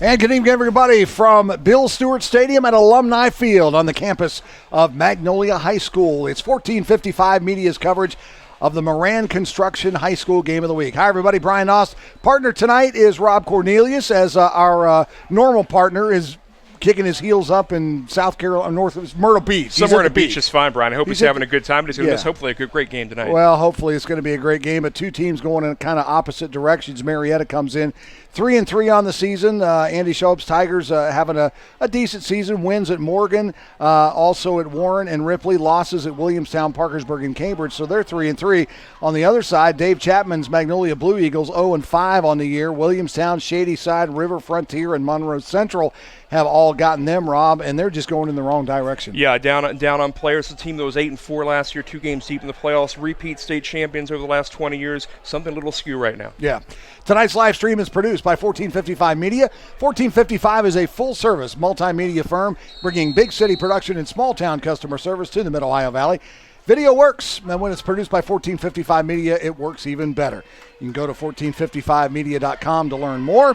And good evening, everybody, from Bill Stewart Stadium at Alumni Field on the campus of Magnolia High School. It's 1455 Media's coverage of the Moran Construction High School Game of the Week. Hi, everybody. Brian Ost. Partner tonight is Rob Cornelius, as our normal partner is kicking his heels up in South Carolina, north of Myrtle Beach. Somewhere at the beach is fine, Brian. I hope he's having a good time, but he's going to miss hopefully a great game tonight. Well, hopefully it's going to be a great game, but two teams going in kind of opposite directions. Marietta comes in 3-3 on the season. Andy Shope's Tigers having a decent season. Wins at Morgan, also at Warren and Ripley. Losses at Williamstown, Parkersburg, and Cambridge. So they're 3-3. On the other side, Dave Chapman's Magnolia Blue Eagles 0-5 on the year. Williamstown, Shady Side, River Frontier, and Monroe Central have all gotten them, Rob, and they're just going in the wrong direction. Yeah, down on players. The team that was 8-4 last year, 2 games deep in the playoffs, repeat state champions over the last 20 years. Something a little skew right now. Yeah. Tonight's live stream is produced by 1455 Media. 1455 is a full-service multimedia firm bringing big city production and small-town customer service to the Mid-Ohio Valley. Video works, and when it's produced by 1455 Media, it works even better. You can go to 1455media.com to learn more.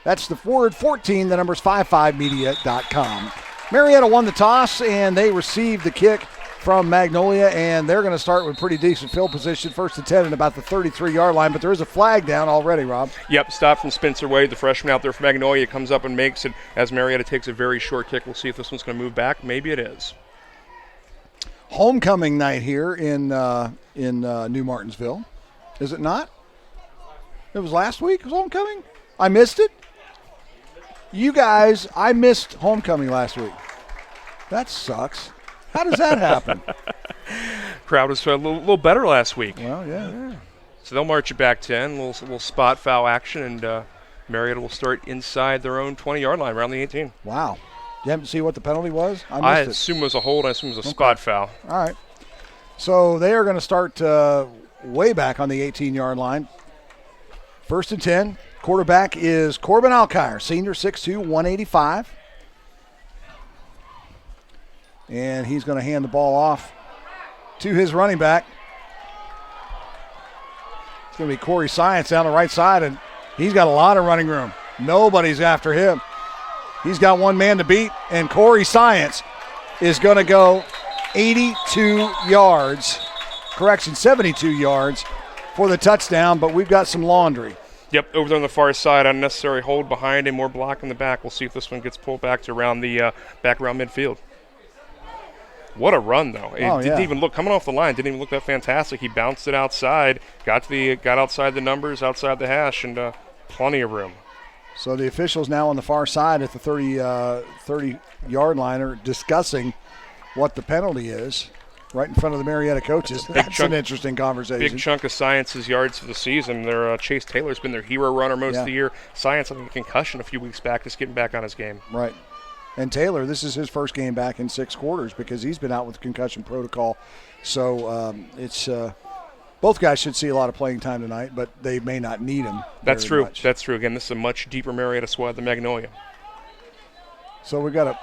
That's the word 14, the number's 55media.com. Marietta won the toss, and they received the kick from Magnolia, and they're going to start with pretty decent field position, 1st and 10 at about the 33-yard line, but there is a flag down already, Rob. Yep, stop from Spencer Wade, the freshman out there for Magnolia, comes up and makes it as Marietta takes a very short kick. We'll see if this one's going to move back. Maybe it is. Homecoming night here in New Martinsville. Is it not? It was last week? It was homecoming? I missed it? You guys, I missed homecoming last week. That sucks. How does that happen? Crowd was a little better last week. Well, yeah. So they'll march it back 10. Little spot foul action, and Marietta will start inside their own 20-yard line, around the 18. Wow. You haven't seen what the penalty was? I assume it was a hold. I assume it was a spot foul. All right. So they are going to start way back on the 18-yard line. 1st and 10. Quarterback is Corbin Alkire, senior, 6'2", 185. And he's going to hand the ball off to his running back. It's going to be Corey Science down the right side, and he's got a lot of running room. Nobody's after him. He's got one man to beat, and Corey Science is going to go 82 yards. Correction, 72 yards for the touchdown, but we've got some laundry. Yep, over there on the far side, unnecessary hold behind him, more block in the back. We'll see if this one gets pulled back to around the back around midfield. What a run, though! It didn't even look coming off the line. Didn't even look that fantastic. He bounced it outside, got outside the numbers, outside the hash, and plenty of room. So the officials now on the far side at the 30-yard line are discussing what the penalty is. Right in front of the Marietta coaches. That's an interesting conversation. Big chunk of Science's yards for the season. Chase Taylor's been their hero runner most of the year. Science, I think, a concussion a few weeks back, just getting back on his game. Right. And Taylor, this is his first game back in 6 quarters because he's been out with concussion protocol. So it's both guys should see a lot of playing time tonight, but they may not need him. That's true. Much. That's true. Again, this is a much deeper Marietta squad than Magnolia. So we got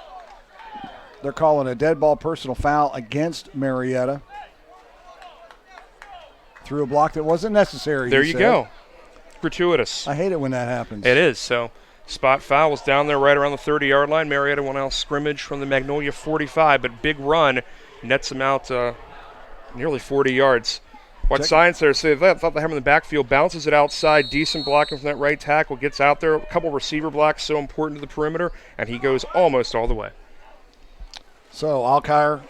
they're calling a dead ball personal foul against Marietta. Through a block that wasn't necessary. There you go. Gratuitous. I hate it when that happens. It is. So spot foul was down there right around the 30-yard line. Marietta will now scrimmage from the Magnolia 45, but big run nets them out nearly 40 yards. What Science there, so they thought they have him in the backfield, bounces it outside, decent blocking from that right tackle, gets out there, a couple receiver blocks so important to the perimeter, and he goes almost all the way. So Alkire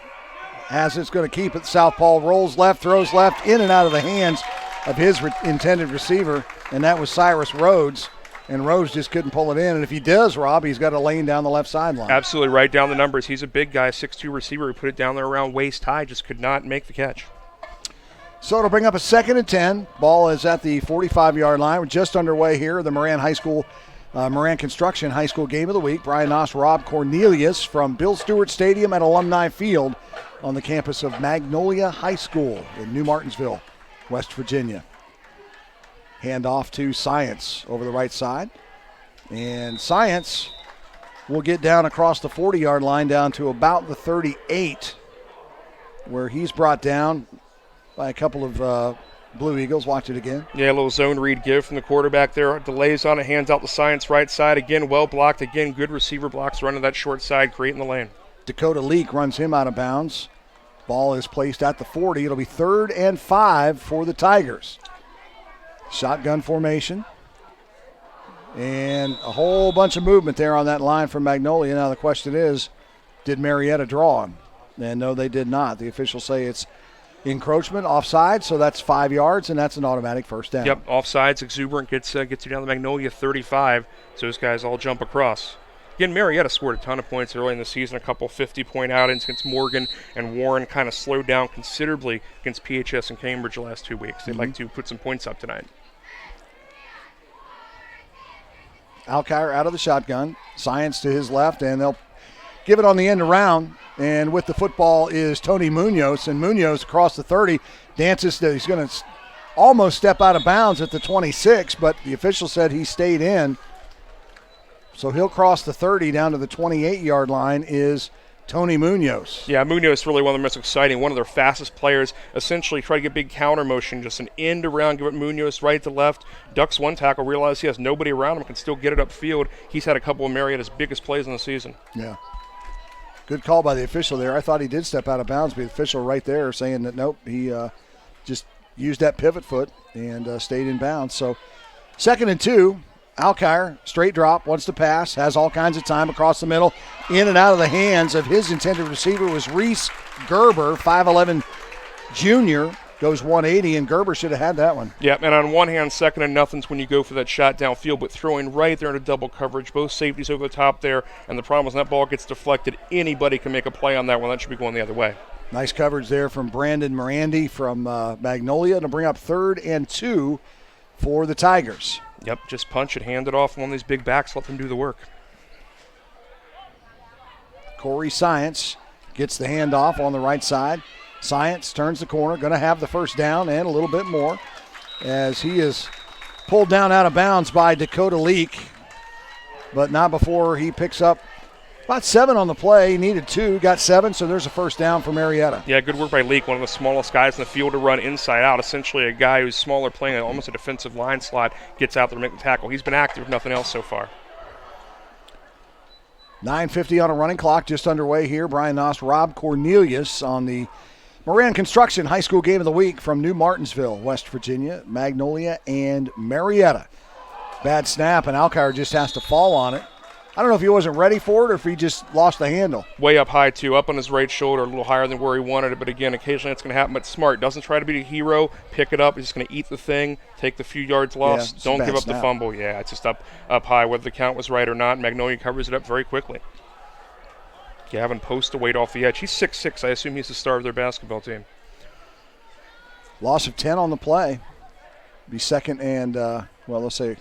has it's going to keep it. Southpaw rolls left, throws left, in and out of the hands of his intended receiver, and that was Cyrus Rhodes. And Rhodes just couldn't pull it in. And if he does, Rob, he's got a lane down the left sideline. Absolutely right down the numbers. He's a big guy, 6'2 receiver. He put it down there around waist high, just could not make the catch. So it'll bring up a 2nd and 10. Ball is at the 45-yard line. We're just underway here. The Moran Construction High School Game of the Week. Brian Noss, Rob Cornelius from Bill Stewart Stadium at Alumni Field on the campus of Magnolia High School in New Martinsville, West Virginia. Hand off to Science over the right side. And Science will get down across the 40-yard line down to about the 38, where he's brought down by a couple of Blue Eagles. Watch it again. Yeah, a little zone read give from the quarterback there. Delays on it, hands out the Science right side. Again, well blocked. Again, good receiver blocks running that short side, creating the lane. Dakota Leak runs him out of bounds. Ball is placed at the 40. It'll be 3rd and 5 for the Tigers. Shotgun formation. And a whole bunch of movement there on that line from Magnolia. Now the question is, did Marietta draw him? And no, they did not. The officials say it's encroachment, offside, so that's 5 yards, and that's an automatic first down. Yep, offsides, exuberant, gets you down to Magnolia 35, so those guys all jump across. Again, Marietta scored a ton of points early in the season, a couple 50-point outings against Morgan and Warren, kind of slowed down considerably against PHS and Cambridge the last 2 weeks. They'd like to put some points up tonight. Alkire out of the shotgun, Science to his left, and they'll give it on the end around. And with the football is Tony Munoz, and Munoz across the 30 dances. He's going to almost step out of bounds at the 26, but the official said he stayed in. So he'll cross the 30 down to the 28-yard line is Tony Munoz. Yeah, Munoz really one of the most exciting, one of their fastest players. Essentially try to get big counter motion, just an end around, give it Munoz right to left. Ducks one tackle, realize he has nobody around him, can still get it upfield. He's had a couple of Marietta's biggest plays in the season. Yeah. Good call by the official there. I thought he did step out of bounds, but the official right there saying that nope, he just used that pivot foot and stayed in bounds. So 2nd and 2, Alkire, straight drop, wants to pass, has all kinds of time across the middle, in and out of the hands of his intended receiver was Reese Gerber, 5'11 junior. Goes 180, and Gerber should have had that one. Yeah, and on one hand, 2nd and nothing's when you go for that shot downfield, but throwing right there into double coverage, both safeties over the top there, and the problem is when that ball gets deflected, anybody can make a play on that one. That should be going the other way. Nice coverage there from Brandon Morandi from Magnolia to bring up 3rd and 2 for the Tigers. Yep, just punch it, hand it off, one of these big backs, let them do the work. Corey Science gets the handoff on the right side. Science turns the corner, going to have the first down and a little bit more as he is pulled down out of bounds by Dakota Leak, but not before he picks up about 7 on the play. He needed 2, got 7, so there's a first down for Marietta. Yeah, good work by Leak, one of the smallest guys in the field to run inside out. Essentially a guy who's smaller, playing almost a defensive line slot, gets out there to make the tackle. He's been active, if nothing else so far. 9:50 on a running clock, just underway here. Brian Noss, Rob Cornelius on the Moran Construction High School Game of the Week from New Martinsville, West Virginia, Magnolia, and Marietta. Bad snap, and Alkire just has to fall on it. I don't know if he wasn't ready for it or if he just lost the handle. Way up high, too, up on his right shoulder, a little higher than where he wanted it. But again, occasionally it's going to happen. But smart, doesn't try to be a hero, pick it up. He's just going to eat the thing, take the few yards lost. Don't give up the fumble. Yeah, it's just up high, whether the count was right or not. Magnolia covers it up very quickly. Gavin Post to wait off the edge. He's 6'6". I assume he's the star of their basketball team. Loss of 10 on the play. Be 2nd and, let's say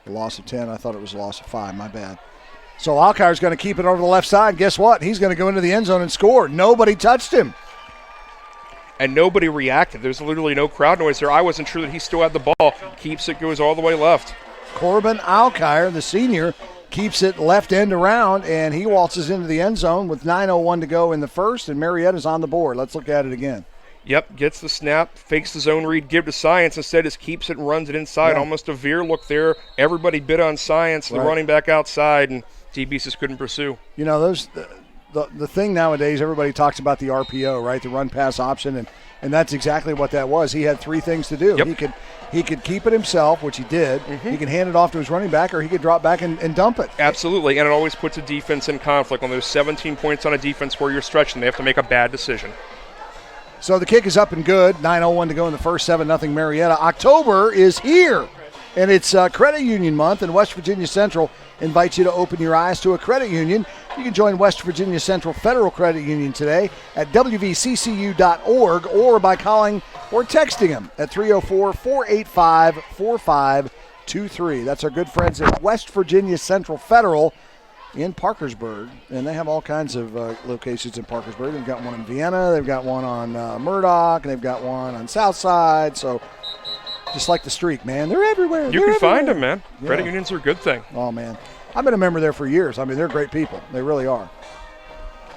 a loss of 10. I thought it was a loss of 5. My bad. So Alkire's going to keep it over the left side. Guess what? He's going to go into the end zone and score. Nobody touched him. And nobody reacted. There's literally no crowd noise there. I wasn't sure that he still had the ball. Keeps it, goes all the way left. Corbin Alkire, the senior, keeps it left end around, and he waltzes into the end zone with 9:01 to go in the first, and Marietta's on the board. Let's look at it again. Yep, gets the snap, fakes the zone read, give to Science. Instead, just keeps it and runs it inside. Yeah. Almost a veer look there. Everybody bid on Science, the running back outside, and DBs just couldn't pursue. You know, those the thing nowadays, everybody talks about the RPO, right, the run-pass option, and that's exactly what that was. He had 3 things to do. Yep. He could keep it himself, which he did. Mm-hmm. He could hand it off to his running back, or he could drop back and dump it. Absolutely, and it always puts a defense in conflict. When there's 17 points on a defense where you're stretching, they have to make a bad decision. So the kick is up and good. 9:01 to go in the first, 7-0 Marietta. October is here, and it's Credit Union Month, and West Virginia Central invites you to open your eyes to a credit union. You can join West Virginia Central Federal Credit Union today at wvccu.org or by calling or texting them at 304-485-4523. That's our good friends at West Virginia Central Federal in Parkersburg, and they have all kinds of locations in Parkersburg. They've got one in Vienna, they've got one on Murdoch, and they've got one on South Side. So just like the streak, man, they're everywhere. You can find them, man. Yeah. Credit unions are a good thing. Oh, man. I've been a member there for years. I mean, they're great people. They really are.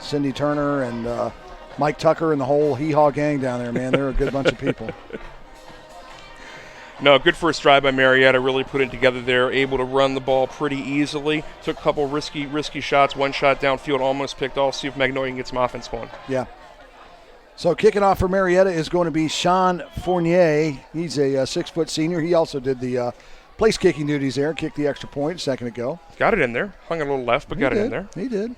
Cindy Turner and Mike Tucker and the whole Hee Haw gang down there, man. They're a good bunch of people. No, good first drive by Marietta, really put it together there, able to run the ball pretty easily. Took a couple risky shots, one shot downfield, almost picked off. See if Magnolia can get some offense going. Yeah. So kicking off for Marietta is going to be Sean Fournier. He's a 6-foot senior. He also did the place kicking duties there, kicked the extra point a second ago. Got it in there. Hung a little left, but got it in there. He did.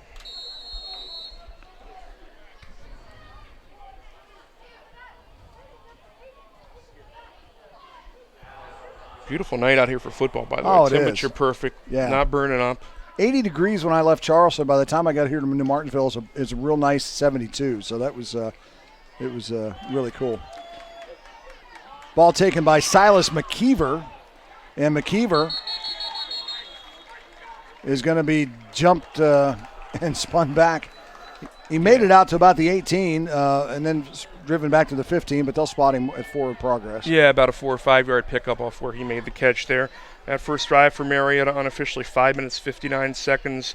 Beautiful night out here for football, by the Oh, way. it is. Temperature perfect. Yeah. Not burning up. 80 degrees when I left Charleston. By the time I got here to New Martinsville, it's a real nice 72. So that was really cool. Ball taken by Silas McKeever, and McKeever is going to be jumped and spun back. He made it out to about the 18 and then driven back to the 15, but they'll spot him at forward progress. Yeah, about a 4 or 5 yard pickup off where he made the catch there. That first drive for Marietta, unofficially 5 minutes, 59 seconds.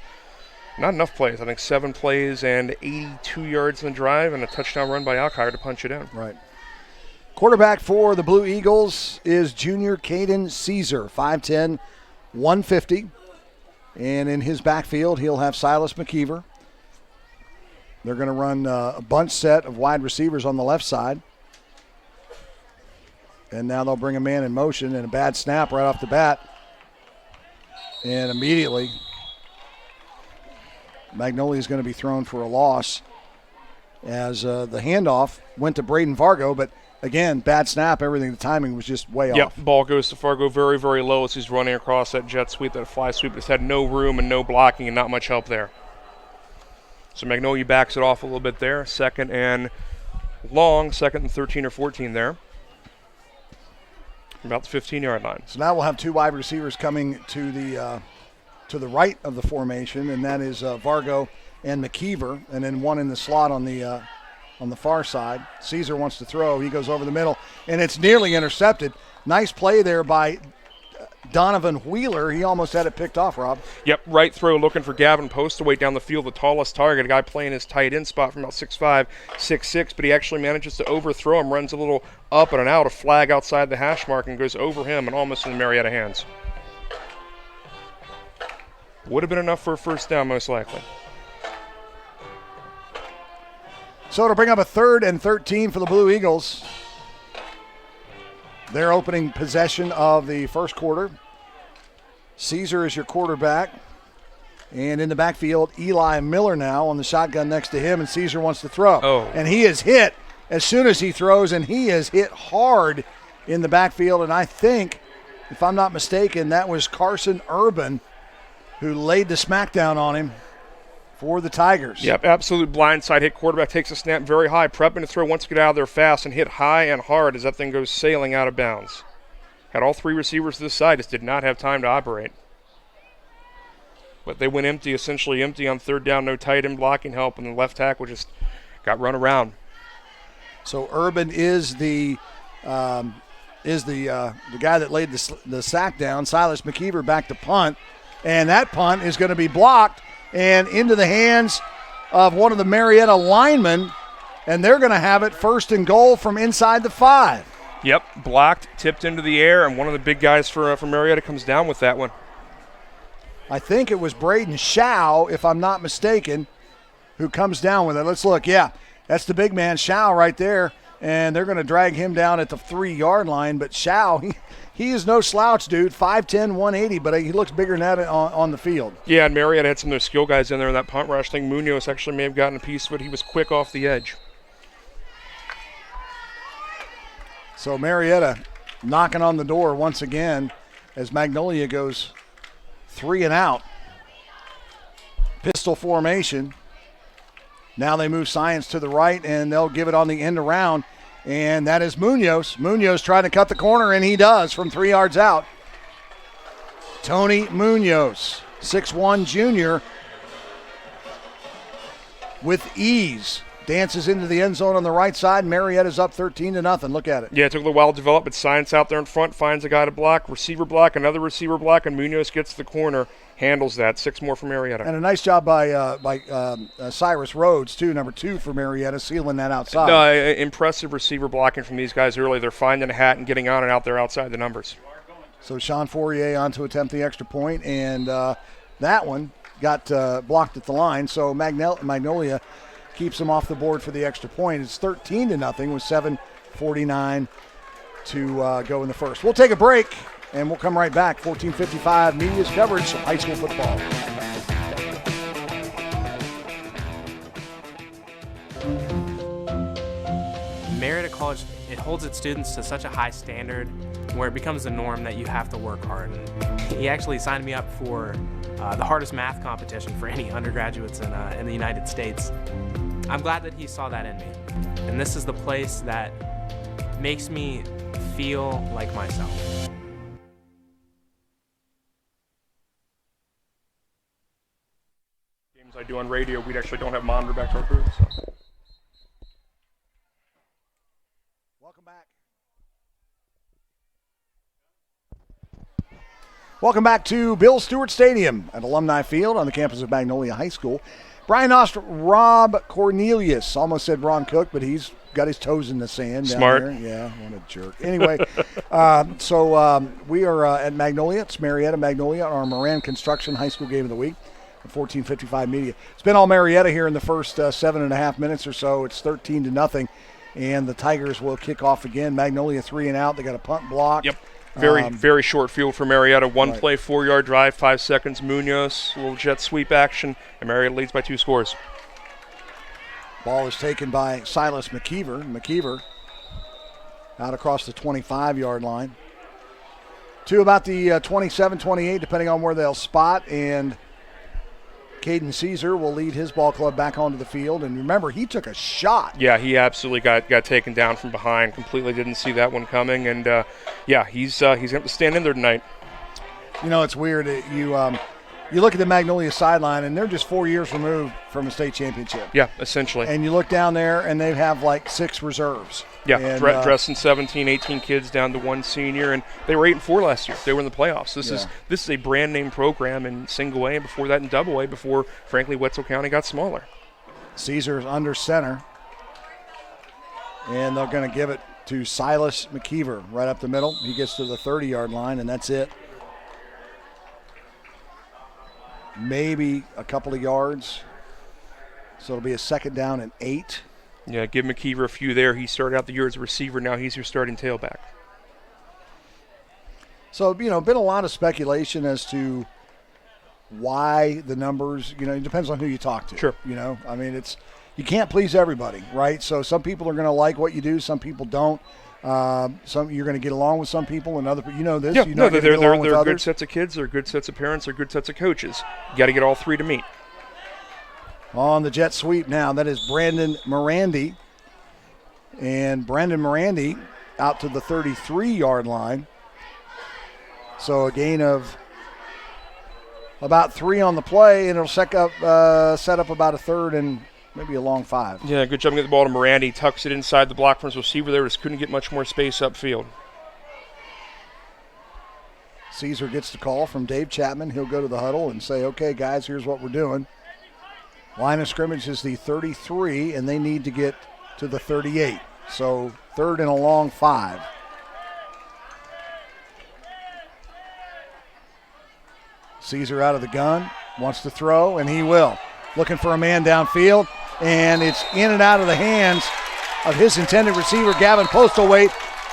Not enough plays. I think 7 plays and 82 yards in the drive and a touchdown run by Alkire to punch it in. Right. Quarterback for the Blue Eagles is junior Caden Caesar, 5'10", 150. And in his backfield, he'll have Silas McKeever. They're going to run a bunch set of wide receivers on the left side. And now they'll bring a man in motion and a bad snap right off the bat. And immediately, Magnolia is going to be thrown for a loss as the handoff went to Braden Vargo. But, again, bad snap, everything. The timing was just way off. Yep, ball goes to Fargo very, very low as he's running across that jet sweep, that fly sweep. Just had no room and no blocking and not much help there. So Magnolia backs it off a little bit there. Second and long, second and 13 or 14 there. About the 15-yard line. So now we'll have 2 wide receivers coming to the right of the formation, and that is Vargo and McKeever, and then one in the slot on the far side. Caesar wants to throw. He goes over the middle, and it's nearly intercepted. Nice play there by Donovan Wheeler. He almost had it picked off, Rob. Yep, right throw looking for Gavin Postaway down the field, the tallest target, a guy playing his tight end spot from about 6'5", 6'6", but he actually manages to overthrow him, runs a little up and out, a flag outside the hash mark, and goes over him and almost in the Marietta hands. Would have been enough for a first down, most likely. So it'll bring up a 3rd and 13 for the Blue Eagles. They're opening possession of the first quarter. Caesar is your quarterback. And in the backfield, Eli Miller now on the shotgun next to him, and Caesar wants to throw. Oh. And he is hit as soon as he throws, and he is hit hard in the backfield. And I think, if I'm not mistaken, that was Carson Urban who laid the smackdown on him for the Tigers. Yep, absolute blindside hit. Quarterback takes a snap very high, prepping to throw, wants to get out of there fast, and hit high and hard as that thing goes sailing out of bounds. Had all 3 receivers to the side, just did not have time to operate. But they went empty, essentially empty on 3rd down, no tight end blocking help, and the left tackle just got run around. So Urban is the guy that laid the sack down. Silas McKeever back to punt, and that punt is going to be blocked and into the hands of one of the Marietta linemen, and they're going to have it 1st and goal from inside the 5. Yep, blocked, tipped into the air, and one of the big guys for Marietta comes down with that one. I think it was Braden Shaw, if I'm not mistaken, who comes down with it. Let's look. Yeah, that's the big man, Shaw, right there, and they're going to drag him down at the 3-yard line. But Shaw, he is no slouch, dude, 5'10", 180, but he looks bigger than that on the field. Yeah, and Marietta had some of their skill guys in there in that punt rush thing. Munoz actually may have gotten a piece of it. He was quick off the edge. So Marietta knocking on the door once again as Magnolia goes 3 and out. Pistol formation. Now they move Science to the right, and they'll give it on the end around, and that is Munoz. Munoz trying to cut the corner, and he does from 3 yards out. Tony Munoz, 6'1" junior, with ease. dances into the end zone on the right side. Marietta's up 13-0. Look at it. Yeah, it took a little while to develop, but Science out there in front finds a guy to block, receiver block, another receiver block, and Munoz gets to the corner, handles that. 6 more for Marietta. And a nice job by Cyrus Rhodes, too, number 2 for Marietta, sealing that outside. Impressive receiver blocking from these guys early. They're finding a hat and getting on and out there outside the numbers. So Sean Fourier on to attempt the extra point, and that one got blocked at the line. So Magnolia keeps them off the board for the extra point. It's 13-0 with 7:49 to go in the first. We'll take a break, and we'll come right back. 1455 Media's coverage of high school football. Marietta College, it holds its students to such a high standard where it becomes the norm that you have to work hard. And he actually signed me up for the hardest math competition for any undergraduates in the United States. I'm glad that he saw that in me. And this is the place that makes me feel like myself. Games I do on radio, we actually don't have monitor back to our booth. So. Welcome back. Welcome back to Bill Stewart Stadium at Alumni Field on the campus of Magnolia High School. Brian Oster, Rob Cornelius, almost said Ron Cook, but he's got his toes in the sand down Smart. there. Yeah, what a jerk. Anyway, we are at Magnolia. It's Marietta Magnolia, our Moran Construction High School game of the week. 1455 Media. It's been all Marietta here in the first 7.5 minutes or so. It's 13-0, and the Tigers will kick off again. Magnolia 3 and out. They got a punt block. Yep. Very short field for Marietta. One right. play, 4-yard drive, 5 seconds. Munoz, a little jet sweep action, and Marietta leads by 2 scores. Ball is taken by Silas McKeever. McKeever out across the 25-yard line. To about the 27-28, depending on where they'll spot, and Caden Caesar will lead his ball club back onto the field. And remember, he took a shot. Yeah, he absolutely got taken down from behind. Completely didn't see that one coming. And, he's going to have to stand in there tonight. You know, it's weird. You look at the Magnolia sideline, and they're just 4 years removed from a state championship. Yeah, essentially. And you look down there, and they have like 6 reserves. Yeah, and, dressing 17, 18 kids down to 1 senior, and they were 8-4 last year. They were in the playoffs. This is a brand name program in single A, and before that in double A, before frankly Wetzel County got smaller. Caesar's under center, and they're going to give it to Silas McKeever right up the middle. He gets to the 30-yard line, and that's it. Maybe a couple of yards, so it'll be a 2nd down and 8. Yeah, give McKeever a few there. He started out the year as a receiver. Now he's your starting tailback. So, been a lot of speculation as to why the numbers, it depends on who you talk to. Sure. I mean, you can't please everybody, right? So some people are going to like what you do, some people don't. Some you're going to get along with some people, and other people, this. Yeah, you're not they're with good others. sets of kids, they're good sets of parents, they're good sets of coaches. You got to get all 3 to meet. On the jet sweep now, that is Brandon Morandi. And Brandon Morandi out to the 33-yard line. So a gain of about 3 on the play, and it'll set up about a 3rd and maybe a long 5. Yeah, good job getting the ball to Morandi. Tucks it inside the block from his receiver there. Just couldn't get much more space upfield. Caesar gets the call from Dave Chapman. He'll go to the huddle and say, okay, guys, here's what we're doing. Line of scrimmage is the 33, and they need to get to the 38. So 3rd and a long 5. Caesar out of the gun, wants to throw, and he will. Looking for a man downfield, and it's in and out of the hands of his intended receiver, Gavin Postlethwaite.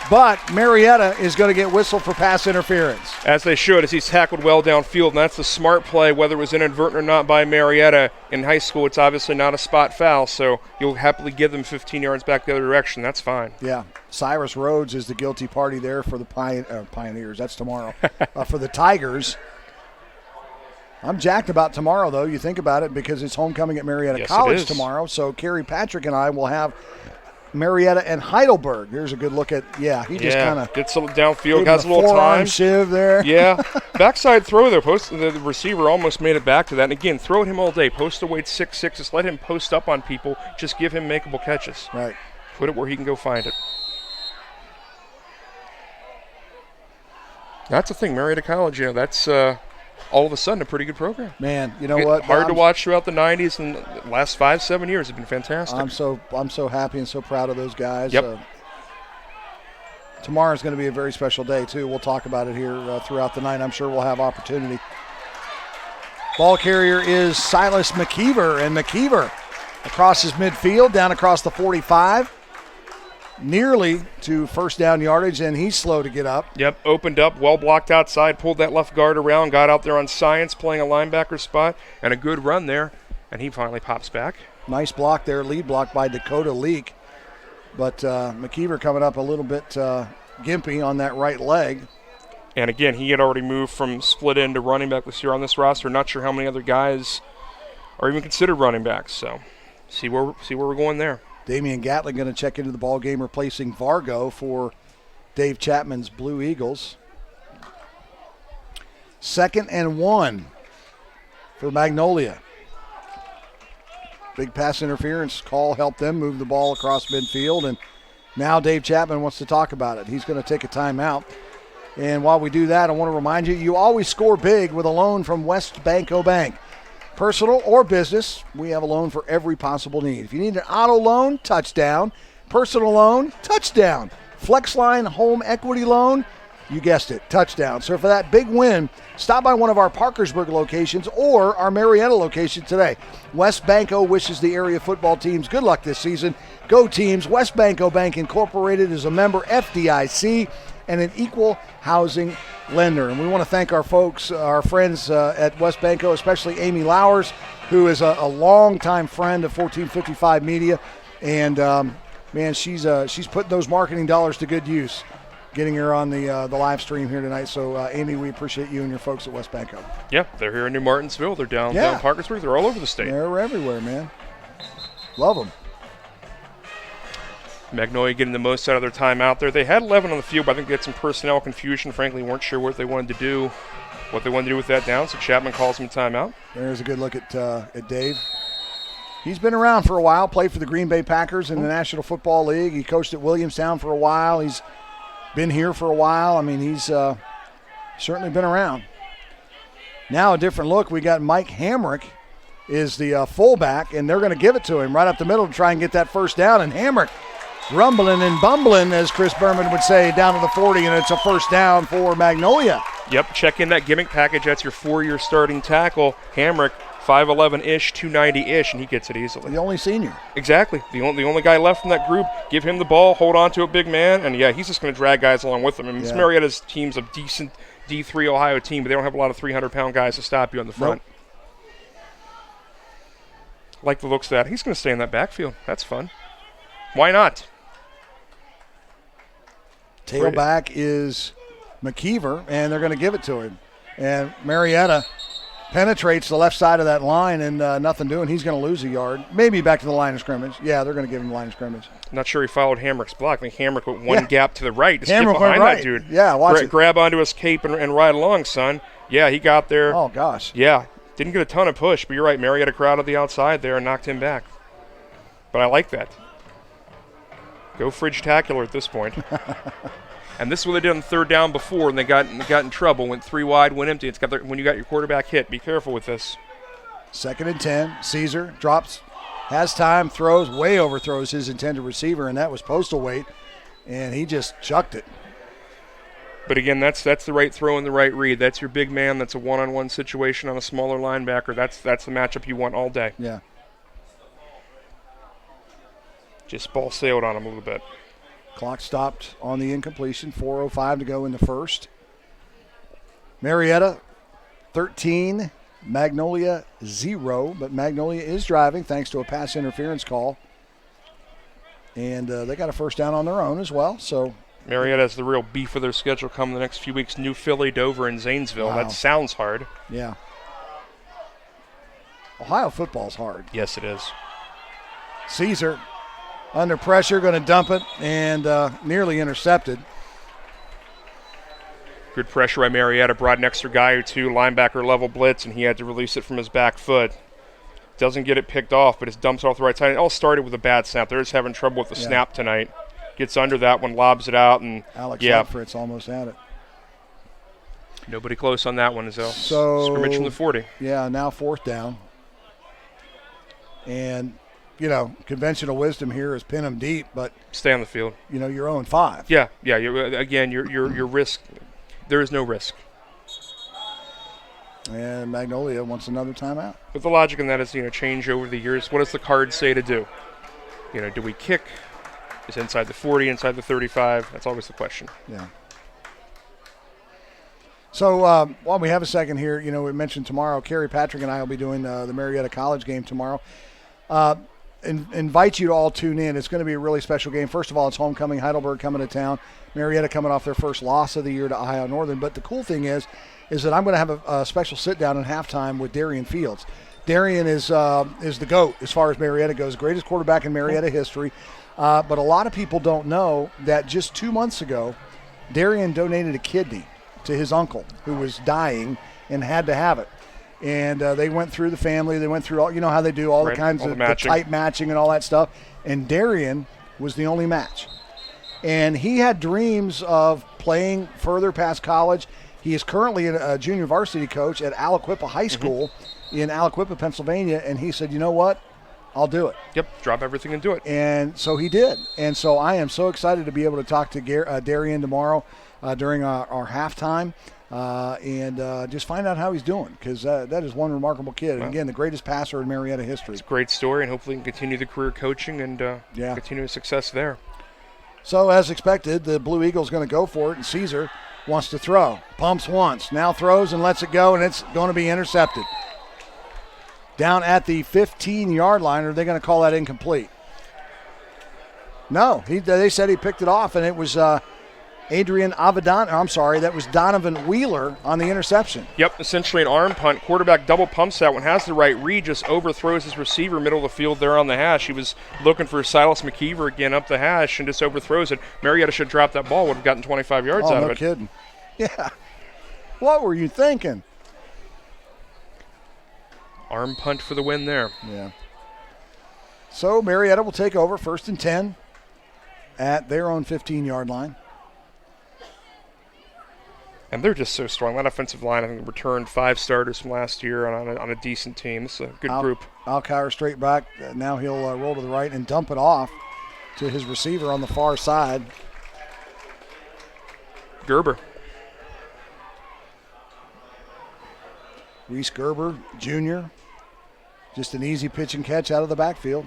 But Marietta is going to get whistled for pass interference. As they should, as he's tackled well downfield, and that's the smart play, whether it was inadvertent or not by Marietta. In high school, it's obviously not a spot foul, so you'll happily give them 15 yards back the other direction. That's fine. Yeah. Cyrus Rhodes is the guilty party there for the Pioneers. That's tomorrow. For the Tigers. I'm jacked about tomorrow, though. You think about it, because it's homecoming at Marietta College tomorrow. So Kerry Patrick and I will have Marietta and Heidelberg. Here's a good look at, he just kind of gets a little downfield, has a little time. Shiv there. Yeah. Backside throw there. The receiver almost made it back to that. And again, throw at him all day. Post to weight 6'6". Just let him post up on people. Just give him makeable catches. Right. Put it where he can go find it. That's the thing. Marietta College, that's all of a sudden a pretty good program. Man, you know what? Hard to watch throughout the 90s, and the last 5-7 years have been fantastic. I'm so happy and so proud of those guys. Yep. Tomorrow's going to be a very special day, too. We'll talk about it here throughout the night. I'm sure we'll have opportunity. Ball carrier is Silas McKeever, and McKeever across his midfield, down across the 45, nearly to first down yardage, and he's slow to get up. Yep, opened up, well blocked outside, pulled that left guard around, got out there on science, playing a linebacker spot, and a good run there, and he finally pops back. Nice block there, lead block by Dakota Leak. But McKeever coming up a little bit gimpy on that right leg. And again, he had already moved from split end to running back this year on this roster. Not sure how many other guys are even considered running backs, so see where we're going there. Damian Gatlin going to check into the ball game, replacing Vargo for Dave Chapman's Blue Eagles. 2nd and 1 for Magnolia. Big pass interference call helped them move the ball across midfield, and now Dave Chapman wants to talk about it. He's going to take a timeout. And while we do that, I want to remind you, you always score big with a loan from West Banco Bank. Personal or business, we have a loan for every possible need. If you need an auto loan, touchdown. Personal loan, touchdown. Flexline home equity loan, you guessed it, touchdown. So for that big win, stop by one of our Parkersburg locations or our Marietta location today. West Banco wishes the area football teams good luck this season. Go teams. West Banco Bank Incorporated is a member FDIC and an equal housing lender. And we want to thank our folks, our friends at West Banco, especially Amy Lowers, who is a longtime friend of 1455 Media. And, man, she's putting those marketing dollars to good use, getting her on the live stream here tonight. So, Amy, we appreciate you and your folks at West Banco. Yep, they're here in New Martinsville. They're down Parkersburg. They're all over the state. They're everywhere, man. Love them. Magnolia getting the most out of their time out there. They had 11 on the field, but I think they had some personnel confusion. Frankly, weren't sure what they wanted to do with that down, so Chapman calls him a timeout. There's a good look at Dave. He's been around for a while, played for the Green Bay Packers in the National Football League. He coached at Williamstown for a while. He's been here for a while. I mean, he's certainly been around. Now a different look. We got Mike Hamrick is the fullback, and they're going to give it to him right up the middle to try and get that first down, and Hamrick rumbling and bumbling, as Chris Berman would say, down to the 40, and it's a first down for Magnolia. Yep, check in that gimmick package. That's your 4-year starting tackle. Hamrick, 5'11"-ish, 290-ish, and he gets it easily. The only senior. Exactly. The only guy left from that group. Give him the ball, hold on to a big man, and, he's just going to drag guys along with him. I mean, Marietta's team's a decent D3 Ohio team, but they don't have a lot of 300-pound guys to stop you on the front. Nope. Like the looks of that. He's going to stay in that backfield. That's fun. Why not? Tailback is McKeever, and they're going to give it to him. And Marietta penetrates the left side of that line, and nothing doing. He's going to lose a yard. Maybe back to the line of scrimmage. Yeah, they're going to give him the line of scrimmage. Not sure he followed Hamrick's block. I think Hamrick went one gap to the right to skip Hamrick behind right. That dude. Yeah, watch it. Grab onto his cape and ride along, son. Yeah, he got there. Oh, gosh. Yeah, didn't get a ton of push, but you're right. Marietta crowded the outside there and knocked him back. But I like that. Go fridge-tacular at this point. And this is what they did on third down before, and they got in trouble. Went 3 wide, went empty. It's when you got your quarterback hit. Be careful with this. 2nd and 10. Caesar drops, has time, throws, way overthrows his intended receiver, and that was Postal Weight, and he just chucked it. But again, that's the right throw and the right read. That's your big man. That's a one-on-one situation on a smaller linebacker. That's the matchup you want all day. Yeah. Just ball sailed on him a little bit. Clock stopped on the incompletion. 4:05 to go in the first. Marietta 13, Magnolia 0, but Magnolia is driving thanks to a pass interference call. And they got a first down on their own as well. So Marietta has the real beef of their schedule coming the next few weeks. New Philly, Dover, and Zanesville. Wow. That sounds hard. Yeah. Ohio football's hard. Yes, it is. Caesar under pressure, going to dump it, and nearly intercepted. Good pressure by Marietta. Brought an extra guy or two, linebacker level blitz, and he had to release it from his back foot. Doesn't get it picked off, but it dumps off the right side. It all started with a bad snap. They're just having trouble with the snap tonight. Gets under that one, lobs it out, and Alex Alfred's almost at it. Nobody close on that one. So scrimmage from the 40. Yeah, now 4th down. And, conventional wisdom here is pin them deep, but stay on the field. You're 0-5. Yeah. Your risk. There is no risk. And Magnolia wants another timeout. But the logic in that is, change over the years. What does the card say to do? Do we kick? Is inside the 40, inside the 35? That's always the question. Yeah. So while we have a second here, we mentioned tomorrow, Kerry Patrick and I will be doing the Marietta College game tomorrow. Invite you to all tune in. It's going to be a really special game. First of all, it's homecoming. Heidelberg coming to town. Marietta coming off their first loss of the year to Ohio Northern. But the cool thing is that I'm going to have a special sit-down in halftime with Darian Fields. Darian is the GOAT as far as Marietta goes, greatest quarterback in Marietta history. But a lot of people don't know that just 2 months ago, Darian donated a kidney to his uncle who was dying and had to have it. And they went through the family. They went through all, how they do, all the kinds of the type matching and all that stuff. And Darian was the only match. And he had dreams of playing further past college. He is currently a junior varsity coach at Aliquippa High School in Aliquippa, Pennsylvania. And he said, you know what? I'll do it. Yep, drop everything and do it. And so he did. And so I am so excited to be able to talk to Darian tomorrow during our halftime and just find out how he's doing, because that is one remarkable kid. And, again, the greatest passer in Marietta history. It's a great story, and hopefully he can continue the career coaching and continue his success there. So, as expected, the Blue Eagle's going to go for it, and Caesar wants to throw. Pumps once, now throws and lets it go, and it's going to be intercepted. Down at the 15-yard line, or are they going to call that incomplete? No, they said he picked it off, and it was Adrian Avedon. I'm sorry, that was Donovan Wheeler on the interception. Yep, essentially an arm punt. Quarterback double pumps that one, has the right read, just overthrows his receiver middle of the field there on the hash. He was looking for Silas McKeever again up the hash and just overthrows it. Marietta should drop that ball, would have gotten 25 yards out of it. Oh, no kidding. Yeah. What were you thinking? Arm punt for the win there. Yeah. So Marietta will take over 1st and 10 at their own 15-yard line. And they're just so strong. That offensive line, I think, returned 5 starters from last year on a decent team. This is a good group. Alkire straight back. Now he'll roll to the right and dump it off to his receiver on the far side. Gerber. Reese Gerber, Jr. Just an easy pitch and catch out of the backfield.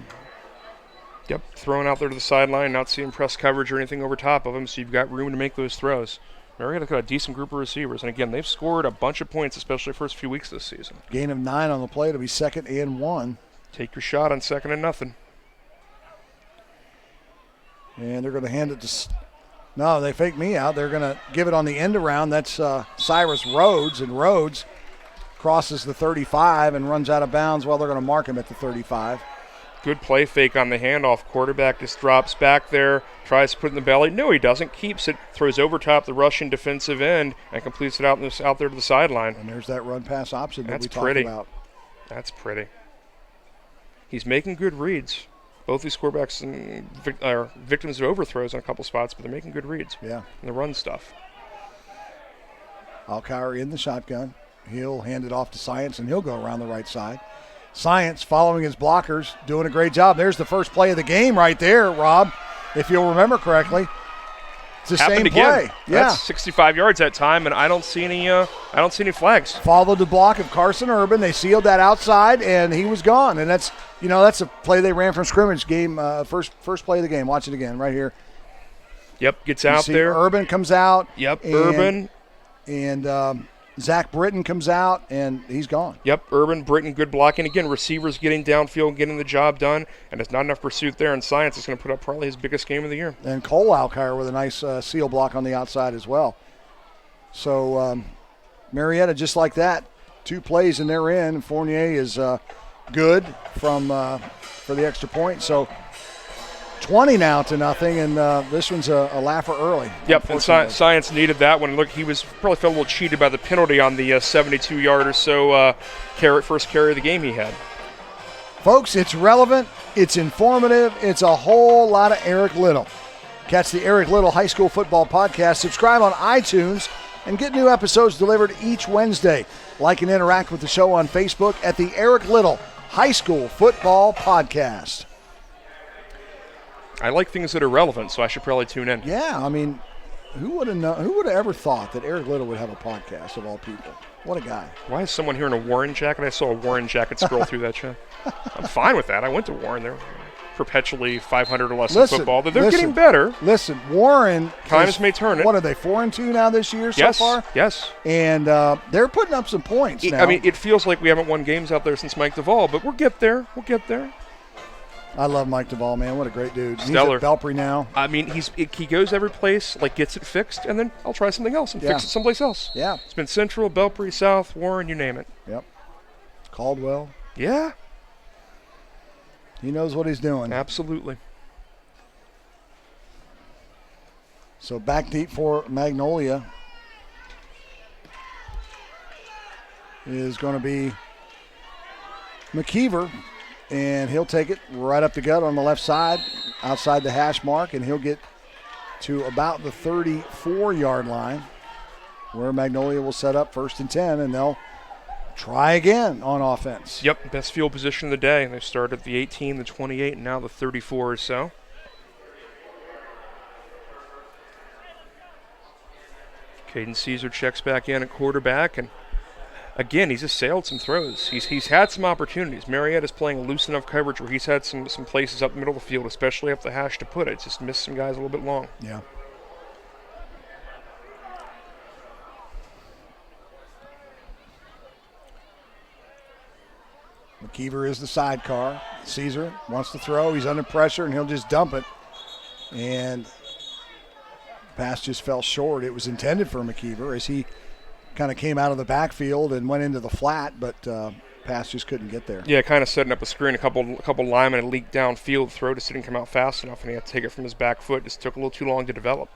Yep, thrown out there to the sideline, not seeing press coverage or anything over top of him, so you've got room to make those throws. Marietta got a decent group of receivers, and again, they've scored a bunch of points, especially the first few weeks this season. Gain of 9 on the play. It'll be 2nd and 1. Take your shot on 2nd and nothing. And they're going to hand it to... No, they faked me out. They're going to give it on the end around. That's Cyrus Rhodes, and Rhodes crosses the 35 and runs out of bounds. Well, they're going to mark him at the 35. Good play fake on the handoff. Quarterback just drops back there, tries to put it in the belly. No, he doesn't. Keeps it, throws over top the Russian defensive end, and completes it out there to the sideline. And there's that run pass option that we pretty. talked about. That's pretty. He's making good reads. Both these quarterbacks are victims of overthrows on a couple spots, but they're making good reads. Yeah. And the run stuff. Alkire in the shotgun. He'll hand it off to Science, and he'll go around the right side. Science, following his blockers, doing a great job. There's the first play of the game right there, Rob, if you'll remember correctly. It's the same play. Yeah, that's 65 yards that time, and I don't see any flags. Followed the block of Carson Urban. They sealed that outside, and he was gone. And that's a play they ran from scrimmage. Game first play of the game. Watch it again right here. Yep, gets out there. Urban comes out. Yep, Urban. And Zach Britton comes out, and he's gone. Yep, Urban, Britton, good blocking. Again, receivers getting downfield, getting the job done, and it's not enough pursuit there, and Science is going to put up probably his biggest game of the year. And Cole Alkire with a nice seal block on the outside as well. So Marietta, just like that, 2 plays and they're in. Fournier is good for the extra point. So 20 now to nothing, and this one's a laugher early. Yep, and Science needed that one. Look, he was probably felt a little cheated by the penalty on the 72-yard or so first carry of the game he had. Folks, it's relevant, it's informative, it's a whole lot of Eric Little. Catch the Eric Little High School Football Podcast. Subscribe on iTunes and get new episodes delivered each Wednesday. Like and interact with the show on Facebook at the Eric Little High School Football Podcast. I like things that are relevant, so I should probably tune in. Yeah, I mean, who would have ever thought that Eric Little would have a podcast of all people? What a guy. Why is someone here in a Warren jacket? I saw a Warren jacket scroll through that chat. I'm fine with that. I went to Warren. They're perpetually 500 or less in football. They're getting better. Listen, Warren. Kindness may turn it. What are they, 4-2 now this year so far? Yes. And they're putting up some points now. I mean, it feels like we haven't won games out there since Mike Duvall, but we'll get there. We'll get there. I love Mike Duvall, man. What a great dude. Stellar. He's at Belpre now. I mean, he goes every place, like gets it fixed, and then I'll try something else and fix it someplace else. Yeah. It's been Central, Belpre, South, Warren, you name it. Yep. Caldwell. Yeah. He knows what he's doing. Absolutely. So back deep for Magnolia is going to be McKeever. And he'll take it right up the gut on the left side, outside the hash mark, and he'll get to about the 34-yard line where Magnolia will set up 1st and 10, and they'll try again on offense. Yep, best field position of the day. They started at the 18, the 28, and now the 34 or so. Caden Caesar checks back in at quarterback, and again, he's assailed some throws. He's had some opportunities. Marietta's playing a loose enough coverage where he's had some places up the middle of the field, especially up the hash to put it. Just missed some guys a little bit long. Yeah. McKeever is the sidecar. Caesar wants to throw. He's under pressure, and he'll just dump it. And pass just fell short. It was intended for McKeever as he kind of came out of the backfield and went into the flat, but pass just couldn't get there. Yeah, kind of setting up a screen. A couple linemen had leaked downfield. Throw just didn't come out fast enough, and he had to take it from his back foot. Just took a little too long to develop.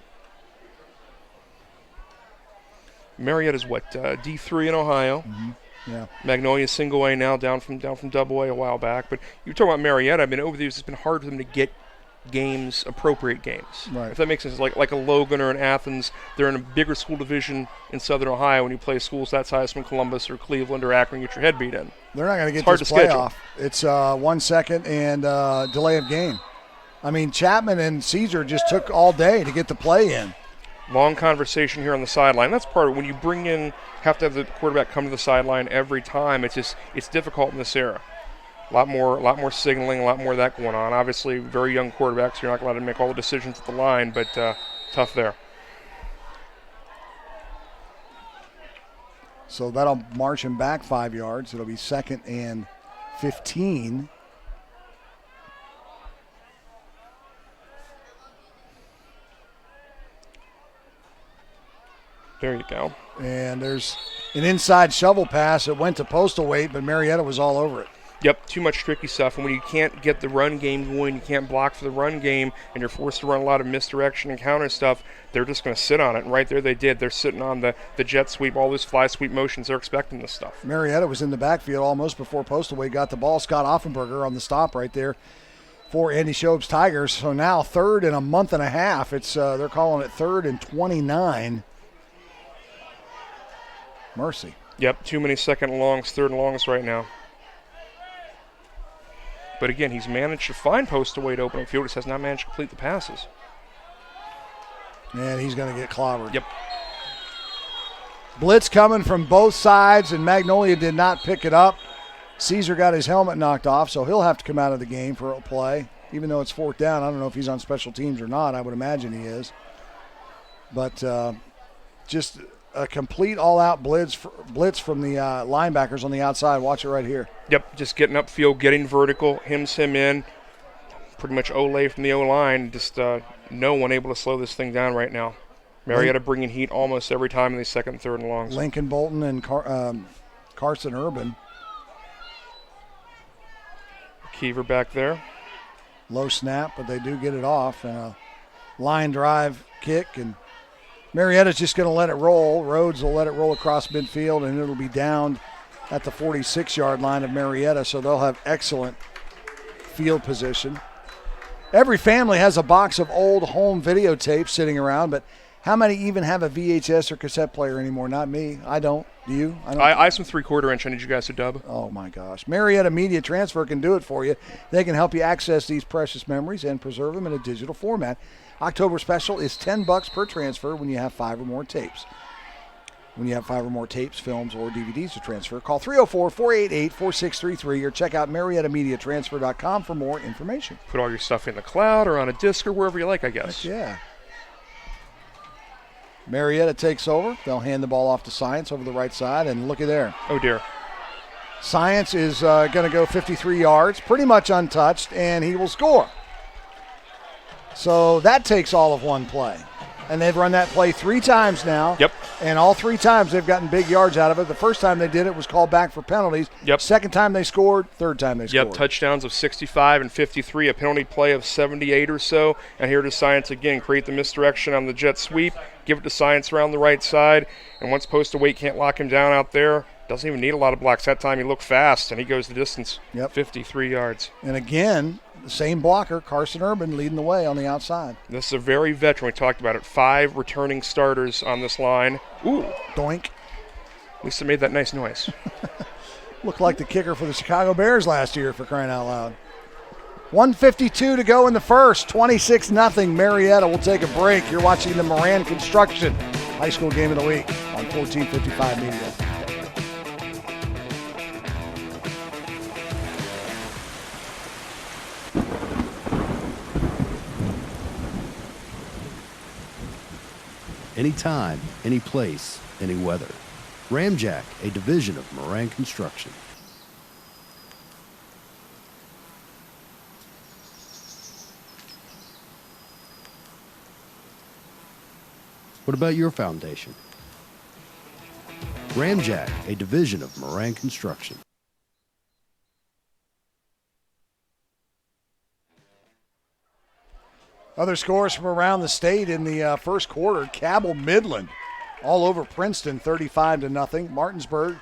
Marietta's what, D3 in Ohio. Mm-hmm. Yeah. Magnolia single A now, down from double A a while back. But you talk about Marietta. I mean, over the years, it's been hard for them to get games, appropriate games. Right. If that makes sense, like a Logan or an Athens, they're in a bigger school division in Southern Ohio. When you play schools that size from Columbus or Cleveland or Akron, you get your head beat in. They're not going to get hard this to playoff. schedule. It's 1 second and delay of game. I mean, Chapman and Caesar just took all day to get the play in. Long conversation here on the sideline. That's part of it. When you bring in, have to have the quarterback come to the sideline every time. It's difficult in this era. A lot more signaling, a lot more of that going on. Obviously, very young quarterbacks. You're not allowed to make all the decisions at the line, but tough there. So that'll march him back 5 yards. It'll be 2nd and 15. There you go. And there's an inside shovel pass that went to postal weight, but Marietta was all over it. Yep, too much tricky stuff. And when you can't get the run game going, you can't block for the run game, and you're forced to run a lot of misdirection and counter stuff, they're just going to sit on it. And right there they did. They're sitting on the jet sweep, all those fly sweep motions. They're expecting this stuff. Marietta was in the backfield almost before postal weight got the ball. Scott Offenberger on the stop right there for Andy Shope's Tigers. So now 3rd in a month and a half. It's they're calling it 3rd and 29. Mercy. Yep, too many 2nd and longs, 3rd and longs right now. But again, he's managed to find postal weight open field. Just has not managed to complete the passes. And he's going to get clobbered. Yep. Blitz coming from both sides, and Magnolia did not pick it up. Caesar got his helmet knocked off, so he'll have to come out of the game for a play. Even though it's 4th down, I don't know if he's on special teams or not. I would imagine he is. But just a complete all-out blitz from the linebackers on the outside. Watch it right here. Yep, just getting upfield, getting vertical, hems him in. Pretty much Olay from the O-line. Just no one able to slow this thing down right now. Marietta bringing heat almost every time in these 2nd and 3rd and longs. Lincoln Bolton and Carson Urban. Keever back there. Low snap, but they do get it off. And a line drive kick, and Marietta's just going to let it roll. Rhodes will let it roll across midfield, and it'll be down at the 46-yard line of Marietta, so they'll have excellent field position. Every family has a box of old home videotapes sitting around, but how many even have a VHS or cassette player anymore? Not me. I don't. Do you? I have some 3/4 inch. I need you guys to dub. Oh, my gosh. Marietta Media Transfer can do it for you. They can help you access these precious memories and preserve them in a digital format. October special is $10 per transfer when you have 5 or more tapes. When you have 5 or more tapes, films, or DVDs to transfer, call 304-488-4633 or check out MariettaMediaTransfer.com for more information. Put all your stuff in the cloud or on a disc or wherever you like, I guess. Heck yeah. Marietta takes over. They'll hand the ball off to Science over the right side, and looky there. Oh, dear. Science is going to go 53 yards, pretty much untouched, and he will score. So that takes all of one play. And they've run that play 3 times now. Yep. And all 3 times they've gotten big yards out of it. The first time they did it was called back for penalties. Yep. Second time they scored. Third time they scored. Yep, touchdowns of 65 and 53, a penalty play of 78 or so. And here to Science again, create the misdirection on the jet sweep, give it to Science around the right side. And once post to weight can't lock him down out there, doesn't even need a lot of blocks. That time he looked fast, and he goes the distance. Yep. 53 yards. And again, the same blocker, Carson Urban, leading the way on the outside. This is a very veteran. We talked about it. 5 returning starters on this line. Ooh. Doink. At least it made that nice noise. Looked like the kicker for the Chicago Bears last year, for crying out loud. 1:52 to go in the first. 26-0. Marietta will take a break. You're watching the Moran Construction High School Game of the Week on 1455 Media. Anytime, any place, any weather. Ramjack, a division of Moran Construction. What about your foundation? Ramjack, a division of Moran Construction. Other scores from around the state in the first quarter. Cabell Midland all over Princeton, 35-0. Martinsburg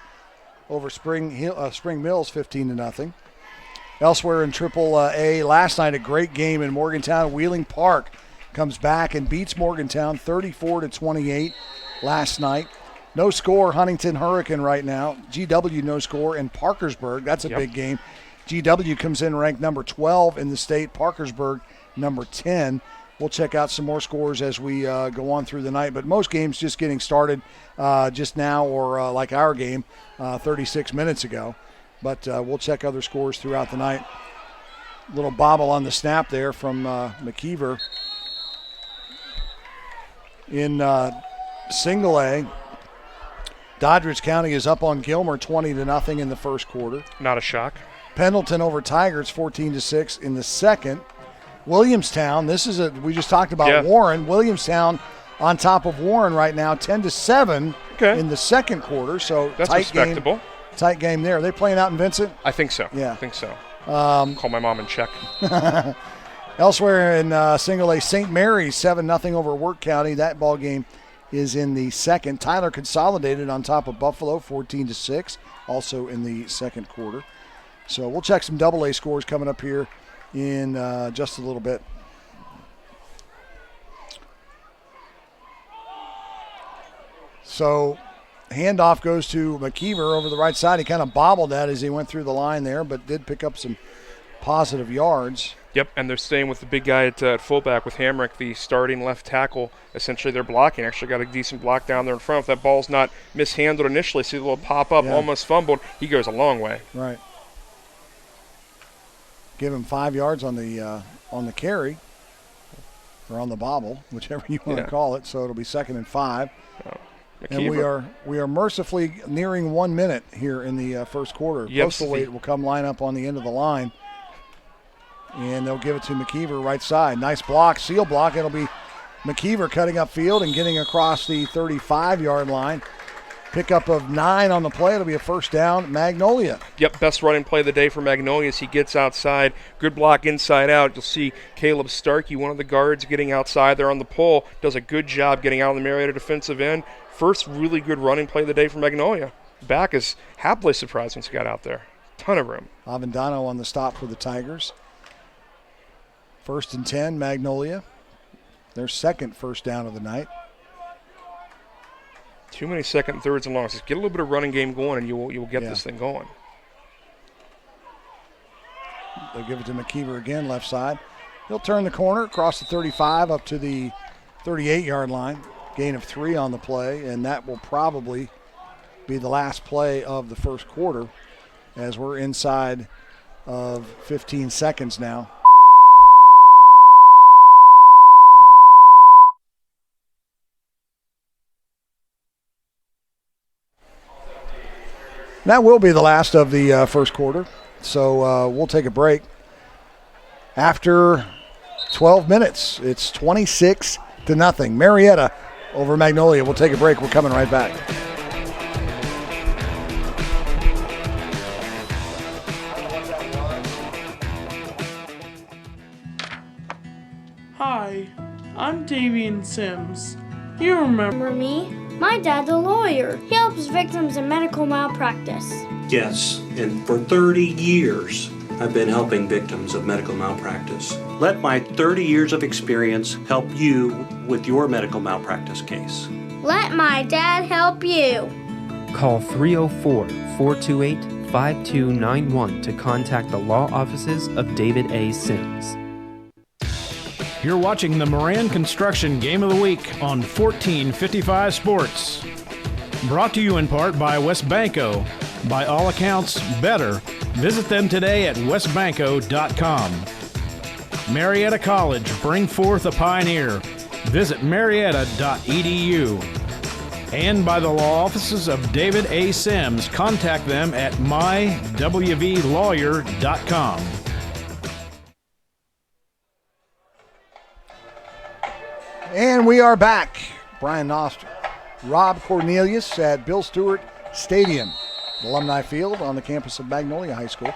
over Spring Mills, 15-0. Elsewhere in Triple A, last night a great game in Morgantown. Wheeling Park comes back and beats Morgantown 34-28 last night. No score, Huntington Hurricane right now. GW no score, and Parkersburg, that's a big game. GW comes in ranked number 12 in the state. Parkersburg number 10. We'll check out some more scores as we go on through the night, but most games just getting started just now, or like our game 36 minutes ago. But we'll check other scores throughout the night. Little bobble on the snap there from McKeever. In single A, Doddridge County is up on Gilmer 20-0 in the first quarter. Not a shock. Pendleton over Tigers 14-6 in the second. Williamstown, we just talked about Warren. Williamstown on top of Warren right now, 10-7 in the second quarter. So that's tight respectable. Tight game there. Are they playing out in Vincent? I think so. Yeah. I think so. Call my mom and check. Elsewhere in single A, St. Mary's 7-0 over Work County. That ball game is in the second. Tyler Consolidated on top of Buffalo 14-6, also in the second quarter. So we'll check some double A scores coming up here in just a little bit. So handoff goes to McKeever over the right side. He kind of bobbled that as he went through the line there, but did pick up some positive yards. Yep, and they're staying with the big guy at fullback with Hamrick, the starting left tackle. Essentially, they're blocking. Actually got a decent block down there in front. If that ball's not mishandled initially, see the little pop-up, almost fumbled, he goes a long way. Right. Give him 5 yards on the carry, or on the bobble, whichever you want to call it. So it'll be 2nd and 5. And we are mercifully nearing 1 minute here in the first quarter. Yep. Postal Weight will come line up on the end of the line, and they'll give it to McKeever right side. Nice block, seal block. It'll be McKeever cutting up field and getting across the 35-yard line. Pickup of 9 on the play. It'll be a first down, Magnolia. Yep, best running play of the day for Magnolia as he gets outside. Good block inside out. You'll see Caleb Starkey, one of the guards, getting outside there on the pole. Does a good job getting out on the Marietta defensive end. First really good running play of the day for Magnolia. Back is happily surprised once he got out there. Ton of room. Avendano on the stop for the Tigers. 1st and 10, Magnolia. Their second first down of the night. Too many second and thirds and longs. Just get a little bit of running game going, and you will get this thing going. They'll give it to McKeever again, left side. He'll turn the corner, across the 35 up to the 38-yard line. Gain of 3 on the play, and that will probably be the last play of the first quarter as we're inside of 15 seconds now. That will be the last of the first quarter, so we'll take a break. After 12 minutes, it's 26-0. Marietta over Magnolia. We'll take a break. We're coming right back. Hi, I'm Davian Sims. You remember me? My dad's a lawyer. He helps victims of medical malpractice. Yes, and for 30 years, I've been helping victims of medical malpractice. Let my 30 years of experience help you with your medical malpractice case. Let my dad help you. Call 304-428-5291 to contact the law offices of David A. Sims. You're watching the Moran Construction Game of the Week on 1455 Sports. Brought to you in part by Westbanco. By all accounts, better. Visit them today at westbanco.com. Marietta College, bring forth a pioneer. Visit marietta.edu. And by the law offices of David A. Sims. Contact them at mywvlawyer.com. And we are back. Brian Noster, Rob Cornelius at Bill Stewart Stadium, Alumni Field on the campus of Magnolia High School.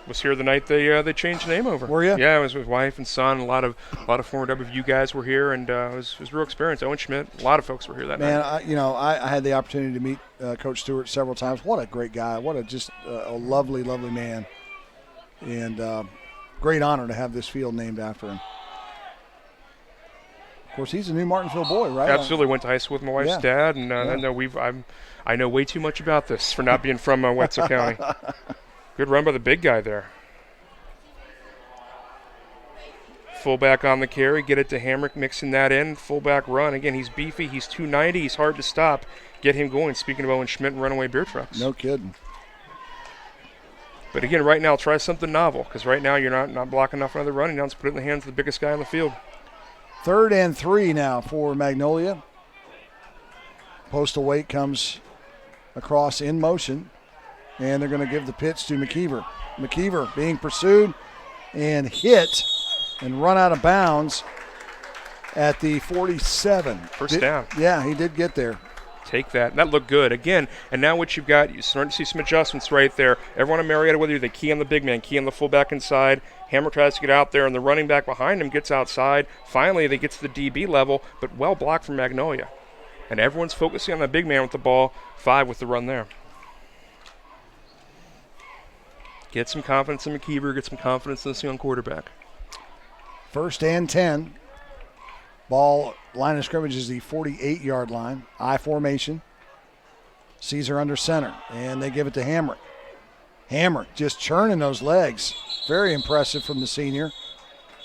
Was here the night they changed the name over. Were you? Yeah, I was with wife and son. A lot of former WVU guys were here, and it was a real experience. Owen Schmidt, a lot of folks were here that night. Man, I had the opportunity to meet Coach Stewart several times. What a great guy. What a lovely, lovely man. And great honor to have this field named after him. Of course, he's a New Martinsville boy, right? Absolutely. Went to high school with my wife's dad, and I know way too much about this for not being from Wetzel County. Good run by the big guy there. Fullback on the carry, get it to Hamrick, mixing that in. Fullback run. Again, he's beefy. He's 290. He's hard to stop. Get him going. Speaking of Owen Schmidt and Runaway Beer Trucks. No kidding. But again, right now, try something novel, because right now you're not blocking enough another running. Now let's put it in the hands of the biggest guy on the field. 3rd and 3 now for Magnolia. Postal Weight comes across in motion, and they're going to give the pitch to McKeever. McKeever being pursued and hit and run out of bounds at the 47. First down. Yeah, he did get there. Take that. That looked good. Again, and now what you've got, you're starting to see some adjustments right there. Everyone in Marietta, whether they key on the big man, key on the fullback inside, Hammer tries to get out there, and the running back behind him gets outside. Finally, they get to the DB level, but well blocked from Magnolia. And everyone's focusing on the big man with the ball, 5 with the run there. Get some confidence in McKeever, get some confidence in this young quarterback. 1st and 10. Ball line of scrimmage is the 48-yard line. I formation. Caesar under center, and they give it to Hamrick. Hamrick just churning those legs. Very impressive from the senior.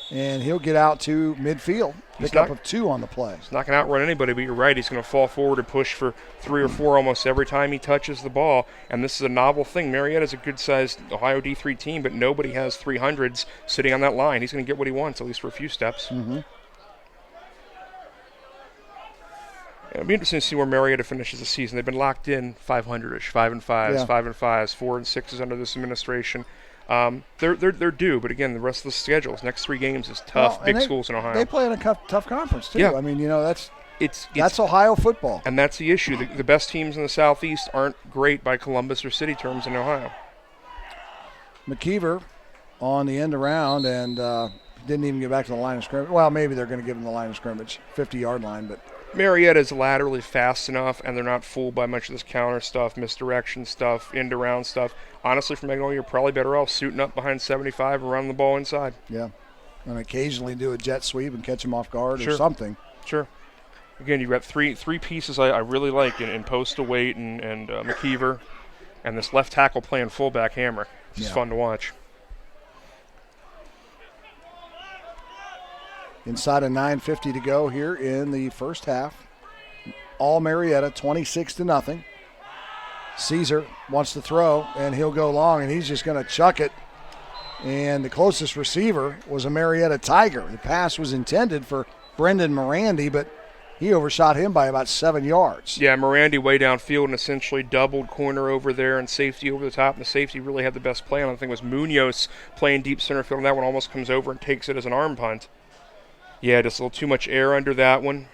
And he'll get out to midfield. Pickup of 2 on the play. He's not going to outrun anybody, but you're right. He's going to fall forward and push for 3 or 4 almost every time he touches the ball. And this is a novel thing. Marietta's a good-sized Ohio D3 team, but nobody has 300s sitting on that line. He's going to get what he wants, at least for a few steps. Mm-hmm. It'll be interesting to see where Marietta finishes the season. They've been locked in 500-ish, 5-5s, 5-5s, 4-6s under this administration. They're due, but again, the rest of the schedules, next 3 games is tough. Big schools in Ohio. They play in a tough conference too. Yeah. I mean, that's That's Ohio football. And that's the issue. The best teams in the Southeast aren't great by Columbus or city terms in Ohio. McKeever on the end around and didn't even get back to the line of scrimmage. Well, maybe they're going to give him the line of scrimmage, 50-yard line. But Marietta is laterally fast enough, and they're not fooled by much of this counter stuff, misdirection stuff, end-around stuff. Honestly, for Magnolia, you're probably better off suiting up behind 75 and running the ball inside. Yeah, and occasionally do a jet sweep and catch him off guard or something. Sure. Again, you've got three pieces I really like in Postal Wait and McKeever, and this left tackle playing fullback Hammer. It's fun to watch. Inside of 9:50 to go here in the first half. All Marietta, 26-0. Caesar wants to throw, and he'll go long, and he's just going to chuck it. And the closest receiver was a Marietta Tiger. The pass was intended for Brendan Morandi, but he overshot him by about 7 yards. Yeah, Morandi way downfield and essentially doubled corner over there and safety over the top. And the safety really had the best play on it. I think it was Munoz playing deep center field, and that one almost comes over and takes it as an arm punt. Yeah, just a little too much air under that one.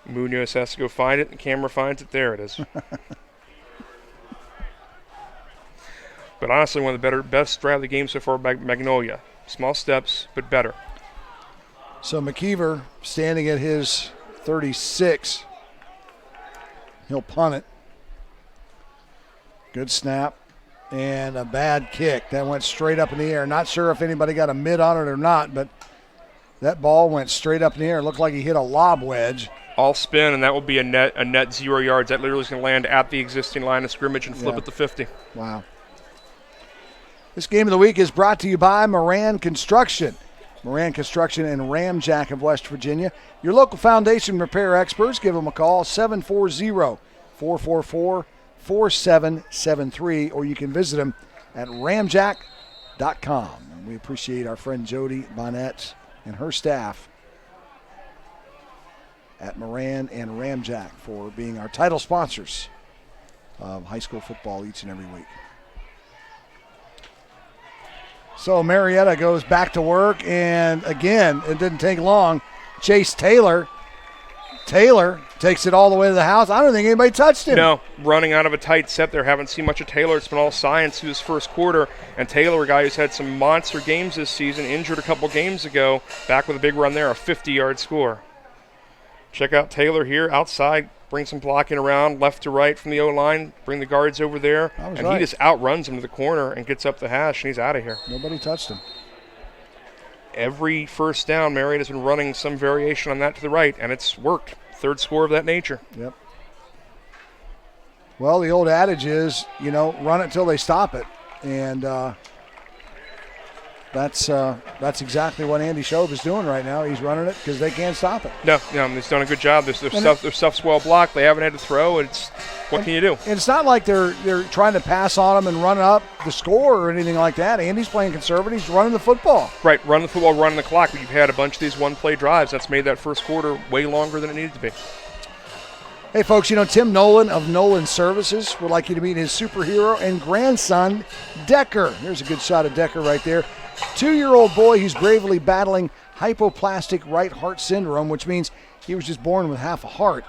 Munoz has to go find it, and the camera finds it. There it is. But honestly, one of the best drive of the game so far by Magnolia. Small steps, but better. So McKeever standing at his 36. He'll punt it. Good snap. And a bad kick. That went straight up in the air. Not sure if anybody got a mid on it or not, but that ball went straight up in the air. It looked like he hit a lob wedge. All spin, and that will be a net 0 yards. That literally is going to land at the existing line of scrimmage and flip at the 50. Wow. This game of the week is brought to you by Moran Construction. Moran Construction and Ramjack of West Virginia. Your local foundation repair experts. Give them a call, 740-444-4773, or you can visit them at ramjack.com. And we appreciate our friend Jody Bonnet and her staff at Moran and Ramjack for being our title sponsors of high school football each and every week. So Marietta goes back to work, and again, it didn't take long. Chase Taylor takes it all the way to the house. I don't think anybody touched him. No, running out of a tight set there. Haven't seen much of Taylor. It's been all science through this first quarter. And Taylor, a guy who's had some monster games this season, injured a couple games ago, back with a big run there, a 50-yard score. Check out Taylor here outside. Bring some blocking around left to right from the O-line. Bring the guards over there. And he just outruns him to the corner and gets up the hash, and he's out of here. Nobody touched him. Every first down, Marietta's been running some variation on that to the right, and it's worked. Third score of that nature. Yep. Well, the old adage is, run it till they stop it. And that's exactly what Andy Shobe is doing right now. He's running it because they can't stop it. No, he's done a good job. Their stuff's well blocked. They haven't had to throw. What can you do? And it's not like they're trying to pass on them and run up the score or anything like that. Andy's playing conservative. He's running the football. Right, run the football, running the clock. You've had a bunch of these one-play drives. That's made that first quarter way longer than it needed to be. Hey, folks, Tim Nolan of Nolan Services would like you to meet his superhero and grandson, Decker. Here's a good shot of Decker right there. 2-year-old boy who's bravely battling hypoplastic right heart syndrome, which means he was just born with half a heart.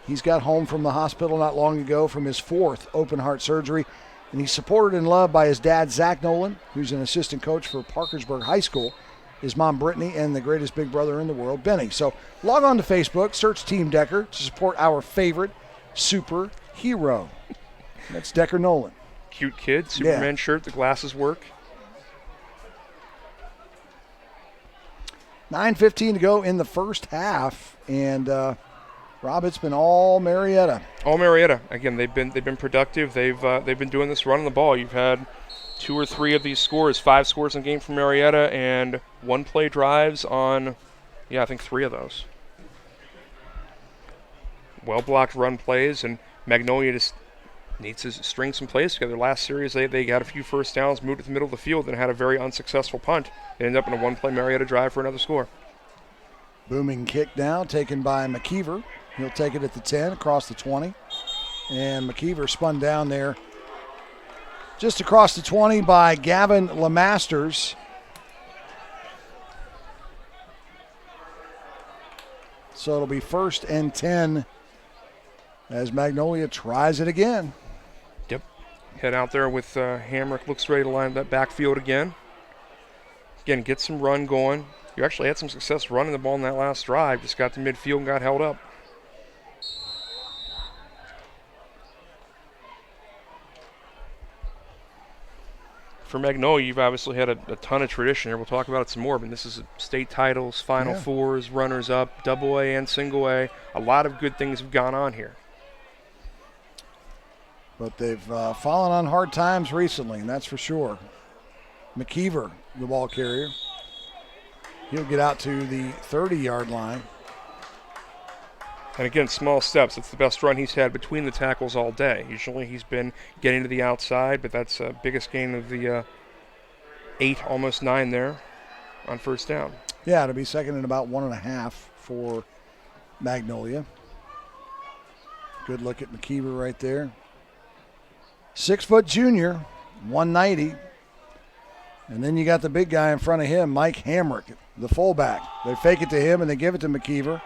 He's got home from the hospital not long ago from his 4th open heart surgery, and he's supported and loved by his dad, Zach Nolan, who's an assistant coach for Parkersburg High School, his mom, Brittany, and the greatest big brother in the world, Benny. So log on to Facebook, search Team Decker to support our favorite superhero. That's Decker Nolan. Cute kid, Superman shirt, the glasses work. 9:15 to go in the first half, and Rob, it's been all Marietta. All Marietta. Again, they've been productive. They've been doing this running the ball. You've had 2 or 3 of these scores, 5 scores in game from Marietta, and 1-play drives on, I think 3 of those. Well blocked run plays, and Magnolia just needs to string some plays together. Last series, they got a few first downs, moved to the middle of the field, and had a very unsuccessful punt. They ended up in a 1-play Marietta drive for another score. Booming kick now, taken by McKeever. He'll take it at the 10, across the 20. And McKeever spun down there just across the 20 by Gavin Lemasters. So it'll be 1st and 10 as Magnolia tries it again. Yep. Head out there with Hamrick. Looks ready to line that backfield again. Again, get some run going. You actually had some success running the ball in that last drive. Just got to midfield and got held up. For Magnolia, you've obviously had a ton of tradition here. We'll talk about it some more, but this is state titles, Final Fours, runners-up, Double A and Single A. A lot of good things have gone on here. But they've fallen on hard times recently, and that's for sure. McKeever, the ball carrier. He'll get out to the 30-yard line. And again, small steps. It's the best run he's had between the tackles all day. Usually he's been getting to the outside, but that's the biggest gain of the 8, almost 9 there on first down. Yeah, it'll be second and about 1.5 for Magnolia. Good look at McKeever right there. 6-foot junior, 190. And then you got the big guy in front of him, Mike Hamrick, the fullback. They fake it to him and they give it to McKeever.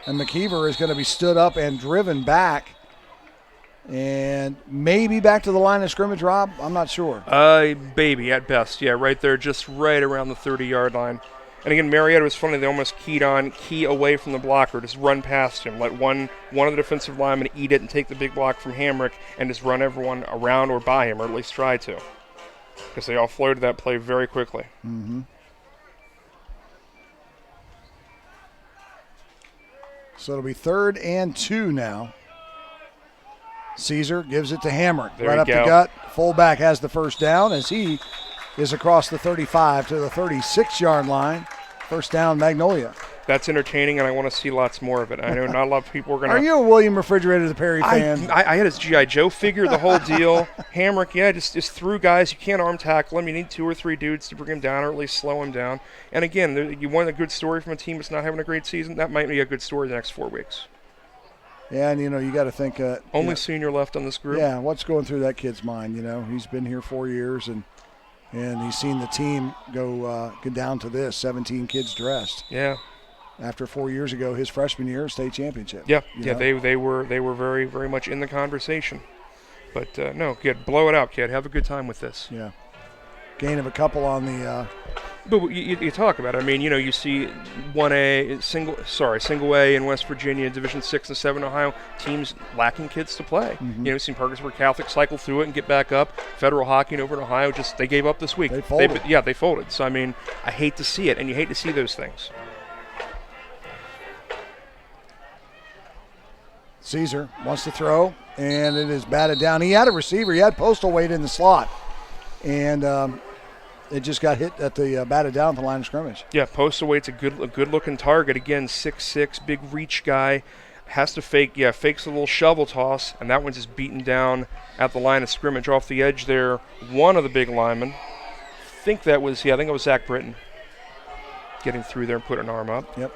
And McKeever is going to be stood up and driven back. And maybe back to the line of scrimmage, Rob? I'm not sure. Maybe at best. Yeah, right there, just right around the 30-yard line. And again, Marietta was funny. They almost key away from the blocker, just run past him, let one of the defensive linemen eat it and take the big block from Hamrick and just run everyone around or by him, or at least try to. Because they all floated that play very quickly. Mm-hmm. So it'll be 3rd and 2 now. Caesar gives it to Hamrick. Right up the gut. Fullback has the first down as he is across the 35 to the 36-yard line. First down, Magnolia. That's entertaining, and I want to see lots more of it. I know not a lot of people are going to... Are you a William Refrigerator the Perry fan? I had his G.I. Joe figure, the whole deal. Hamrick, just through guys. You can't arm tackle him. You need 2 or 3 dudes to bring him down or at least slow him down. And again, you want a good story from a team that's not having a great season? That might be a good story the next 4 weeks. Yeah, and, you got to think... Only senior left on this group. Yeah, what's going through that kid's mind, He's been here 4 years, and he's seen the team go down to this, 17 kids dressed. Yeah. After 4 years ago, his freshman year, state championship. Yeah, they were very, very much in the conversation. But no, kid, blow it out, kid. Have a good time with this. Yeah. Gain of a couple on the. But you talk about it. I mean, you see 1A single A in West Virginia, Division 6 and 7 Ohio teams lacking kids to play. Mm-hmm. Seen Parkersburg Catholic cycle through it and get back up. Federal Hockey over in Ohio they gave up this week. They folded. They folded. So I mean, I hate to see it, and you hate to see those things. Caesar wants to throw, and it is batted down. He had a receiver. He had Postal Wade in the slot, and it just got hit at the batted down at the line of scrimmage. Yeah, Postal Wade's a good-looking target. Again, 6'6", big reach guy. Has to fakes a little shovel toss, and that one's just beaten down at the line of scrimmage off the edge there. One of the big linemen. I think it was Zach Britton getting through there and put an arm up. Yep.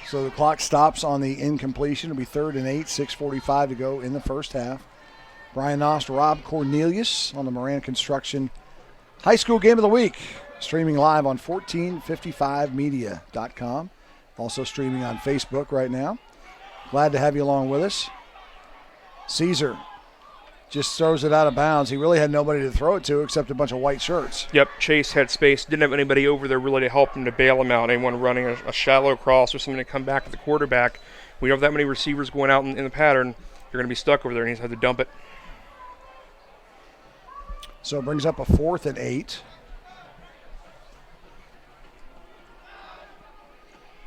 So the clock stops on the incompletion. It'll be 3rd and 8, 6:45 to go in the first half. Brian Nost, Rob Cornelius on the Moran Construction High School Game of the Week. Streaming live on 1455media.com. Also streaming on Facebook right now. Glad to have you along with us. Caesar just throws it out of bounds. He really had nobody to throw it to except a bunch of white shirts. Yep, Chase had space. Didn't have anybody over there really to help him to bail him out. Anyone running a shallow cross or something to come back to the quarterback. We don't have that many receivers going out in the pattern. You're going to be stuck over there, and he's had to dump it. So it brings up a 4th and 8.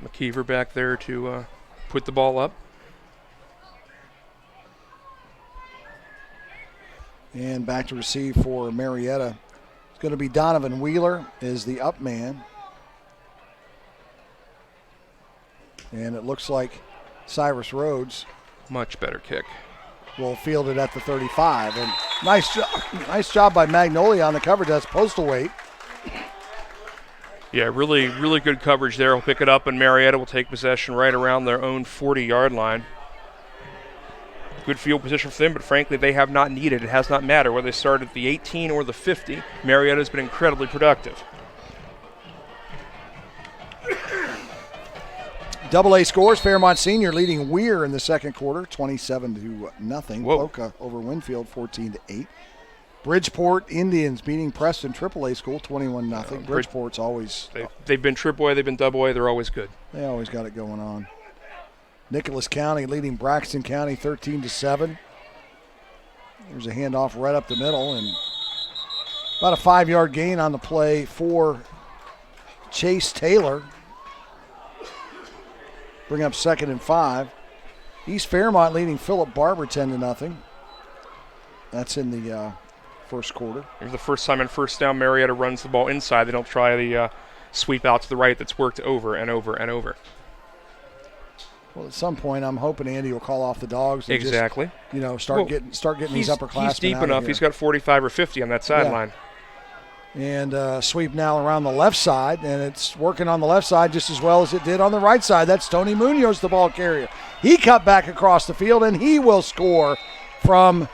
McKeever back there to put the ball up. And back to receive for Marietta. It's going to be Donovan Wheeler is the up man. And it looks like Cyrus Rhodes. Much better kick. Will field it at the 35. And nice job by Magnolia on the coverage. That's Postal Wade. Yeah, really, really good coverage there. He'll pick it up, and Marietta will take possession right around their own 40-yard line. Good field position for them, but frankly, they have not needed. It has not mattered whether they start at the 18 or the 50. Marietta has been incredibly productive. Double A scores. Fairmont Senior leading Weir in the second quarter, 27-0. Whoa. Boca over Winfield, 14-8. Bridgeport Indians beating Preston AAA school, 21-0. Bridgeport's always They've been AAA, they've been AA, they're always good. They always got it going on. Nicholas County leading Braxton County 13-7. There's a handoff right up the middle, and about a 5-yard gain on the play for Chase Taylor. Bring up 2nd and 5. East Fairmont leading Philip Barber 10-0. That's in the first quarter. Here's the first time in first down Marietta runs the ball inside. They don't try the sweep out to the right that's worked over and over and over. Well, at some point, I'm hoping Andy will call off the dogs. And exactly. Just, start getting these upperclassmen. He's deep out of enough. here. He's got 45 or 50 on that sideline. And sweep now around the left side, and it's working on the left side just as well as it did on the right side. That's Tony Munoz, the ball carrier. He cut back across the field, and he will score from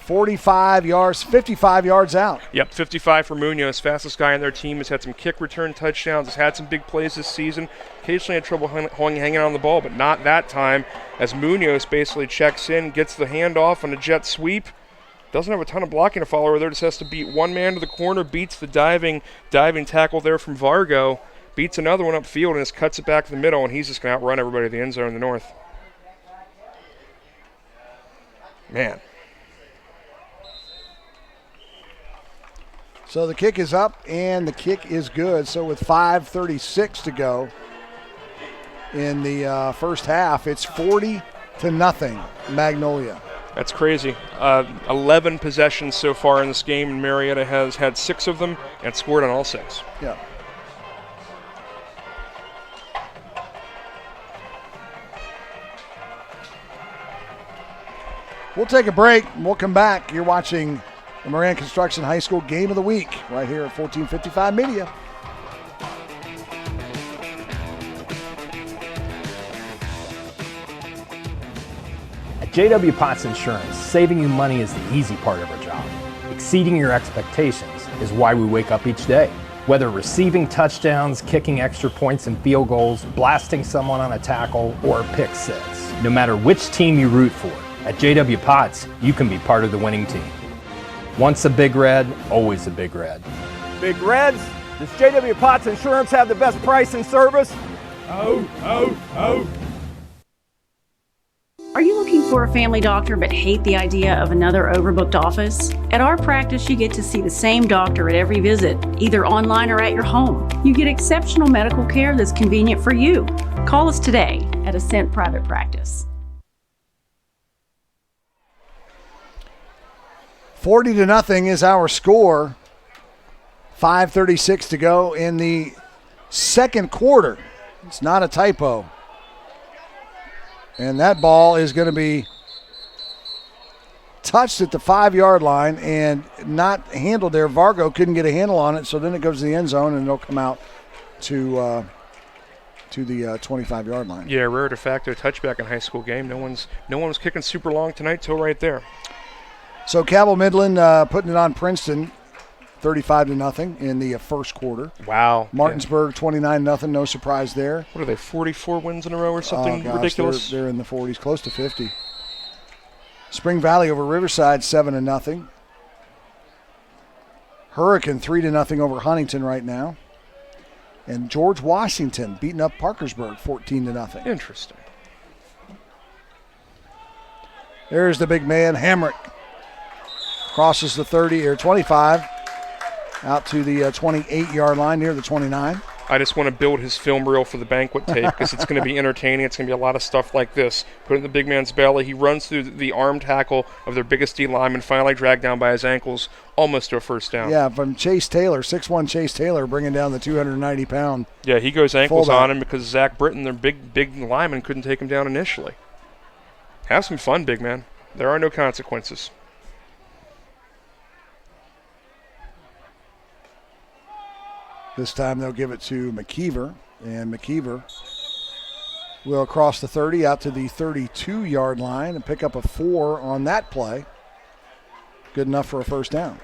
55 yards out. Yep, 55 for Munoz, fastest guy on their team. Has had some kick return touchdowns, has had some big plays this season. Occasionally had trouble hanging on the ball, but not that time, as Munoz basically checks in, gets the handoff on a jet sweep. Doesn't have a ton of blocking to follow there, just has to beat one man to the corner, beats the diving tackle there from Vargo, beats another one upfield, and just cuts it back to the middle, and he's just going to outrun everybody to the end zone in the north. Man. So the kick is up, and the kick is good. So with 5:36 to go in the first half, it's 40-0 Magnolia. That's crazy. 11 possessions so far in this game, and Marietta has had 6 of them and scored on all 6. Yeah. We'll take a break, and we'll come back. You're watching the Marietta Construction High School Game of the Week right here at 1455 Media. At J.W. Potts Insurance, saving you money is the easy part of our job. Exceeding your expectations is why we wake up each day. Whether receiving touchdowns, kicking extra points and field goals, blasting someone on a tackle, or a pick six. No matter which team you root for, at J.W. Potts, you can be part of the winning team. Once a Big Red, always a Big Red. Big Reds, does J.W. Potts Insurance have the best price and service? Oh. Are you looking for a family doctor but hate the idea of another overbooked office? At our practice, you get to see the same doctor at every visit, either online or at your home. You get exceptional medical care that's convenient for you. Call us today at Ascent Private Practice. 40-0 is our score. 5:36 to go in the second quarter. It's not a typo. And that ball is going to be touched at the 5-yard line and not handled there. Vargo couldn't get a handle on it, so then it goes to the end zone and it'll come out to the 25-yard line. Yeah, rare de facto touchback in high school game. No one was kicking super long tonight till right there. So Cabell Midland putting it on Princeton 35-0 in the first quarter. Wow. Martinsburg 29-0, no surprise there. What are they, 44 wins in a row or something ridiculous? They're in the 40s, close to 50. Spring Valley over Riverside 7-0. Hurricane 3-0 over Huntington right now. And George Washington beating up Parkersburg 14-0. Interesting. There's the big man, Hamrick. Crosses the 30 or 25 out to the 28-yard line near the 29. I just want to build his film reel for the banquet tape because it's going to be entertaining. It's going to be a lot of stuff like this. Put it in the big man's belly. He runs through the arm tackle of their biggest D lineman, finally dragged down by his ankles, almost to a first down. Yeah, from Chase Taylor, 6'1" Chase Taylor, bringing down the 290-pound. Yeah, he goes ankles fullback on him because Zach Britton, their big lineman, couldn't take him down initially. Have some fun, big man. There are no consequences. This time they'll give it to McKeever, and McKeever will cross the 30 out to the 32-yard line and pick up a 4 on that play. Good enough for a first down.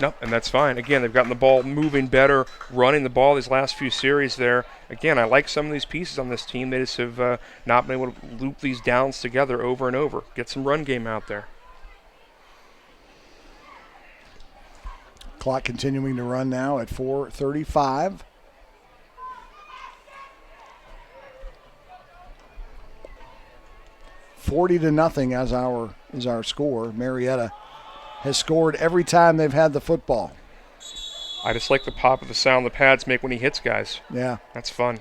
Nope, and that's fine. Again, they've gotten the ball moving better, running the ball these last few series there. Again, I like some of these pieces on this team. They just have not been able to loop these downs together over and over. Get some run game out there. Clock continuing to run now at 4:35. $40-0 is our score. Marietta has scored every time they've had the football. I just like the pop of the sound the pads make when he hits guys. Yeah. That's fun.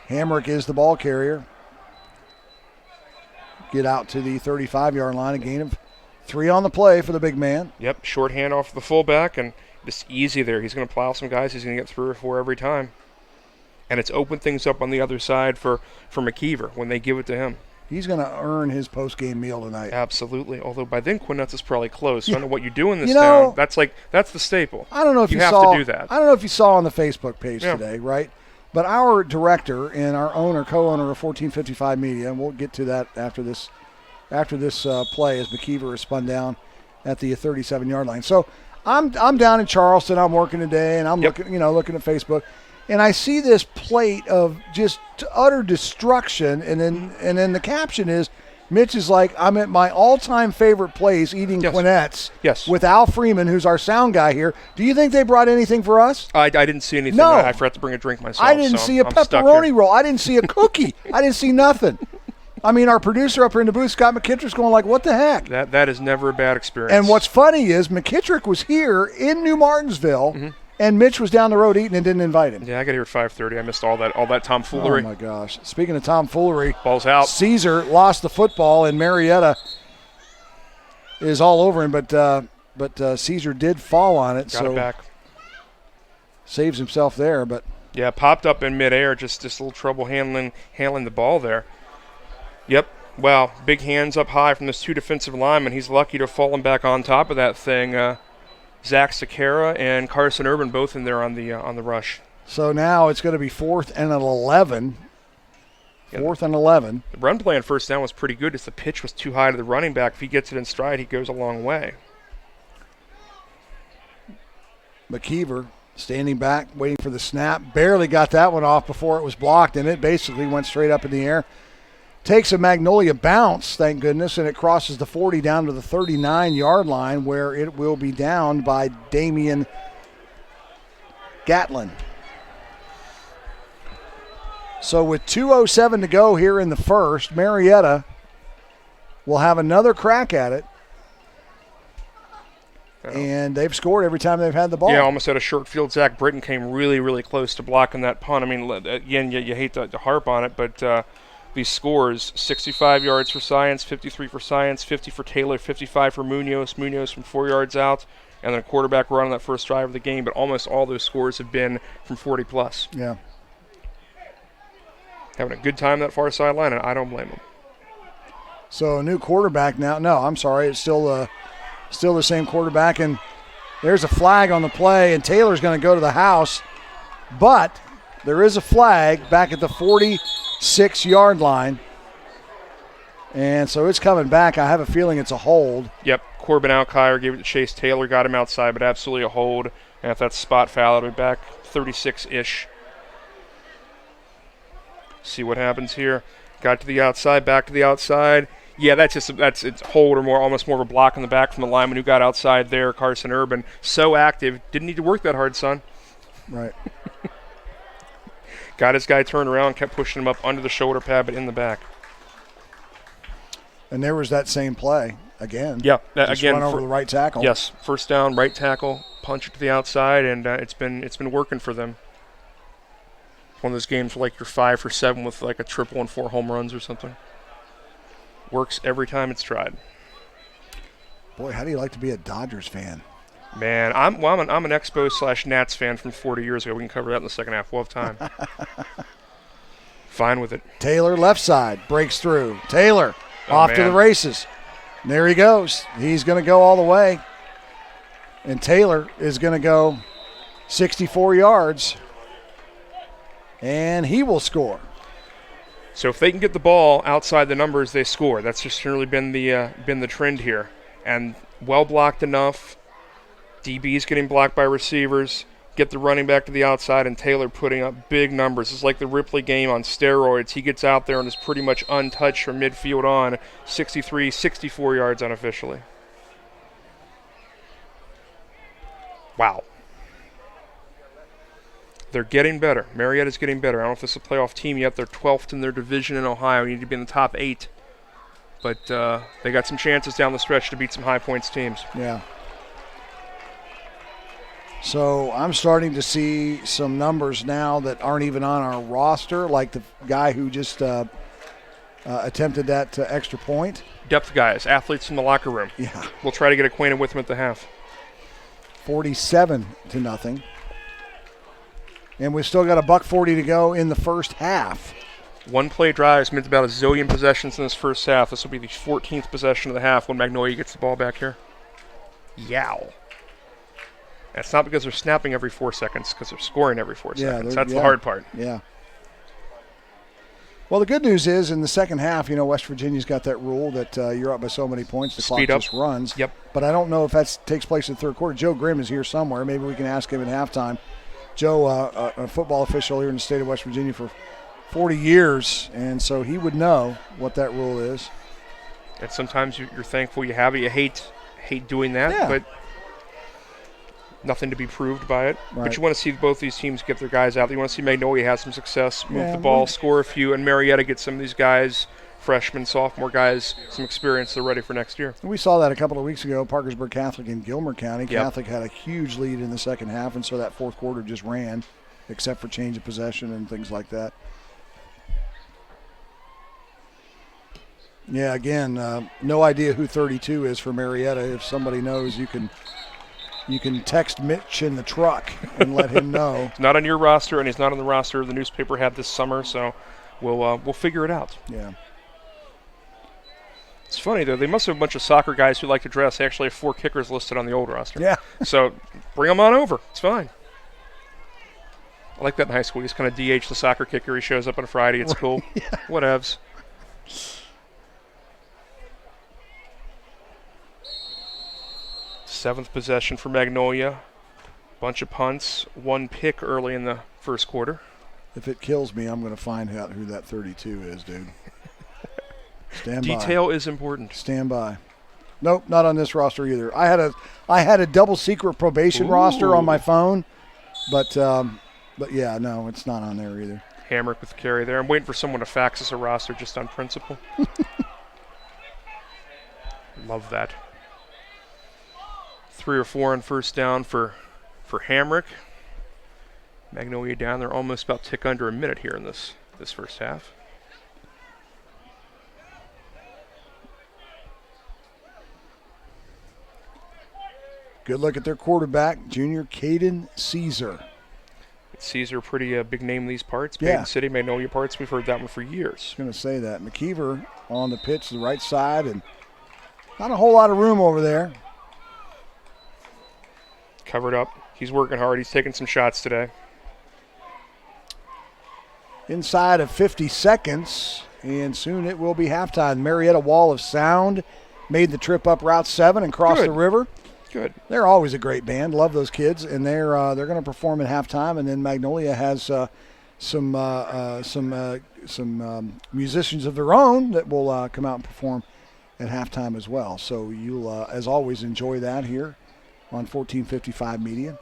Hamrick is the ball carrier. Get out to the 35-yard line, a gain of 3 on the play for the big man. Yep, short handoff to the fullback, and just easy there. He's going to plow some guys. He's going to get 3 or 4 every time. And it's opened things up on the other side for McKeever when they give it to him. He's going to earn his post-game meal tonight. Absolutely. Although by then Quinnett's is probably closed. So I don't know what you do in this town. That's the staple. I don't know if you have saw, to do that. I don't know if you saw on the Facebook page today, right? But our director and our owner, co-owner of 1455 Media, and we'll get to that after this play as McKeever is spun down at the 37-yard line. So I'm down in Charleston. I'm working today, and I'm looking at Facebook. And I see this plate of just utter destruction, and then the caption is, Mitch is like, I'm at my all-time favorite place eating Quinnett's with Al Freeman, who's our sound guy here. Do you think they brought anything for us? I didn't see anything. No. I forgot to bring a drink myself. I didn't see a pepperoni roll. I didn't see a cookie. I didn't see nothing. I mean, our producer up here in the booth, Scott McKittrick's going like, what the heck? That is never a bad experience. And what's funny is McKittrick was here in New Martinsville, and Mitch was down the road eating and didn't invite him. Yeah, I got here at 5:30. I missed all that tomfoolery. Oh, my gosh. Speaking of tomfoolery. Ball's out. Caesar lost the football, and Marietta is all over him, but Caesar did fall on it. Got it back. Saves himself there, but. Yeah, popped up in midair, just a little trouble handling the ball there. Yep. Wow, big hands up high from those 2 defensive linemen. He's lucky to have fallen back on top of that thing. Zach Sakara and Carson Urban both in there on the rush. So now it's going to be 4th and 11. 4th and 11. The run play on first down was pretty good. Just the pitch was too high to the running back. If he gets it in stride, he goes a long way. McKeever standing back, waiting for the snap. Barely got that one off before it was blocked, and it basically went straight up in the air. Takes a Magnolia bounce, thank goodness, and it crosses the 40 down to the 39-yard line where it will be downed by Damian Gatlin. So with 2:07 to go here in the first, Marietta will have another crack at it. And they've scored every time they've had the ball. Yeah, almost had a short field. Zach Britton came really, really close to blocking that punt. I mean, again, you hate to harp on it, but these scores, 65 yards for Science, 53 for Science, 50 for Taylor, 55 for Munoz from 4 yards out, and then a quarterback run on that first drive of the game. But almost all those scores have been from 40-plus. Yeah. Having a good time that far sideline, and I don't blame them. So a new quarterback now. No, I'm sorry. It's still the same quarterback, and there's a flag on the play, and Taylor's going to go to the house. But there is a flag back at the 46-yard line, and so it's coming back. I have a feeling it's a hold. Yep, Corbin Alkire gave it to Chase Taylor, got him outside, but absolutely a hold. And if that's spot foul, it'll be back 36-ish. See what happens here. Got to the outside, back to the outside. Yeah, it's hold or almost more of a block in the back from the lineman who got outside there, Carson Urban. So active, didn't need to work that hard, son. Right. Got his guy turned around, kept pushing him up under the shoulder pad, but in the back. And there was that same play again. Yeah, again run over the right tackle. Yes, first down, right tackle, punch it to the outside, and it's been working for them. One of those games where like you're 5 for 7 with like a triple and 4 home runs or something. Works every time it's tried. Boy, how do you like to be a Dodgers fan? Man, I'm an Expos/Nats fan from 40 years ago. We can cover that in the second half. We'll have time. Fine with it. Taylor left side breaks through. Taylor off to the races. And there he goes. He's going to go all the way. And Taylor is going to go 64 yards. And he will score. So if they can get the ball outside the numbers, they score. That's just generally been the trend here. And well blocked enough. DB's getting blocked by receivers. Get the running back to the outside, and Taylor putting up big numbers. It's like the Ripley game on steroids. He gets out there and is pretty much untouched from midfield on. 63, 64 yards unofficially. Wow. They're getting better. Marietta's getting better. I don't know if this is a playoff team yet. They're 12th in their division in Ohio. You need to be in the top 8. But they got some chances down the stretch to beat some high points teams. Yeah. So I'm starting to see some numbers now that aren't even on our roster, like the guy who just attempted that extra point. Depth guys, athletes in the locker room. Yeah. We'll try to get acquainted with them at the half. 47-0. And we've still got $1:40 to go in the first half. One play drives means about a zillion possessions in this first half. This will be the 14th possession of the half when Magnolia gets the ball back here. Yow. That's not because they're snapping every 4 seconds, because they're scoring every 4 seconds. That's the hard part. Yeah. Well, the good news is in the second half, West Virginia's got that rule that you're up by so many points, the clock just runs. Yep. But I don't know if that takes place in the third quarter. Joe Grimm is here somewhere. Maybe we can ask him at halftime. Joe, a football official here in the state of West Virginia for 40 years, and so he would know what that rule is. And sometimes you're thankful you have it. You hate doing that, but nothing to be proved by it. Right. But you want to see both these teams get their guys out. You want to see Magnolia have some success, move the ball, score a few, and Marietta get some of these guys, freshmen, sophomore guys, some experience. They're ready for next year. We saw that a couple of weeks ago, Parkersburg Catholic in Gilmer County. Catholic had a huge lead in the second half, and so that fourth quarter just ran, except for change of possession and things like that. Yeah, again, no idea who 32 is for Marietta. If somebody knows, you can text Mitch in the truck and let him know. He's not on your roster, and he's not on the roster the newspaper had this summer, so we'll figure it out. Yeah. It's funny, though. They must have a bunch of soccer guys who like to dress. They actually have 4 kickers listed on the old roster. Yeah. So bring them on over. It's fine. I like that in high school. You just kind of DH the soccer kicker. He shows up on Friday. It's cool. Yeah. Whatevs. Seventh possession for Magnolia. Bunch of punts. 1 pick early in the first quarter. If it kills me, I'm going to find out who that 32 is, dude. Stand by. Detail is important. Stand by. Nope, not on this roster either. I had a double secret probation roster on my phone, but yeah, no, it's not on there either. Hamrick with the carry there. I'm waiting for someone to fax us a roster just on principle. Love that. 3 or 4 on first down for Hamrick. Magnolia down there almost about tick under a minute here in this first half. Good look at their quarterback, junior Caden Caesar. Caesar, pretty big name in these parts. Payton City, Magnolia parts. We've heard that one for years. I was going to say that. McKeever on the pitch, the right side, and not a whole lot of room over there. Covered up. He's working hard. He's taking some shots today. Inside of 50 seconds, and soon it will be halftime. Marietta Wall of Sound made the trip up Route 7 and crossed the river. Good. They're always a great band. Love those kids, and they're going to perform at halftime. And then Magnolia has some musicians of their own that will come out and perform at halftime as well. So you'll, as always, enjoy that here on 1455 Media.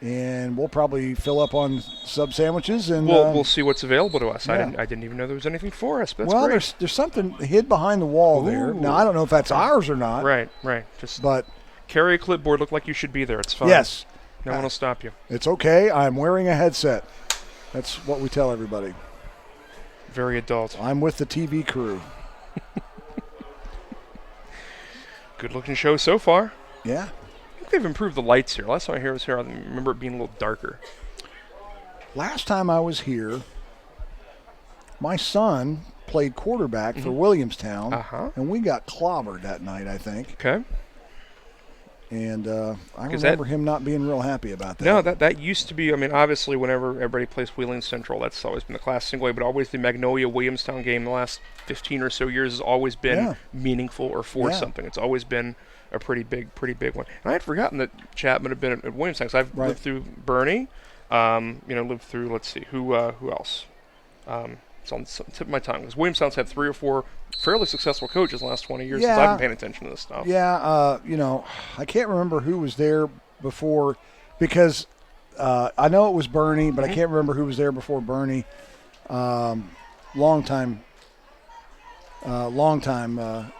And we'll probably fill up on sub sandwiches, and we'll see what's available to us. Yeah. I didn't even know there was anything for us. But that's great. There's something hid behind the wall there. Now I don't know if that's ours or not. Right. But carry a clipboard. Look like you should be there. It's fine. Yes. No one will stop you. It's okay. I'm wearing a headset. That's what we tell everybody. Very adult. I'm with the TV crew. Good looking show so far. Yeah. I think they've improved the lights here. Last time I was here, I remember it being a little darker. Last time I was here, my son played quarterback for Williamstown, and we got clobbered that night, I think. Okay. And I remember him not being real happy about that. No, that used to be, I mean, obviously whenever everybody plays Wheeling Central, that's always been the class single way, but always the Magnolia-Williamstown game the last 15 or so years has always been meaningful or for something. It's always been a pretty big one. And I had forgotten that Chapman had been at Williamstown, because I've lived through Bernie, lived through, let's see, who else? It's on the tip of my tongue, because Williamstown's had 3 or 4 fairly successful coaches in the last 20 years since I've been paying attention to this stuff. Yeah, I can't remember who was there before, because I know it was Bernie, but I can't remember who was there before Bernie. Long time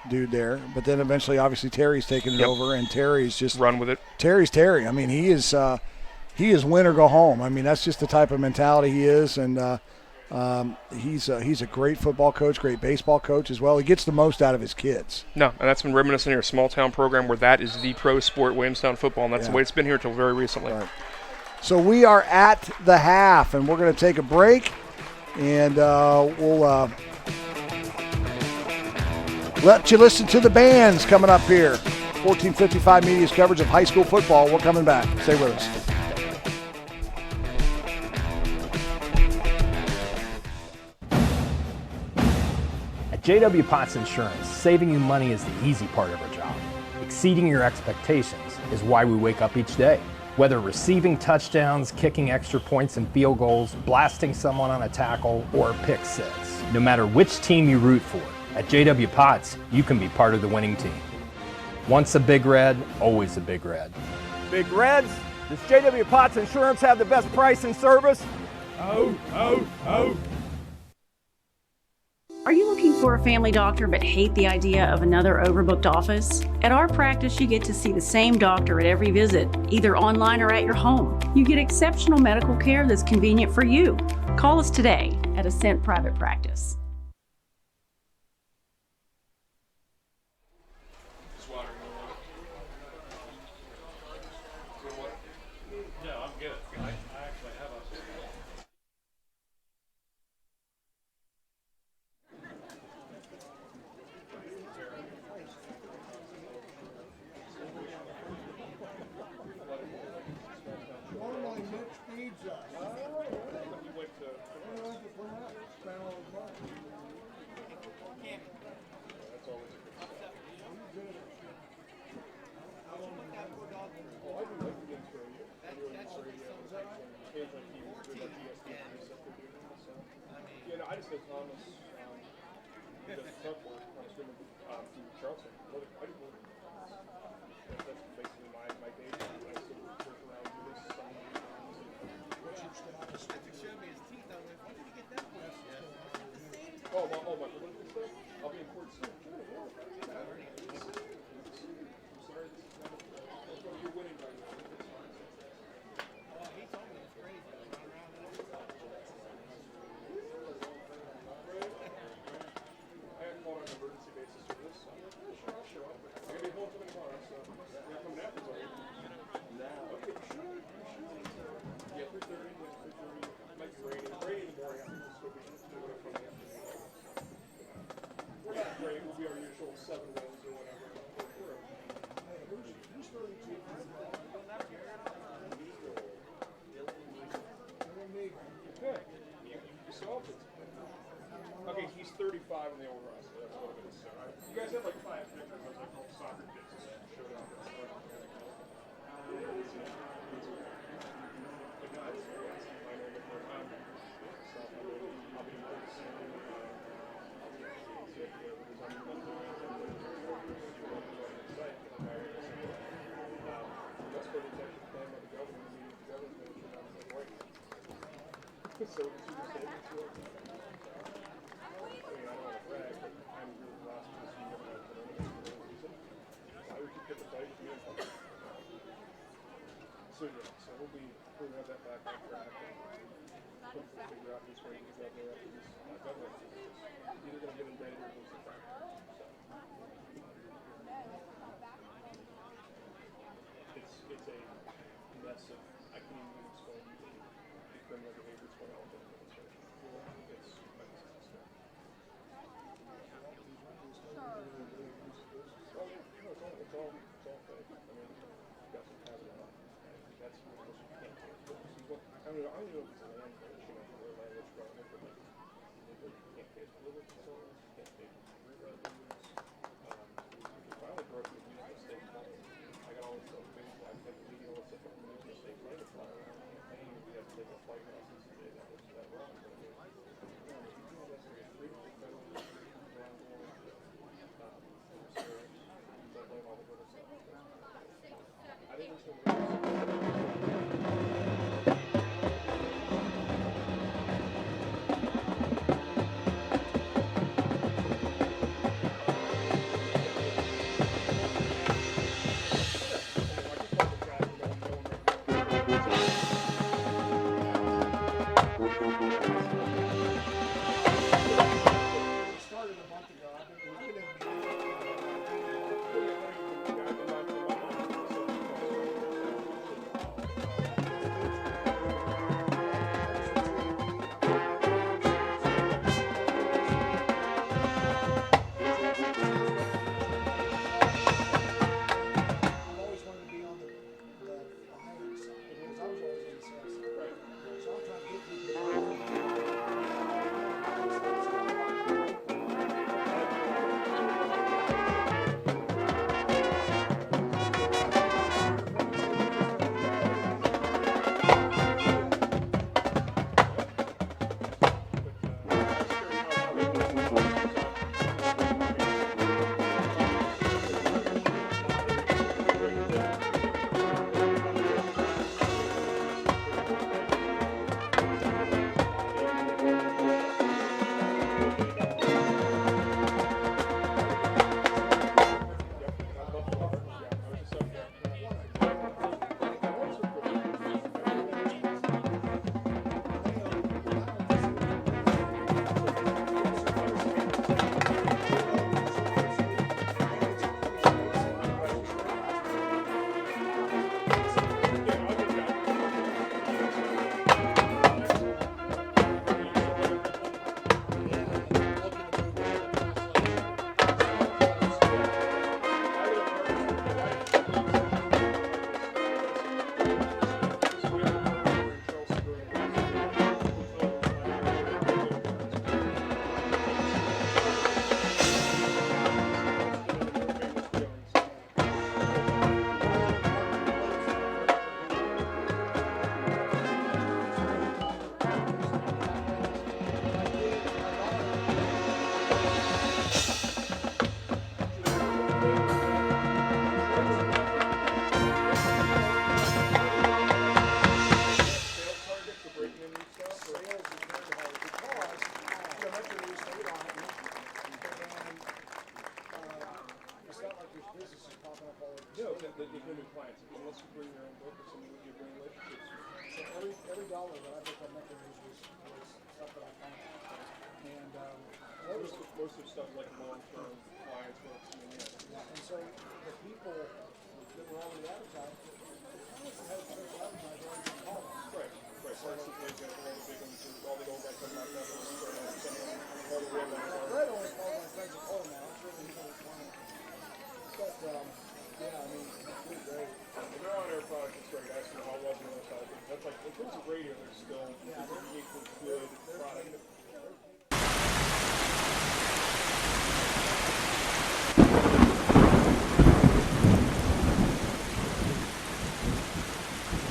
dude there. But then eventually, obviously, Terry's taken it over, and Terry's just run with it. Terry's Terry. I mean, he is win or go home. I mean, that's just the type of mentality he is, and he's a great football coach, great baseball coach as well. He gets the most out of his kids. No, and that's been reminiscent of a small town program where that is the pro sport, Williamstown football, and that's the way it's been here until very recently. Right. So we are at the half, and we're going to take a break, and we'll let you listen to the bands coming up here. 1455 Media's coverage of high school football. We're coming back. Stay with us. JW Potts Insurance, saving you money is the easy part of our job. Exceeding your expectations is why we wake up each day. Whether receiving touchdowns, kicking extra points and field goals, blasting someone on a tackle, or pick six. No matter which team you root for, at JW Potts, you can be part of the winning team. Once a Big Red, always a Big Red. Big Reds, does JW Potts Insurance have the best price and service? Oh. Are you looking for a family doctor but hate the idea of another overbooked office? At our practice, you get to see the same doctor at every visit, either online or at your home. You get exceptional medical care that's convenient for you. Call us today at Ascent Private Practice. Okay, he's 35 in the old Russ. So that's what it is. So, you guys have like 5 pictures of like all soccer kids that showed up. So we'll have that back on track and hopefully figure out this way to get there after this government. Either going to get indicted or lose the track. It's a mess of, I can't even explain the criminal behavior that's going on with the administration. It's a disaster. Oh, yeah, it's all fake. I mean,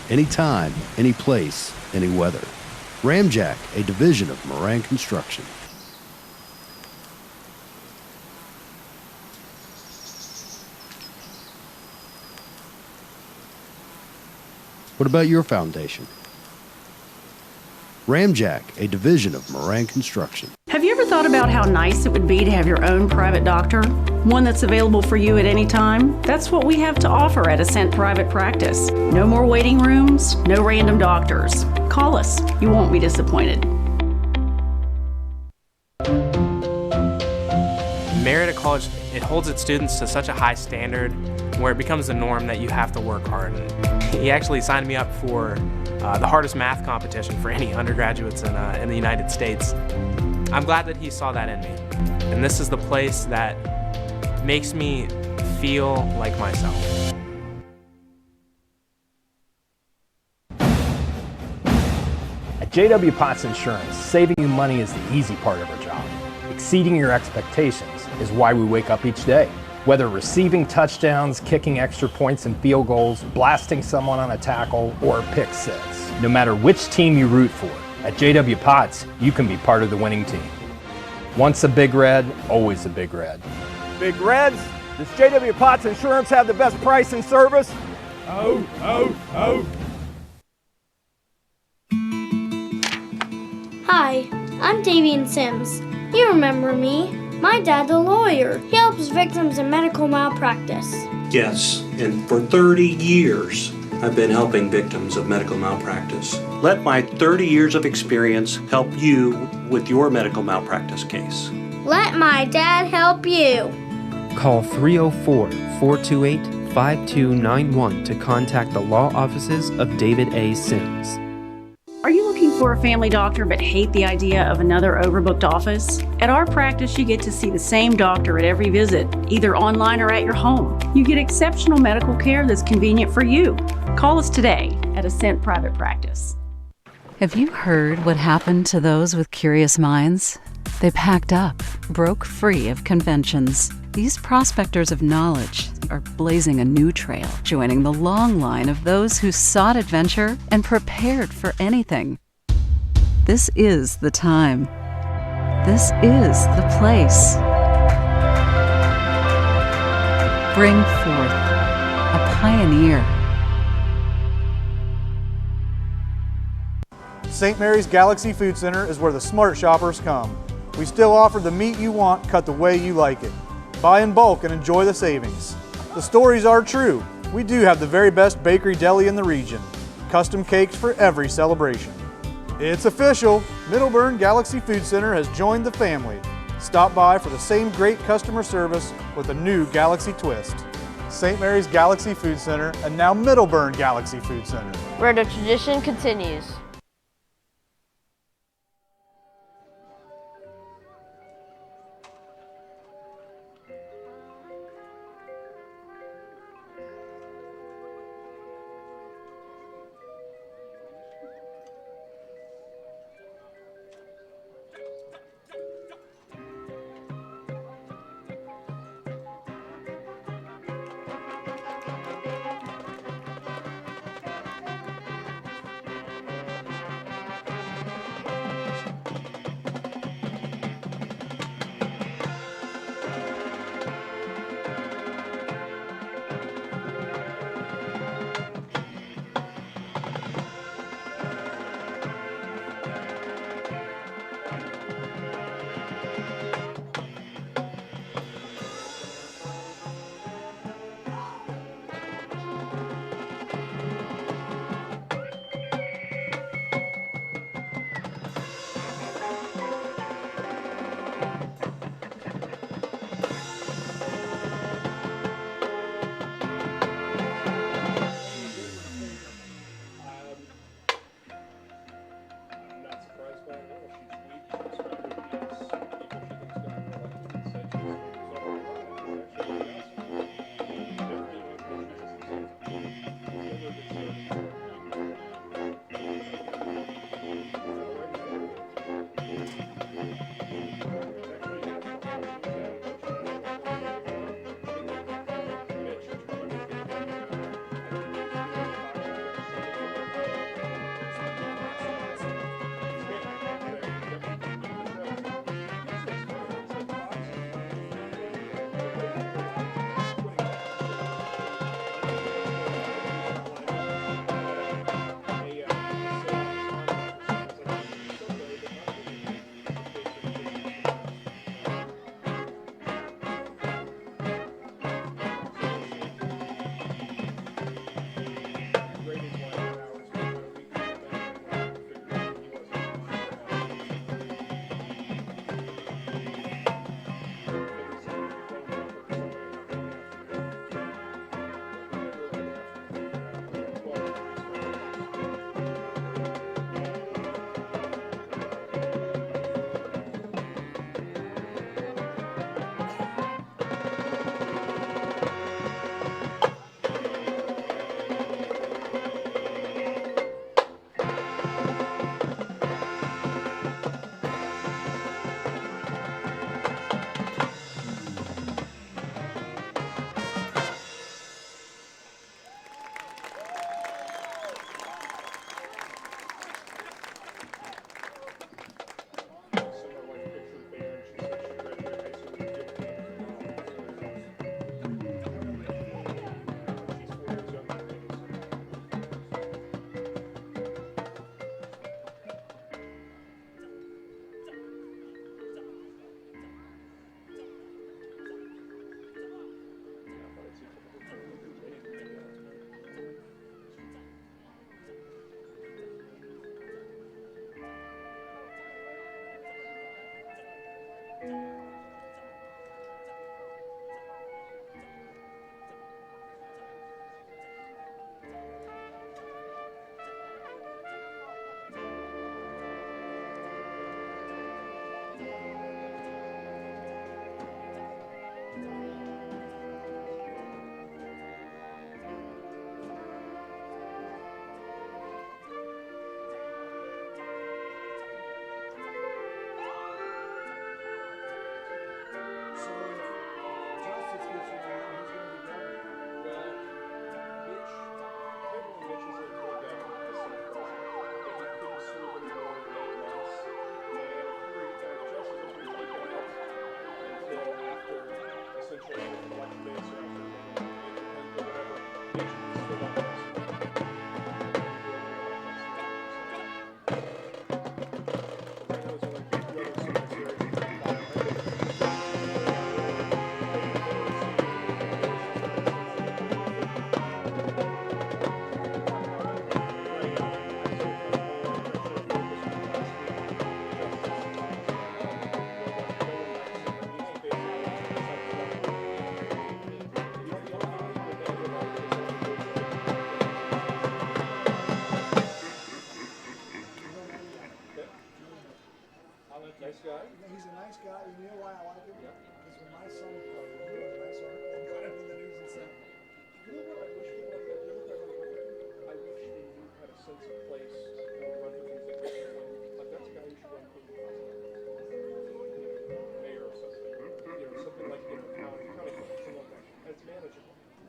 Anytime, any place, any weather. Ramjack, a division of Moran Construction. What about your foundation? Ramjack, a division of Moran Construction. Have you ever thought about how nice it would be to have your own private doctor? One that's available for you at any time? That's what we have to offer at Ascent Private Practice. No more waiting rooms, no random doctors. Call us. You won't be disappointed. Marietta College, it holds its students to such a high standard where it becomes the norm that you have to work hard. And he actually signed me up for the hardest math competition for any undergraduates in the United States. I'm glad that he saw that in me. And this is the place that makes me feel like myself. JW Potts Insurance, saving you money is the easy part of our job. Exceeding your expectations is why we wake up each day. Whether receiving touchdowns, kicking extra points and field goals, blasting someone on a tackle, or a pick six. No matter which team you root for, at JW Potts, you can be part of the winning team. Once a Big Red, always a Big Red. Big Reds, does JW Potts Insurance have the best price and service? Oh, oh, oh. Hi, I'm Davian Sims. You remember me. My dad's a lawyer. He helps victims of medical malpractice. Yes, and for 30 years, I've been helping victims of medical malpractice. Let my 30 years of experience help you with your medical malpractice case. Let my dad help you. Call 304-428-5291 to contact the law offices of David A. Sims. Are you looking for a family doctor but hate the idea of another overbooked office? At our practice, you get to see the same doctor at every visit, either online or at your home. You get exceptional medical care that's convenient for you. Call us today at Ascent Private Practice. Have you heard what happened to those with curious minds? They packed up, broke free of conventions. These prospectors of knowledge are blazing a new trail, joining the long line of those who sought adventure and prepared for anything. This is the time. This is the place. Bring forth a pioneer. St. Mary's Galaxy Food Center is where the smart shoppers come. We still offer the meat you want cut the way you like it. Buy in bulk and enjoy the savings. The stories are true. We do have the very best bakery deli in the region. Custom cakes for every celebration. It's official. Middleburn Galaxy Food Center has joined the family. Stop by for the same great customer service with a new Galaxy twist. St. Mary's Galaxy Food Center and now Middleburn Galaxy Food Center, where the tradition continues.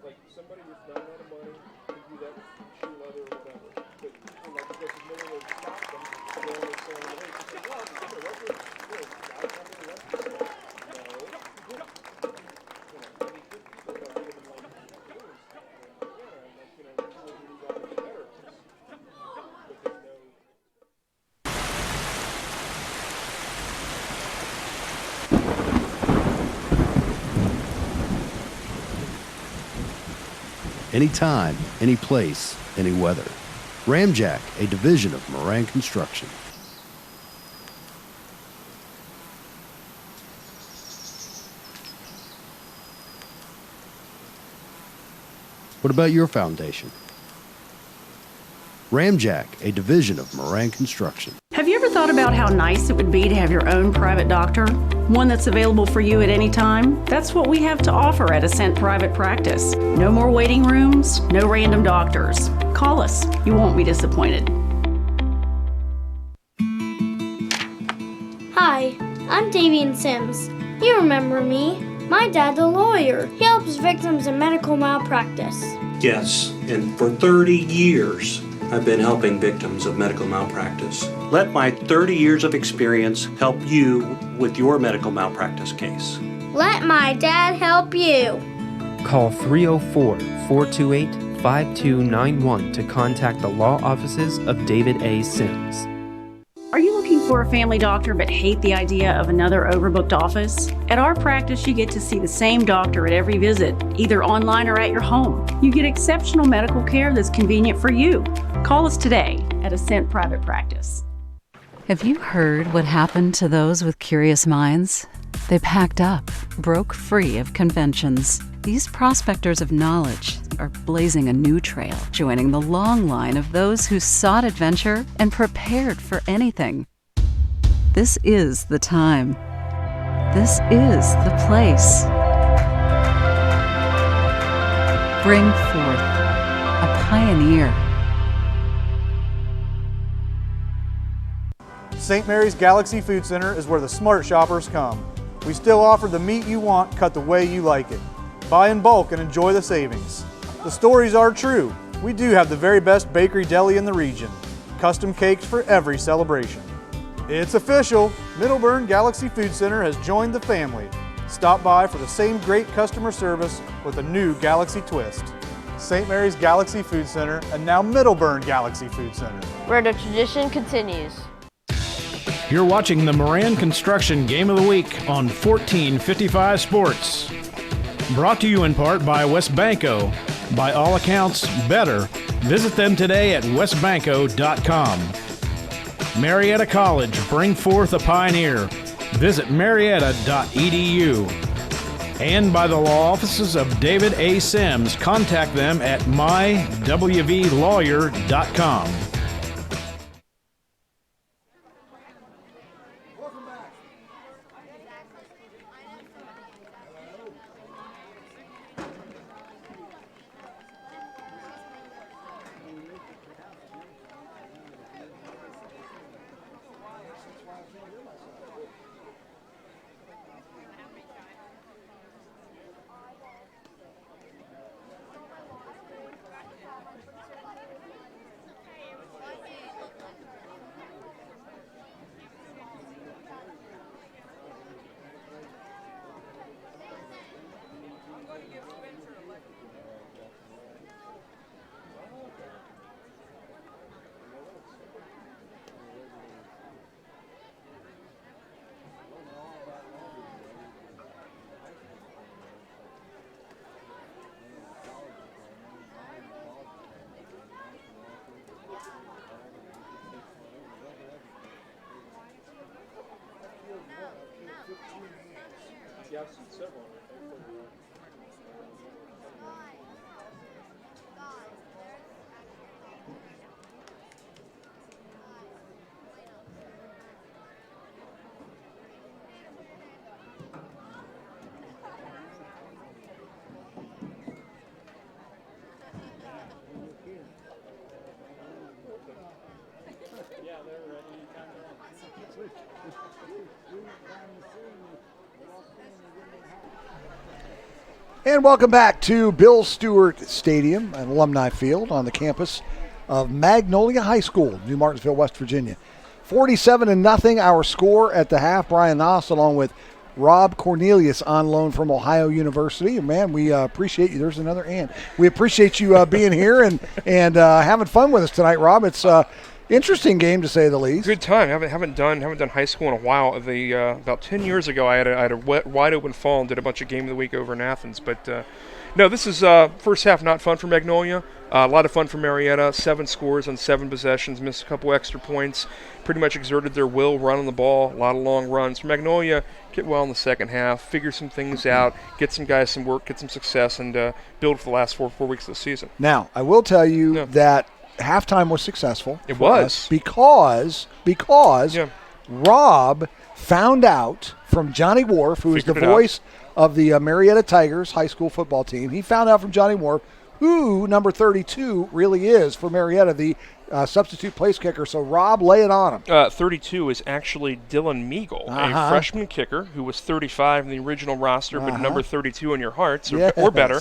like somebody with not a lot of money can do that with shoe leather or whatever. But like because there's no way to stop them, they only say, hey, you say, well, I'm gonna work with guys on the left. No. Anytime, any place, any weather. Ramjack, a division of Moran Construction. What about your foundation? Ramjack, a division of Moran Construction. Have you ever thought about how nice it would be to have your own private doctor? One that's available for you at any time? That's what we have to offer at Ascent Private Practice. No more waiting rooms, no random doctors. Call us. You won't be disappointed. Hi, I'm Davian Sims. You remember me. My dad's a lawyer. He helps victims in medical malpractice. Yes, and for 30 years, I've been helping victims of medical malpractice. Let my 30 years of experience help you with your medical malpractice case. Let my dad help you. Call 304-428-5291 to contact the law offices of David A. Sims. Are you looking for a family doctor but hate the idea of another overbooked office? At our practice, you get to see the same doctor at every visit, either online or at your home. You get exceptional medical care that's convenient for you. Call us today at Ascent Private Practice. Have you heard what happened to those with curious minds? They packed up, broke free of conventions. These prospectors of knowledge are blazing a new trail, joining the long line of those who sought adventure and prepared for anything. This is the time. This is the place. Bring forth a pioneer. St. Mary's Galaxy Food Center is where the smart shoppers come. We still offer the meat you want cut the way you like it. Buy in bulk and enjoy the savings. The stories are true. We do have the very best bakery deli in the region. Custom cakes for every celebration. It's official. Middleburn Galaxy Food Center has joined the family. Stop by for the same great customer service with a new Galaxy twist. St. Mary's Galaxy Food Center and now Middleburn Galaxy Food Center, where the tradition continues. You're watching the Moran Construction Game of the Week on 1455 Sports. Brought to you in part by Westbanco. By all accounts, better. Visit them today at westbanco.com. Marietta College, bring forth a pioneer. Visit marietta.edu. And by the law offices of David A. Sims. Contact them at mywvlawyer.com. And welcome back to Bill Stewart Stadium, an alumni field on the campus of Magnolia High School, New Martinsville, West Virginia. 47-0 our score at the half. Brian Noss along with Rob Cornelius on loan from Ohio University. Man, we appreciate you. There's another and. We appreciate you being here and having fun with us tonight, Rob. It's interesting game to say the least. Good time. Haven't done high school in a while. About 10 years ago, I had a wide open fall and did a bunch of game of the week over in Athens. But no, this is first half not fun for Magnolia. A lot of fun for Marietta. 7 scores on 7 possessions. Missed a couple extra points. Pretty much exerted their will running the ball. A lot of long runs. For Magnolia, get well in the second half. Figure some things out. Get some guys some work. Get some success, and build for the last four weeks of the season. Now, I will tell you that halftime was successful. It was because Rob found out from Johnny Wharf, who is the voice of the Marietta Tigers high school football team. He found out from Johnny Wharf who number 32 really is for Marietta, the substitute place kicker. So, Rob, lay it on him. 32 is actually Dylan Meagle, a freshman kicker who was 35 in the original roster, but number 32 in your hearts, or better.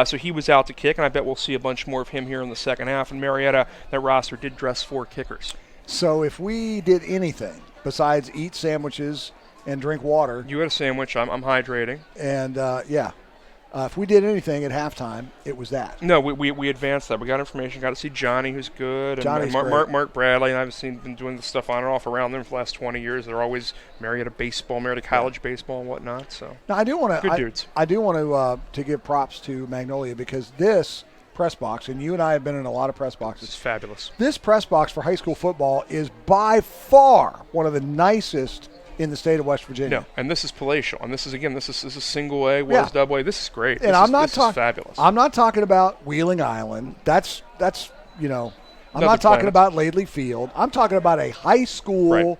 So he was out to kick, and I bet we'll see a bunch more of him here in the second half. And Marietta, that roster did dress 4 kickers. So if we did anything besides eat sandwiches and drink water. You had a sandwich. I'm hydrating. And, if we did anything at halftime, it was that. No, we advanced that. We got information. Got to see Johnny, who's good. And Mark Bradley. And I've been doing the stuff on and off around them for the last 20 years. They're always Marietta baseball, Marietta college baseball, and whatnot. So now I do want to. Good dudes. I do want to give props to Magnolia because this press box, and you and I have been in a lot of press boxes. It's fabulous. This press box for high school football is by far one of the nicest in the state of West Virginia. No, and this is palatial, and this is single A, double A. This is great. And this is fabulous. I'm not talking about Wheeling Island. That's I'm not talking about Laidley Field. I'm talking about a high school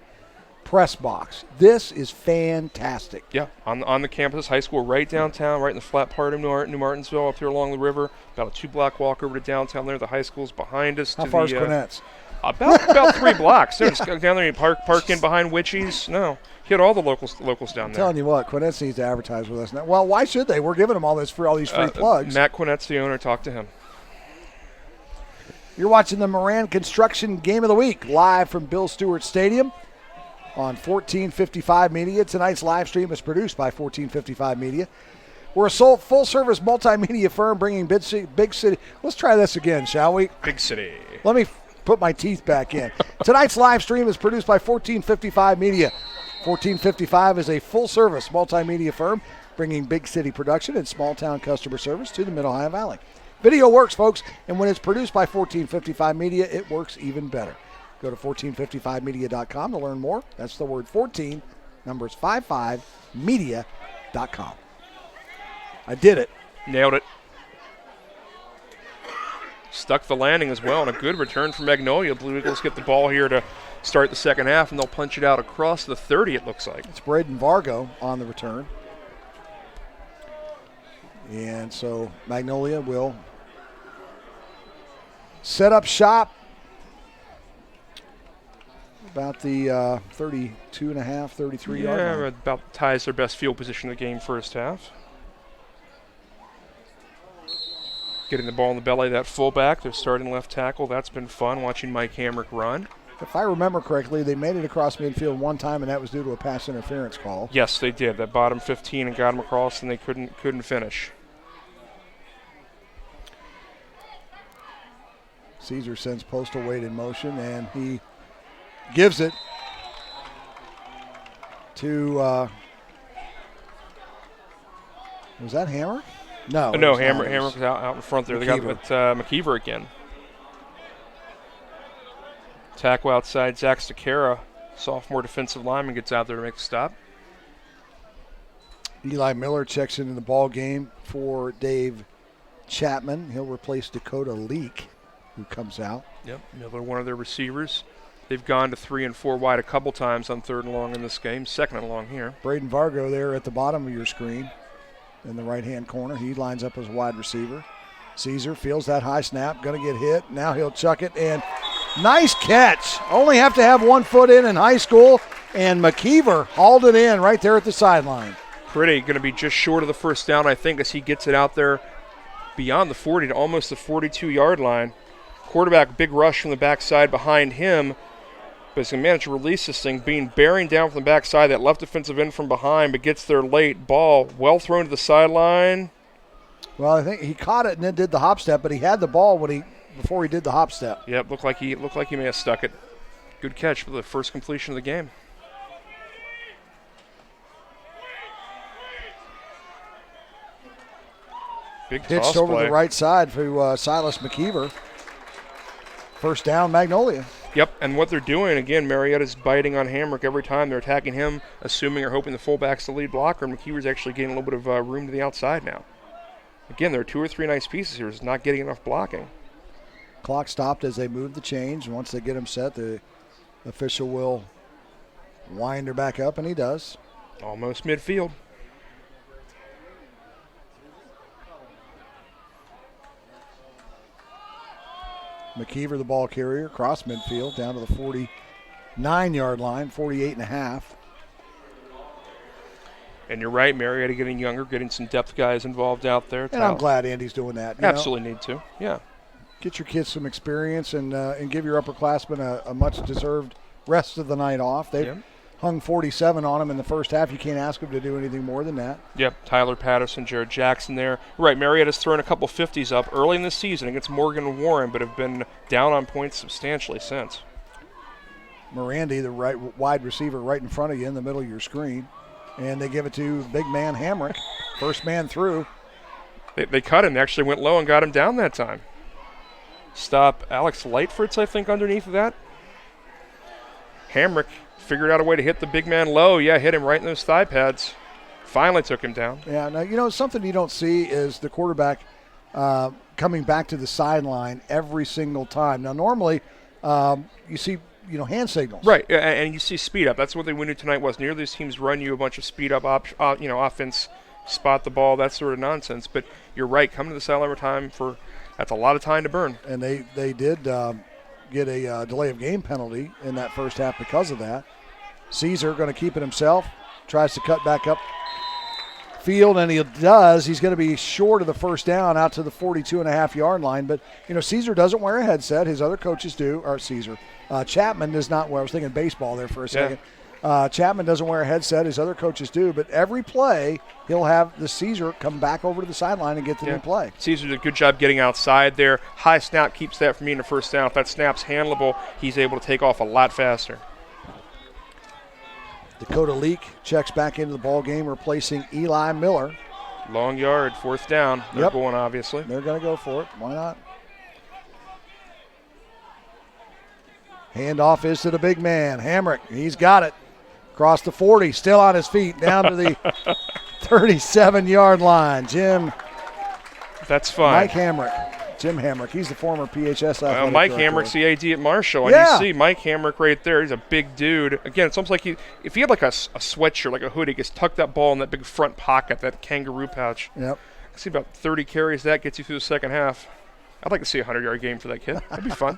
press box. This is fantastic. Yeah, on the campus, high school, right downtown, right in the flat part of New Martinsville, up here along the river. About a 2-block walk over to downtown there. The high school's behind us. How far is Quinette's? About 3 blocks. Just go down there and park in behind Witchy's. No, hit all the locals down I'm there. telling you what, Quinette's needs to advertise with us now. Well, why should they? We're giving them all these free plugs. Matt Quinette's the owner. Talk to him. You're watching the Moran Construction Game of the Week live from Bill Stewart Stadium on 1455 Media. Tonight's live stream is produced by 1455 Media. We're a full-service multimedia firm bringing big city. Let's try this again, shall we? Big city. Let me put my teeth back in. Tonight's live stream is produced by 1455 Media. 1455 is a full-service multimedia firm bringing big city production and small-town customer service to the Mid-Ohio Valley. Video works, folks, and when it's produced by 1455 Media, it works even better. Go to 1455media.com to learn more. That's the word 14, numbers 55, media.com. I did it. Nailed it. Stuck the landing as well, and a good return from Magnolia. Blue Eagles get the ball here to start the second half, and they'll punch it out across the 30, it looks like. It's Braden Vargo on the return. And so Magnolia will set up shop about the 32 and a half, 33 yard line. Yeah, about ties their best field position of the game first half. Getting the ball in the belly of that fullback, their starting left tackle. That's been fun watching Mike Hamrick run. If I remember correctly, they made it across midfield one time, and that was due to a pass interference call. Yes, they did. That bottom 15 and got them across, and they couldn't finish. Caesar sends Postal Wade in motion, and he gives it to was that Hammer? No, Hammer was out in front there. McKeever. They got McKeever again. Tackle outside. Zach Stakara, sophomore defensive lineman, gets out there to make the stop. Eli Miller checks into the ball game for Dave Chapman. He'll replace Dakota Leak, who comes out. Yep, Miller, one of their receivers. They've gone to 3 and 4 wide a couple times on 3rd and long in this game, 2nd and long here. Braden Vargo there at the bottom of your screen in the right-hand corner. He lines up as a wide receiver. Caesar feels that high snap, going to get hit. Now he'll chuck it, and nice catch. Only have to have 1 foot in high school, and McKeever hauled it in right there at the sideline. Pretty going to be just short of the first down, I think, as he gets it out there beyond the 40 to almost the 42-yard line. Quarterback, big rush from the backside behind him, but he's going to manage to release this thing, bearing down from the backside, that left defensive end from behind, but gets there late. Ball well thrown to the sideline. Well, I think he caught it and then did the hop step, but he had the ball before he did the hop step. Yep, looked like he may have stuck it. Good catch for the first completion of the game. Big pitched over the right side for Silas McKeever. First down, Magnolia. Yep, and what they're doing, again, Marietta's biting on Hamrick every time. They're attacking him, assuming or hoping the fullback's the lead blocker, and McKeever's actually getting a little bit of room to the outside now. Again, there are 2 or 3 nice pieces here. It's not getting enough blocking. Clock stopped as they move the change. Once they get him set, the official will wind her back up, and he does. Almost midfield. McKeever, the ball carrier, cross midfield down to the 49-yard line, 48.5. And you're right, Marietta getting younger, getting some depth guys involved out there. And I'm glad Andy's doing that. Absolutely need to, yeah. Get your kids some experience and give your upperclassmen a much-deserved rest of the night off. They've hung 47 on them in the first half. You can't ask them to do anything more than that. Yep, Tyler Patterson, Jared Jackson there. Right, Marietta's thrown a couple 50s up early in the season against Morgan and Warren, but have been down on points substantially since. Miranda, the right wide receiver right in front of you in the middle of your screen. And they give it to big man Hamrick. First man through. They cut him. They actually went low and got him down that time. Stop Alex Lightford's, I think, underneath of that. Hamrick figured out a way to hit the big man low. Yeah, hit him right in those thigh pads. Finally took him down. Yeah, now, something you don't see is the quarterback coming back to the sideline every single time. Now, normally you see hand signals. Right, and you see speed up. That's what they went to tonight was. Neither of these teams run you a bunch of speed up, offense, spot the ball, that sort of nonsense. But you're right, coming to the sideline every time that's a lot of time to burn. And they did get a delay of game penalty in that first half because of that. Caesar going to keep it himself, tries to cut back up field, and he does. He's going to be short of the first down out to the 42.5-yard line. But, Caesar doesn't wear a headset. His other coaches do. Or Caesar. Chapman does not wear. I was thinking baseball there for a second. Chapman doesn't wear a headset. His other coaches do. But every play, he'll have the Caesar come back over to the sideline and get the new play. Caesar did a good job getting outside there. High snap keeps that from being a first down. If that snap's handleable, he's able to take off a lot faster. Dakota Leak checks back into the ball game, replacing Eli Miller. Long yard, fourth down. They're going, obviously. They're going to go for it. Why not? Handoff is to the big man, Hamrick. He's got it. Across the 40, still on his feet, down to the 37-yard line. Jim. That's fine. Mike Hamrick. Jim Hamrick. He's the former PHS athletic Mike director. Hamrick's the AD at Marshall. And you see Mike Hamrick right there. He's a big dude. Again, it's almost like if he had like a sweatshirt, like a hoodie, he just tuck that ball in that big front pocket, that kangaroo pouch. Yep. I see about 30 carries. That gets you through the second half. I'd like to see a 100-yard game for that kid. That'd be fun.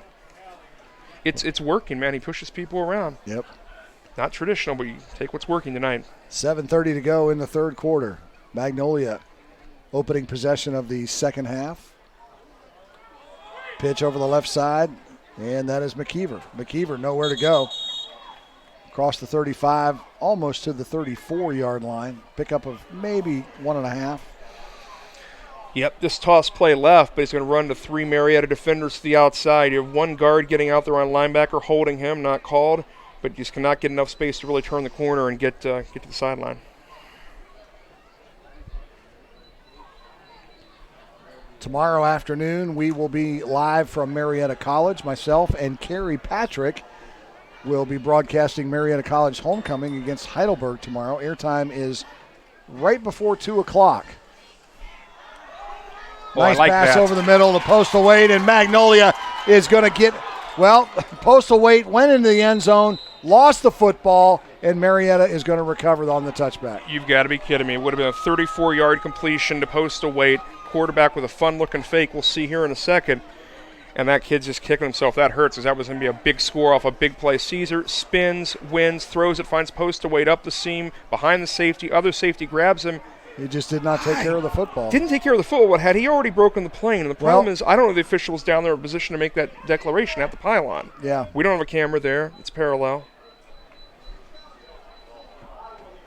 It's working, man. He pushes people around. Yep. Not traditional, but you take what's working tonight. 7:30 to go in the third quarter. Magnolia opening possession of the second half. Pitch over the left side, and that is McKeever. McKeever nowhere to go. Across the 35, almost to the 34-yard line. Pickup of maybe 1.5. Yep, this toss play left, but he's going to run to 3 Marietta defenders to the outside. You have one guard getting out there on linebacker, holding him, not called, but just cannot get enough space to really turn the corner and get to the sideline. Tomorrow afternoon, we will be live from Marietta College. Myself and Carrie Patrick will be broadcasting Marietta College homecoming against Heidelberg tomorrow. Airtime is right before 2 o'clock. Nice pass over the middle, the Postal Weight, and Magnolia is going to get, Postal Weight went into the end zone, lost the football, and Marietta is going to recover on the touchback. You've got to be kidding me. It would have been a 34-yard completion to Postal Weight. Quarterback with a fun-looking fake we'll see here in a second. And that kid's just kicking himself. That hurts because that was going to be a big score off a big play. Caesar spins, wins, throws it, finds post to wait up the seam, behind the safety. Other safety grabs him. He just did not take care of the football. Didn't take care of the football. Had he already broken the plane? And the problem is, I don't know the officials down there in position to make that declaration at the pylon. Yeah. We don't have a camera there. It's parallel.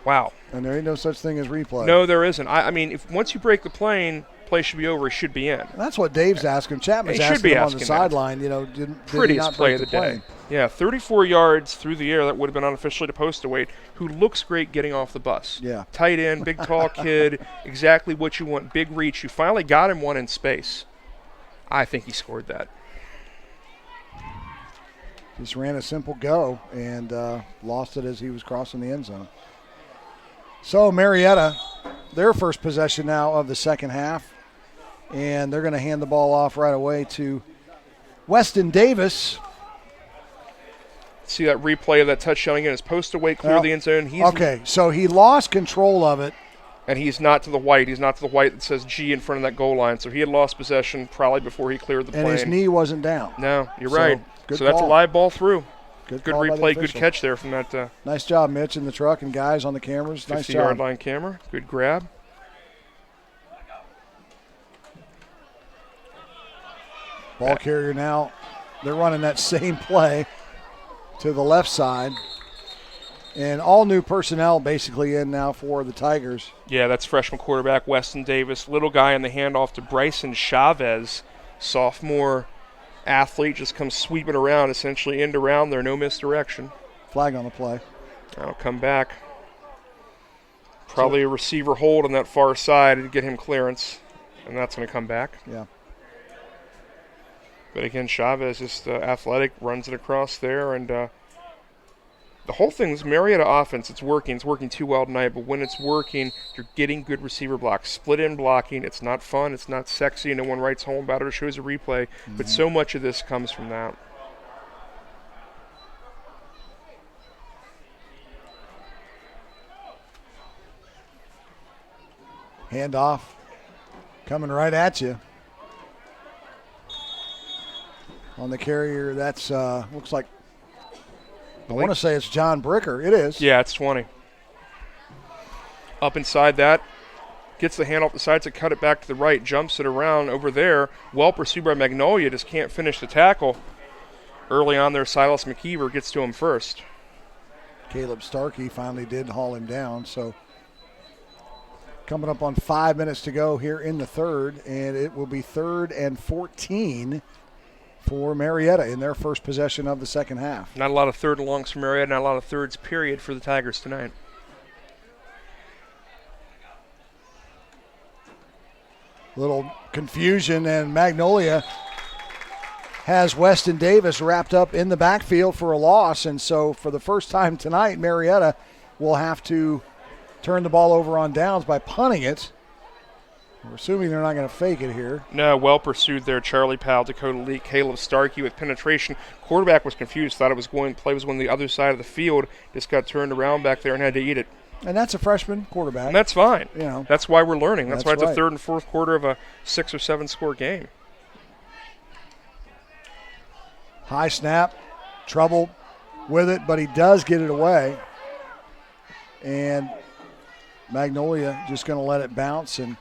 Wow. And there ain't no such thing as replay. No, there isn't. I mean, if once you break the plane, play should be over. He should be in. That's what Dave's asking. Chapman's asking him on the sideline. You know, did he not play break of the plane? day. Yeah, 34 yards through the air. That would have been unofficially to post to wait. Who looks great getting off the bus. Yeah. Tight end, big tall kid, exactly what you want. Big reach. You finally got him one in space. I think he scored that. Just ran a simple go and lost it as he was crossing the end zone. So Marietta, their first possession now of the second half, and they're going to hand the ball off right away to Weston Davis. See that replay of that touchdown again. His post away, clear the end zone. Okay, so he lost control of it. And he's not to the white. He's not to the white that says G in front of that goal line. So he had lost possession probably before he cleared the plane. And his knee wasn't down. No, you're right. Good That's a live ball through. Good replay, good catch there from that. Nice job, Mitch, in the truck and guys on the cameras. Nice job. 50-yard line camera. Good grab. Ball carrier now. They're running that same play to the left side. And all new personnel basically in now for the Tigers. Yeah, that's freshman quarterback Weston Davis. Little guy in the handoff to Bryson Chavez, sophomore athlete, just comes sweeping around, essentially end around there, no misdirection. Flag on the play. That'll come back. Probably a receiver hold on that far side to get him clearance, and that's going to come back. Yeah. But again, Chavez just athletic, runs it across there, and the whole thing is Marietta offense. It's working. It's working too well tonight, but when it's working, you're getting good receiver blocks. Split in blocking. It's not fun. It's not sexy. No one writes home about it or shows a replay, but so much of this comes from that. Handoff coming right at you. On the carrier, that's looks like, I want to say it's John Bricker. It is. Yeah, it's 20. Up inside that. Gets the hand off the side to cut it back to the right. Jumps it around over there. Well pursued by Magnolia. Just can't finish the tackle. Early on there, Silas McKeever gets to him first. Caleb Starkey finally did haul him down. So coming up on 5 minutes to go here in the third. And it will be 3rd and 14 for Marietta in their first possession of the second half. Not a lot of third and longs for Marietta, not a lot of thirds period for the Tigers tonight. Little confusion, and Magnolia has Weston Davis wrapped up in the backfield for a loss, and so for the first time tonight, Marietta will have to turn the ball over on downs by punting it. We're assuming they're not going to fake it here. No, well pursued there. Charlie Powell, Dakota Lee, Caleb Starkey with penetration. Quarterback was confused, thought it was going, play was on the other side of the field, just got turned around back there and had to eat it. And that's a freshman quarterback. And that's fine. You know, that's why we're learning. That's why it's right. a third and fourth quarter of a 6 or 7 score game. High snap, trouble with it, but he does get it away. And Magnolia just going to let it bounce, and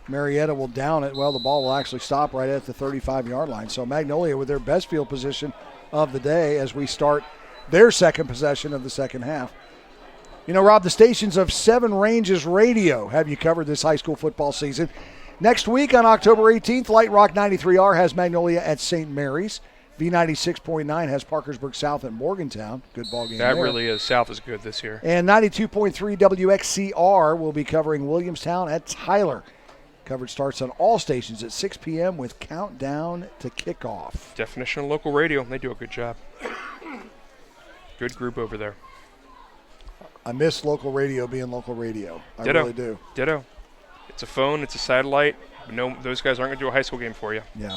Marietta will down it. Well, the ball will actually stop right at the 35-yard line. So Magnolia with their best field position of the day as we start their second possession of the second half. You know, Rob, the stations of Seven Ranges Radio have you covered this high school football season. Next week on October 18th, Light Rock 93R has Magnolia at St. Mary's. V96.9 has Parkersburg South at Morgantown. Good ball game That there. really is. South is good this year. And 92.3 WXCR will be covering Williamstown at Tyler. Coverage starts on all stations at 6 p.m. with countdown to kickoff. Definition of local radio. They do a good job. Good group over there. I miss local radio being local radio. I Ditto. really do. Ditto. It's a phone. It's a satellite. But no, those guys aren't going to do a high school game for you. Yeah.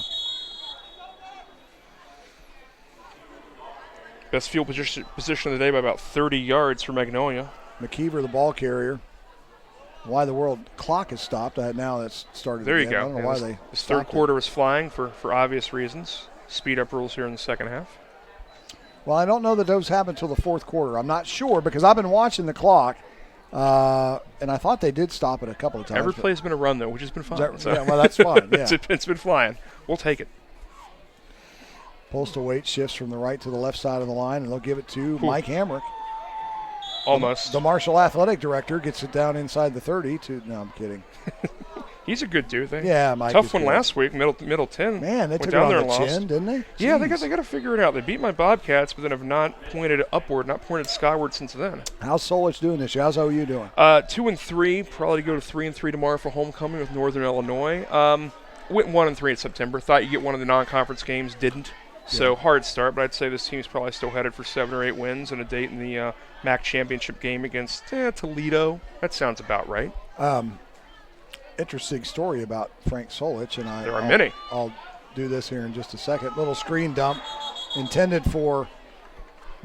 Best field position of the day by about 30 yards for Magnolia. McKeever, the ball carrier. Why the world clock has stopped. Now that's started There again. you go. I don't know why they this third stopped quarter was flying for obvious reasons. speed-up rules here in the second half. Well, I don't know that those happen until the fourth quarter. I'm not sure because I've been watching the clock, and I thought they did stop it a couple of times. Every play's been a run, though, which has been fun. Yeah, well, that's fine. Yeah. It's been flying. We'll take it. Postal weight shifts from the right to the left side of the line, and they'll give it to Mike Hamrick. Almost. The Marshall athletic director gets it down inside the 30 to – no, I'm kidding. He's a good dude. Mike. Tough one last week, Middle 10. Man, they went took down it there on the and chin, lost. didn't they? Yeah, Jeez. they got to figure it out. They beat my Bobcats, but then have not pointed upward, not pointed skyward since then. How's Solich doing this year? How's OU doing? 2-3, probably go to 3-3 tomorrow for homecoming with Northern Illinois. Went 1-3 in September. Thought you'd get one of the non-conference games, didn't. So hard start, but I'd say this team's probably still headed for 7 or 8 wins and a date in the MAC championship game against Toledo. That sounds about right. Interesting story about Frank Solich, and there are many. I'll do this here in just a second. Little screen dump intended for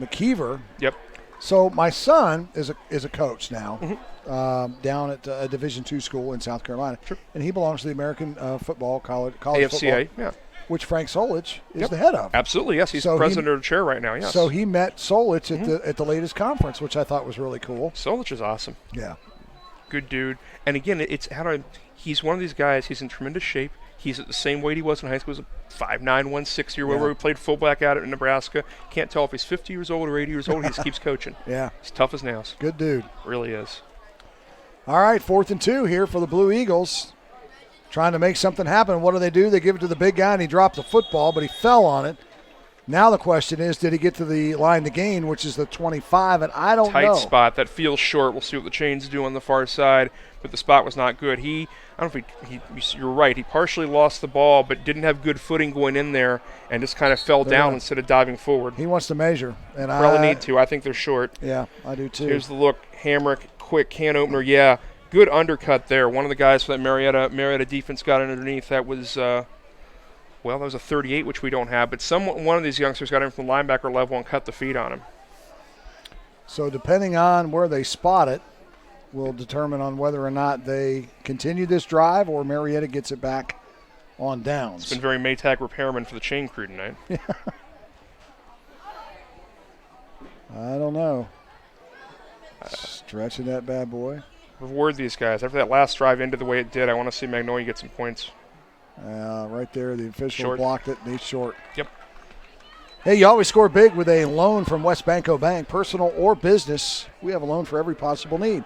McKeever. Yep. So my son is a coach now down at a Division II school in South Carolina, and he belongs to the American football college AFCA, football, which Frank Solich is the head of. Absolutely, yes. He's president of the chair right now, yes. So he met Solich at the latest conference, which I thought was really cool. Solich is awesome. Yeah. Good dude. And again, he's one of these guys, he's in tremendous shape. He's at the same weight he was in high school. He was a 5'9", 160 or whatever. He played fullback out at Nebraska. Can't tell if he's 50 years old or 80 years old. He just keeps coaching. Yeah. He's tough as nails. Good dude. Really is. All right, 4th and 2 here for the Blue Eagles. Trying to make something happen. What do? They give it to the big guy, and he dropped the football, but he fell on it. Now the question is, did he get to the line to gain, which is the 25, and I don't know. Tight spot. That feels short. We'll see what the chains do on the far side, but the spot was not good. I don't know if you're right. He partially lost the ball, but didn't have good footing going in there and just kind of fell down instead of diving forward. He wants to measure. And probably need to. I think they're short. Yeah, I do too. Here's the look. Hamrick, quick can opener. Yeah, good undercut there. One of the guys for that Marietta defense got underneath. That was that was a 38, which we don't have. But one of these youngsters got in from the linebacker level and cut the feet on him. So depending on where they spot it, will determine on whether or not they continue this drive or Marietta gets it back on downs. It's been very Maytag repairman for the chain crew tonight. I don't know. Stretching that bad boy. Reward these guys. After that last drive ended the way it did, I want to see Magnolia get some points. Right there, the official Short. blocked it, and he's short. Yep. Hey, you always score big with a loan from West Banco Bank, personal or business. We have a loan for every possible need.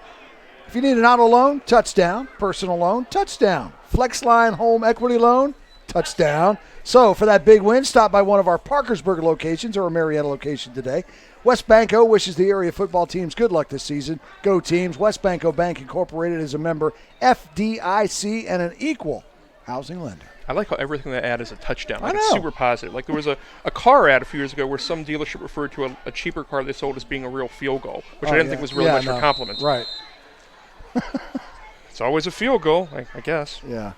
If you need an auto loan, touchdown. Personal loan, touchdown. Flexline home equity loan, touchdown. So for that big win, stop by one of our Parkersburg locations or a Marietta location today. West Banco wishes the area football teams good luck this season. Go teams. West Banco Bank Incorporated is a member FDIC and an equal housing lender. I like how everything they add is a touchdown. Like I know. It's super positive. Like there was a car ad a few years ago where some dealership referred to a cheaper car they sold as being a real field goal, which I didn't think was really much of a compliment. Right. It's always a field goal, I guess. Yeah.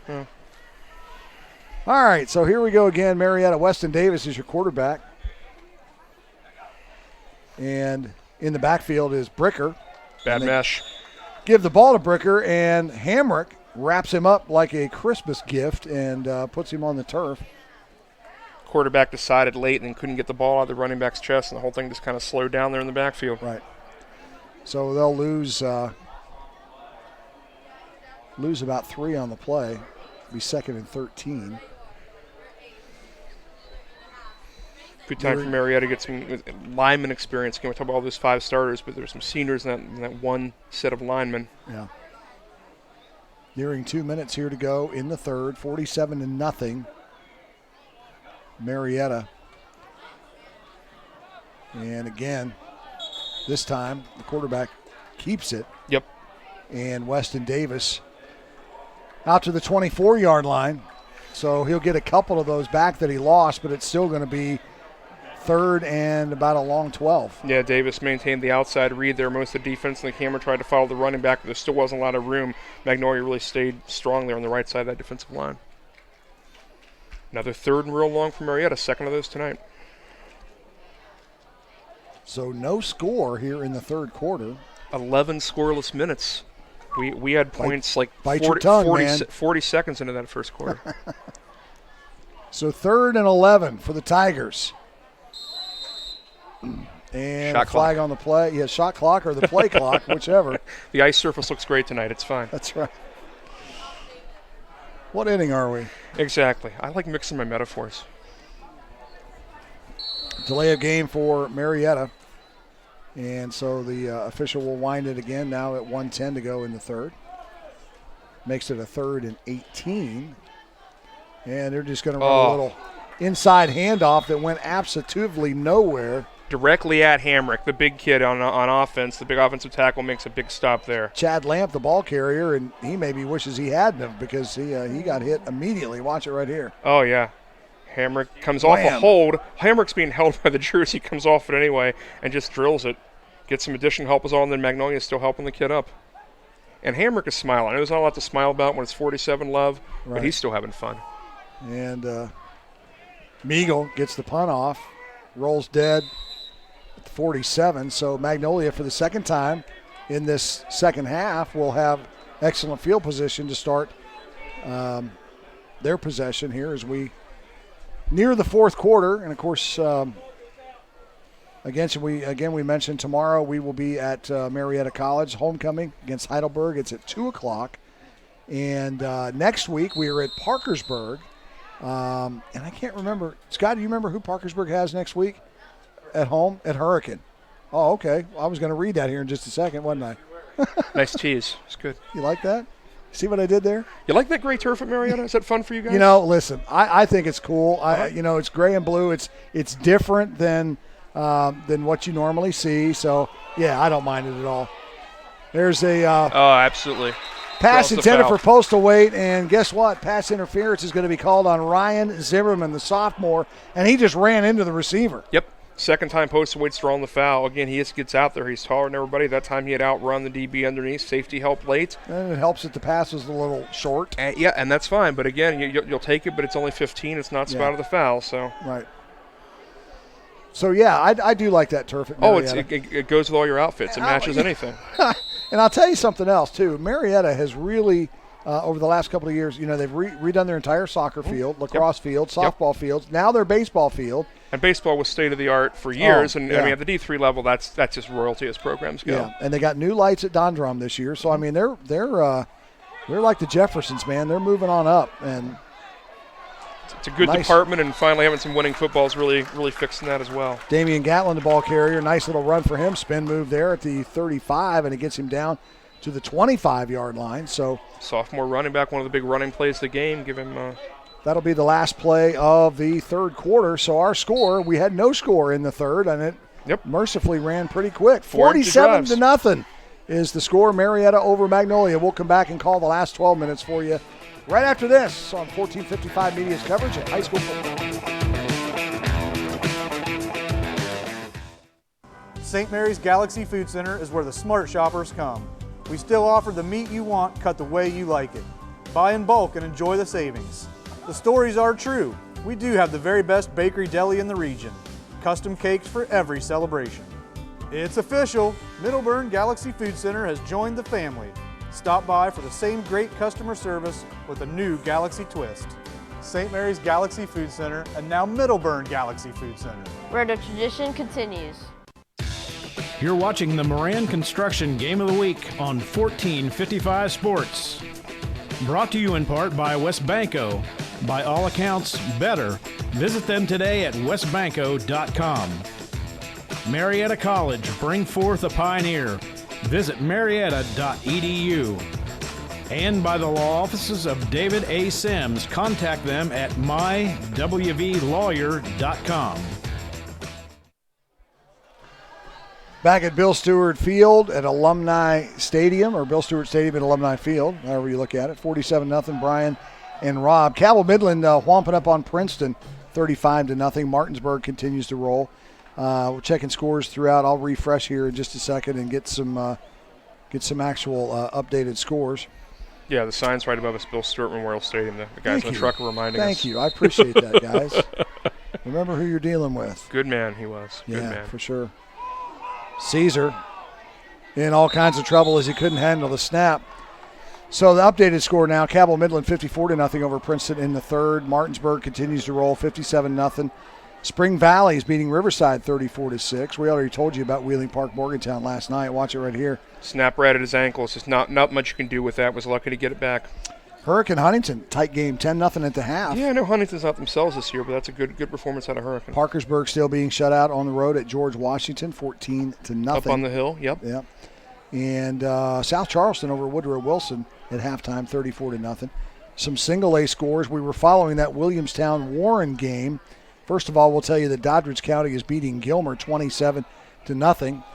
All right, so here we go again. Marietta. Weston Davis is your quarterback. And in the backfield is Bricker. Bad mesh. Give the ball to Bricker, and Hamrick wraps him up like a Christmas gift and puts him on the turf. Quarterback decided late and couldn't get the ball out of the running back's chest, and the whole thing just kind of slowed down there in the backfield. Right. So they'll lose about 3 on the play. Be 2nd and 13. Good time for Marietta to get some lineman experience. Again, we talk about all those 5 starters, but there's some seniors in that one set of linemen. Yeah. Nearing 2 minutes here to go in the third, 47-0. Marietta. And again, this time the quarterback keeps it. Yep. And Weston Davis out to the 24-yard line. So he'll get a couple of those back that he lost, but it's still going to be 3rd and about a long 12. Yeah, Davis maintained the outside read there. Most of the defense and the camera tried to follow the running back, but there still wasn't a lot of room. Magnolia really stayed strong there on the right side of that defensive line. Another 3rd and real long for Marietta, 2nd of those tonight. So no score here in the third quarter. 11 scoreless minutes. We had points like bite 40, your tongue, 40, man. 40 seconds into that first quarter. So 3rd and 11 for the Tigers. And Shot flag clock. on the play. Yeah, shot clock or the play clock, whichever. The ice surface looks great tonight. It's fine. That's right. What inning are we? Exactly. I like mixing my metaphors. Delay of game for Marietta. And so the official will wind it again now at 1:10 to go in the 3rd. Makes it a 3rd and 18. And they're just going to run a little inside handoff that went absolutely nowhere. Directly at Hamrick, the big kid on offense. The big offensive tackle makes a big stop there. Chad Lamp, the ball carrier, and he maybe wishes he hadn't have because he got hit immediately. Watch it right here. Oh, yeah. Hamrick comes off a hold. Hamrick's being held by the jersey, comes off it anyway, and just drills it. Gets some additional help as well, and then Magnolia's still helping the kid up. And Hamrick is smiling. I know there's not a lot to smile about when it's 47 love, but he's still having fun. And Meagle gets the punt off, rolls dead at 47. So Magnolia, for the second time in this second half, will have excellent field position to start their possession here as we near the 4th quarter. And, of course, we mentioned tomorrow we will be at Marietta College, homecoming against Heidelberg. It's at 2 o'clock. And next week we are at Parkersburg. And I can't remember. Scott, do you remember who Parkersburg has next week at home? At Hurricane. Oh, okay. I was going to read that here in just a second, wasn't I? Nice tease. It's good. You like that? See what I did there? You like that gray turf at Marietta? Is that fun for you guys? Listen, I think it's cool. It's gray and blue. It's different than what you normally see. So, yeah, I don't mind it at all. There's a absolutely. Pass intended for Postal Weight, and guess what? Pass interference is going to be called on Ryan Zimmerman, the sophomore, and he just ran into the receiver. Yep. Second time Postal Weight's drawing the foul. Again, he just gets out there. He's taller than everybody. That time he had outrun the DB underneath. Safety help late. And it helps that the pass was a little short. And that's fine. But, again, you'll take it, but it's only 15. It's not spot of the foul. So right. So, yeah, I do like that turf at Marietta. It goes with all your outfits. It matches anything. And I'll tell you something else, too. Marietta has really, over the last couple of years, they've redone their entire soccer field, lacrosse field, softball fields, now their baseball field. And baseball was state-of-the-art for years. At the D3 level, that's just royalty as programs go. Yeah, and they got new lights at Don Drum this year. So, I mean, they're like the Jeffersons, man. They're moving on up. And it's a good department, and finally having some winning football is really, really fixing that as well. Damian Gatlin, the ball carrier, nice little run for him. Spin move there at the 35, and it gets him down to the 25-yard line. So sophomore running back, one of the big running plays of the game. Give him that'll be the last play of the 3rd quarter. So our score, we had no score in the 3rd, and it mercifully ran pretty quick. 47-0 is the score. Marietta over Magnolia. We'll come back and call the last 12 minutes for you right after this on 1455 Media's coverage of high school football. St. Mary's Galaxy Food Center is where the smart shoppers come. We still offer the meat you want cut the way you like it. Buy in bulk and enjoy the savings. The stories are true. We do have the very best bakery deli in the region. Custom cakes for every celebration. It's official. Middleburn Galaxy Food Center has joined the family. Stop by for the same great customer service with a new Galaxy twist. St. Mary's Galaxy Food Center and now Middleburn Galaxy Food Center, where the tradition continues. You're watching the Moran Construction Game of the Week on 1455 Sports. Brought to you in part by Westbanco. By all accounts, better. Visit them today at westbanco.com. Marietta College, bring forth a pioneer. Visit marietta.edu. And by the law offices of David A. Sims. Contact them at mywvlawyer.com. Back at Bill Stewart Field at Alumni Stadium, or Bill Stewart Stadium at Alumni Field, however you look at it. 47-0, Brian and Rob. Cabell Midland whomping up on Princeton, 35-0. Martinsburg continues to roll. We're checking scores throughout. I'll refresh here in just a second and get some actual updated scores. Yeah, the sign's right above us, Bill Stewart Memorial Stadium. The guys in the truck are reminding us. Thank you. I appreciate that, guys. Remember who you're dealing with. Good man he was. Good man. For sure. Caesar in all kinds of trouble as he couldn't handle the snap. So the updated score now, Cabell Midland 54-0 over Princeton in the third. Martinsburg continues to roll 57-0. Spring Valley is beating Riverside 34-6. We already told you about Wheeling Park Morgantown last night. Watch it right here. Snap right at his ankles. There's not much you can do with that. Was lucky to get it back. Hurricane Huntington, tight game, 10-0 at the half. Yeah, I know Huntington's not themselves this year, but that's a good performance out of Hurricane. Parkersburg still being shut out on the road at George Washington, 14-0. Up on the hill, yep. And South Charleston over Woodrow Wilson at halftime, 34-0. Some single-A scores. We were following that Williamstown-Warren game. First of all, we'll tell you that Doddridge County is beating Gilmer 27-0.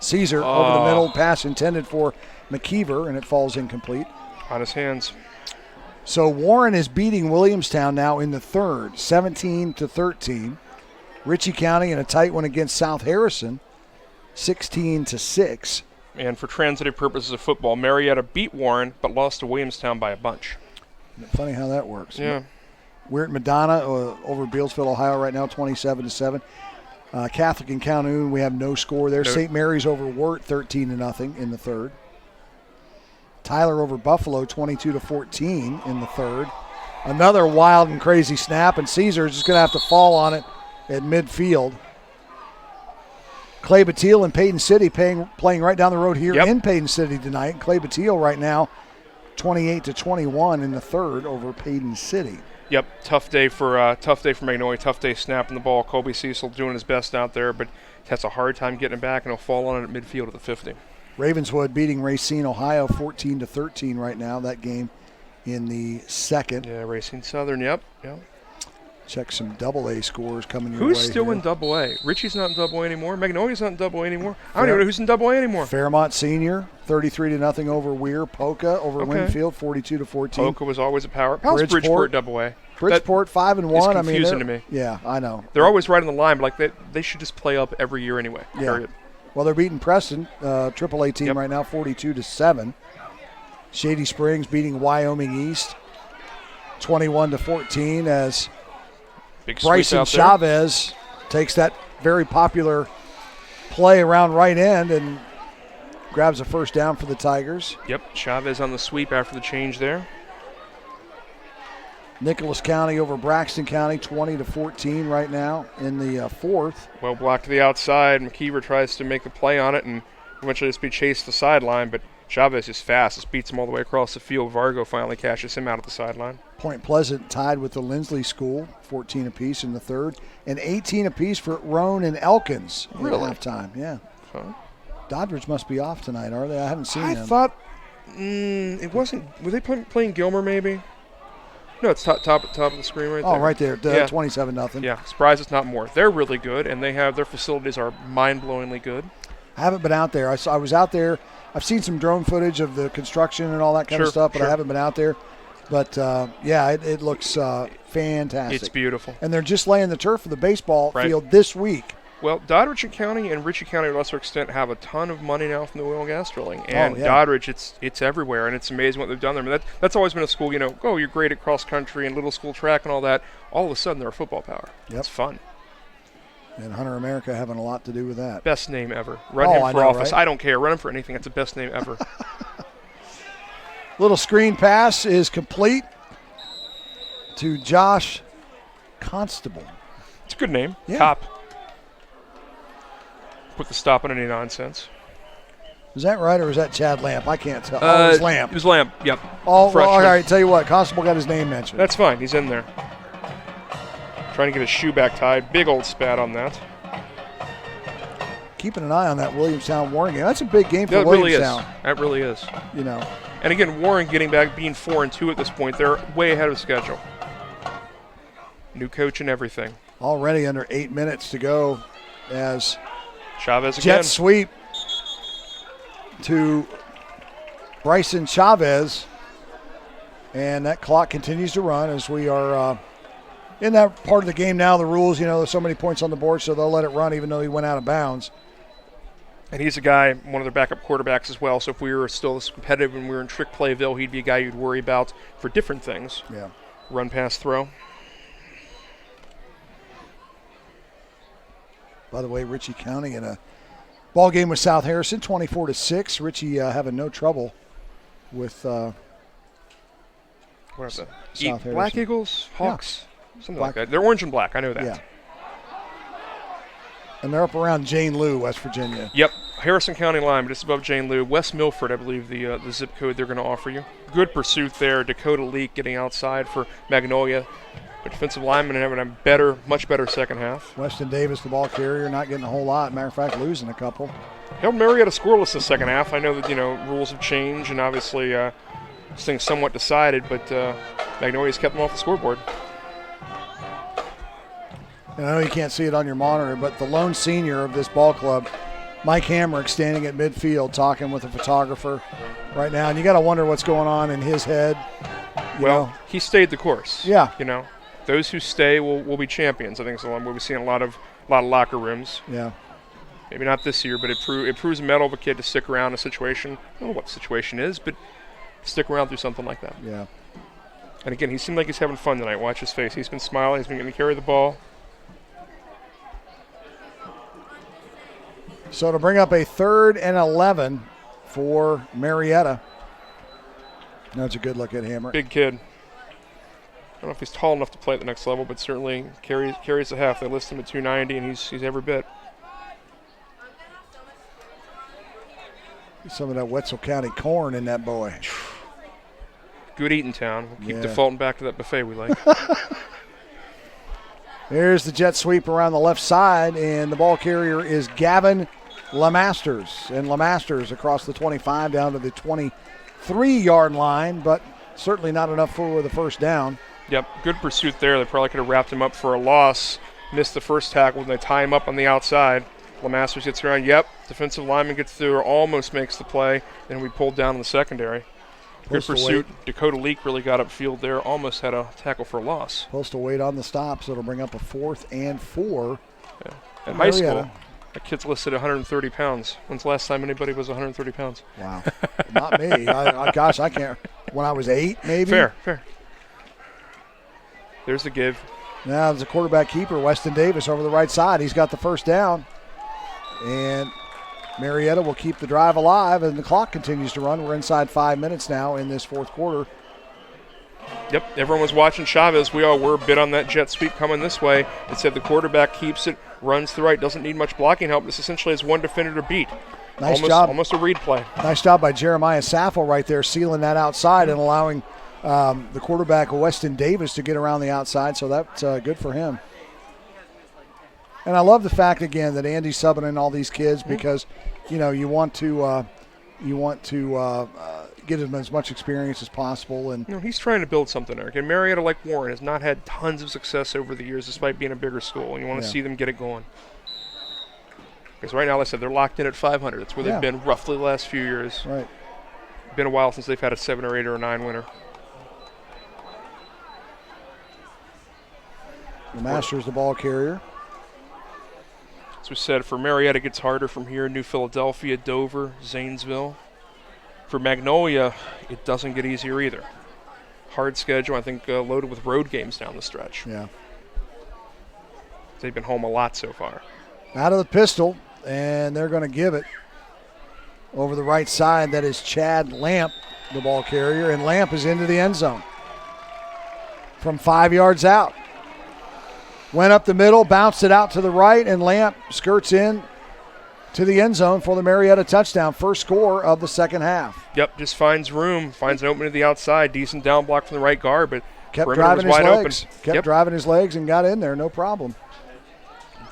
Caesar over the middle, pass intended for McKeever, and it falls incomplete. On his hands. So Warren is beating Williamstown now in the third, 17-13. Ritchie County in a tight one against South Harrison, 16-6. And for transitive purposes of football, Marietta beat Warren but lost to Williamstown by a bunch. Funny how that works. Yeah. We're at Medina over Bealsville, Ohio right now, 27-7. Catholic and Calhoun, we have no score there. St. Mary's over Wirt, 13-0 in the third. Tyler over Buffalo, 22-14 in the third. Another wild and crazy snap, and Caesar is just going to have to fall on it at midfield. Clay Batille and Payton City playing right down the road here in Payton City tonight. Clay Batille right now, 28-21 in the third over Payton City. Yep, tough day for Magnolia. Tough day snapping the ball. Colby Cecil doing his best out there, but has a hard time getting it back, and he'll fall on it at midfield at the 50. Ravenswood beating Racine, Ohio, 14-13 right now. That game in the second. Yeah, Racine Southern. Yep. Check some double-A scores coming your way. Who's still in double-A? Richie's not in double-A anymore. Magnolia's not in double-A anymore. I don't even know who's in double-A anymore. Fairmont Senior, 33-0 over Weir. Polka over Winfield, 42-14. Polka was always a power. How's Bridgeport double-A? Bridgeport 5-1. It's confusing to me. Yeah, I know. They're always right on the line, but they should just play up every year anyway. Yeah. Period. Well, they're beating Preston, AAA team right now, 42-7. Shady Springs beating Wyoming East, 21-14 as Bryson Chavez takes that very popular play around right end and grabs a first down for the Tigers. Yep, Chavez on the sweep after the change there. Nicholas County over Braxton County, 20-14 right now in the fourth. Well blocked to the outside. McKeever tries to make the play on it and eventually just be chased to the sideline, but Chavez is fast. Just beats him all the way across the field. Vargo finally catches him out at the sideline. Point Pleasant tied with the Lindsley School, 14 apiece in the third, and 18 apiece for Roan and Elkins at halftime. Yeah. Huh? Doddridge must be off tonight, are they? I haven't seen them. I thought it wasn't. Were they playing Gilmer maybe? No, it's top of the screen right there. Oh, right there, 27-0. Yeah, surprised it's not more. They're really good, and their facilities are mind-blowingly good. I haven't been out there. I was out there. I've seen some drone footage of the construction and all that kind of stuff, but I haven't been out there. But, it looks fantastic. It's beautiful. And they're just laying the turf for the baseball field this week. Well, Doddridge County and Ritchie County, to a lesser extent, have a ton of money now from the oil and gas drilling. And Doddridge, it's everywhere, and it's amazing what they've done there. I mean, that's always been a school, you're great at cross country and little school track and all that. All of a sudden, they're a football power. Yep. It's fun. And Hunter America having a lot to do with that. Best name ever. Run him for office. Right? I don't care. Run him for anything. It's the best name ever. Little screen pass is complete to Josh Constable. It's a good name. Yeah. Cop. Put the stop on any nonsense. Is that right, or is that Chad Lamp? I can't tell. It was Lamp. It was Lamp, yep. Oh, well, all right, tell you what, Constable got his name mentioned. That's fine. He's in there. Trying to get his shoe back tied. Big old spat on that. Keeping an eye on that Williamstown Warren game. That's a big game for Williamstown. That really is. And again, Warren getting back, being 4-2 at this point. They're way ahead of schedule. New coach and everything. Already under 8 minutes to go as Chavez again. Jet sweep to Bryson Chavez. And that clock continues to run as we are in that part of the game now. The rules, there's so many points on the board, so they'll let it run even though he went out of bounds. And he's a guy, one of their backup quarterbacks as well, so if we were still as competitive when we were in Trick Playville, he'd be a guy you'd worry about for different things. Yeah. Run, pass, throw. By the way, Ritchie County in a ball game with South Harrison, 24-6. Ritchie having no trouble with what is that? South Black Harrison. Eagles, Hawks, something Black. like that. They're orange and black. I know that. Yeah. And they're up around Jane Lou, West Virginia. Yep, Harrison County line, just above Jane Lou. West Milford, I believe, the zip code they're going to offer you. Good pursuit there. Dakota Leak getting outside for Magnolia. The defensive lineman having a much better second half. Weston Davis, the ball carrier, not getting a whole lot. Matter of fact, losing a couple. Held Marietta scoreless the second half. I know that, rules have changed, and obviously this thing's somewhat decided, but Magnolia's kept them off the scoreboard. And I know you can't see it on your monitor, but the lone senior of this ball club, Mike Hamrick, standing at midfield talking with a photographer right now. And you got to wonder what's going on in his head. Well, he stayed the course. Yeah. Those who stay will be champions. I think so. We'll be seeing a lot of locker rooms. Yeah. Maybe not this year, but it proves a mettle of a kid to stick around in a situation. I don't know what the situation is, but stick around through something like that. Yeah. And again, he seemed like he's having fun tonight. Watch his face. He's been smiling. He's been getting to carry the ball. So to bring up a 3rd and 11 for Marietta. That's a good look at Hammer. Big kid. I don't know if he's tall enough to play at the next level, but certainly carries the half. They list him at 290, and he's every bit. Some of that Wetzel County corn in that boy. Good eating town. We'll keep defaulting back to that buffet we like. There's the jet sweep around the left side, and the ball carrier is Gavin LeMasters. And LeMasters across the 25 down to the 23-yard line, but certainly not enough for the first down. Yep, good pursuit there. They probably could have wrapped him up for a loss. Missed the first tackle when they tie him up on the outside. LeMasters gets around. Yep, defensive lineman gets through, almost makes the play. Then we pulled down in the secondary. Good pursuit. Dakota Leak really got upfield there. Almost had a tackle for a loss. Postal wait on the stop, so it'll bring up a 4th and 4. Yeah. At high school, that kid's listed 130 pounds. When's the last time anybody was 130 pounds? Wow. Not me. I can't. When I was 8, maybe? Fair. There's the give. Now there's a quarterback keeper, Weston Davis, over the right side. He's got the first down. And Marietta will keep the drive alive, and the clock continues to run. We're inside 5 minutes now in this fourth quarter. Yep, everyone was watching Chavez. We all were. Bit on that jet sweep coming this way. It said the quarterback keeps it, runs to the right, doesn't need much blocking help. This essentially is one defender to beat. Nice job. Almost a read play. Nice job by Jeremiah Saffel right there, sealing that outside and allowing the quarterback, Weston Davis, to get around the outside, so that's good for him. And I love the fact, again, that Andy's subbing in all these kids because, you want to get them as much experience as possible. And he's trying to build something, Eric. And Marietta, like Warren, has not had tons of success over the years despite being a bigger school. And you want to see them get it going. Because right now, like I said, they're locked in at 500. That's where they've been roughly the last few years. Right. Been a while since they've had a 7 or 8 or a 9 winner. The Masters, the ball carrier. As we said, for Marietta, it gets harder from here. New Philadelphia, Dover, Zanesville. For Magnolia, it doesn't get easier either. Hard schedule, I think, loaded with road games down the stretch. Yeah. They've been home a lot so far. Out of the pistol, and they're going to give it over the right side. That is Chad Lamp, the ball carrier, and Lamp is into the end zone from 5 yards out. Went up the middle, bounced it out to the right, and Lamp skirts in to the end zone for the Marietta touchdown. First score of the second half. Yep, just finds room, finds an opening to the outside. Decent down block from the right guard, but kept driving his legs. Kept driving his legs and got in there, no problem.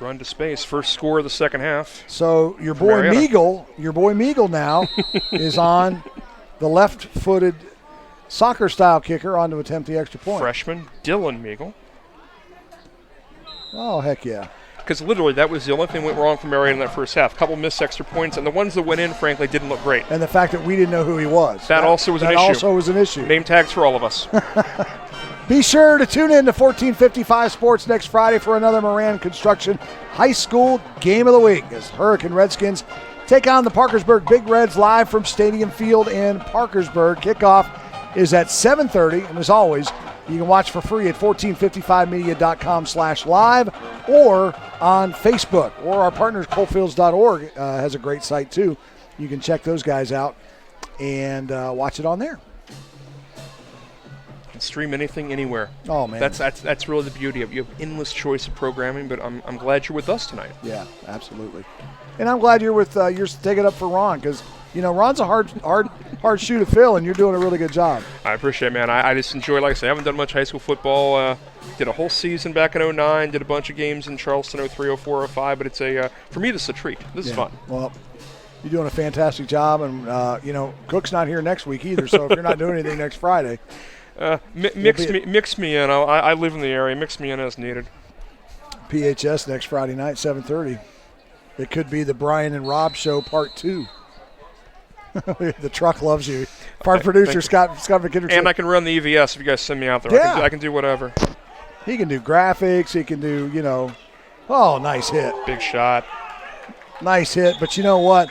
Run to space. First score of the second half. So your boy Meagle now is on the left-footed soccer-style kicker on to attempt the extra point. Freshman Dylan Meagle. Oh, heck yeah. Because literally that was the only thing that went wrong for Marietta in that first half. A couple missed extra points, and the ones that went in, frankly, didn't look great. And the fact that we didn't know who he was. That also was an issue. Name tags for all of us. Be sure to tune in to 1455 Sports next Friday for another Moran Construction High School Game of the Week as Hurricane Redskins take on the Parkersburg Big Reds live from Stadium Field in Parkersburg. Kickoff is at 7:30, and as always, you can watch for free at 1455media.com/live or on Facebook, or our partners coalfields.org has a great site too. You can check those guys out and watch it on there. can stream anything anywhere. Oh, man. That's really the beauty of it. You have endless choice of programming, but I'm glad you're with us tonight. Yeah, absolutely. And I'm glad you're with you're taking up for Ron, because Ron's a hard shoe to fill, and you're doing a really good job. I appreciate it, man. I just enjoy, like I said, I haven't done much high school football. Did a whole season back in 2009, did a bunch of games in Charleston 2003, 2004, 2005, but it's for me, this is a treat. This is fun. Well, you're doing a fantastic job, and Cook's not here next week either, so if you're not doing anything next Friday. Mix me in. I live in the area. Mix me in as needed. PHS next Friday night, 7:30. It could be the Brian and Rob show part 2. The truck loves you. Part producer Scott McKinnon. And I can run the EVS if you guys send me out there. Yeah. I can do whatever. He can do graphics. He can do, nice hit. Big shot. Nice hit. But you know what?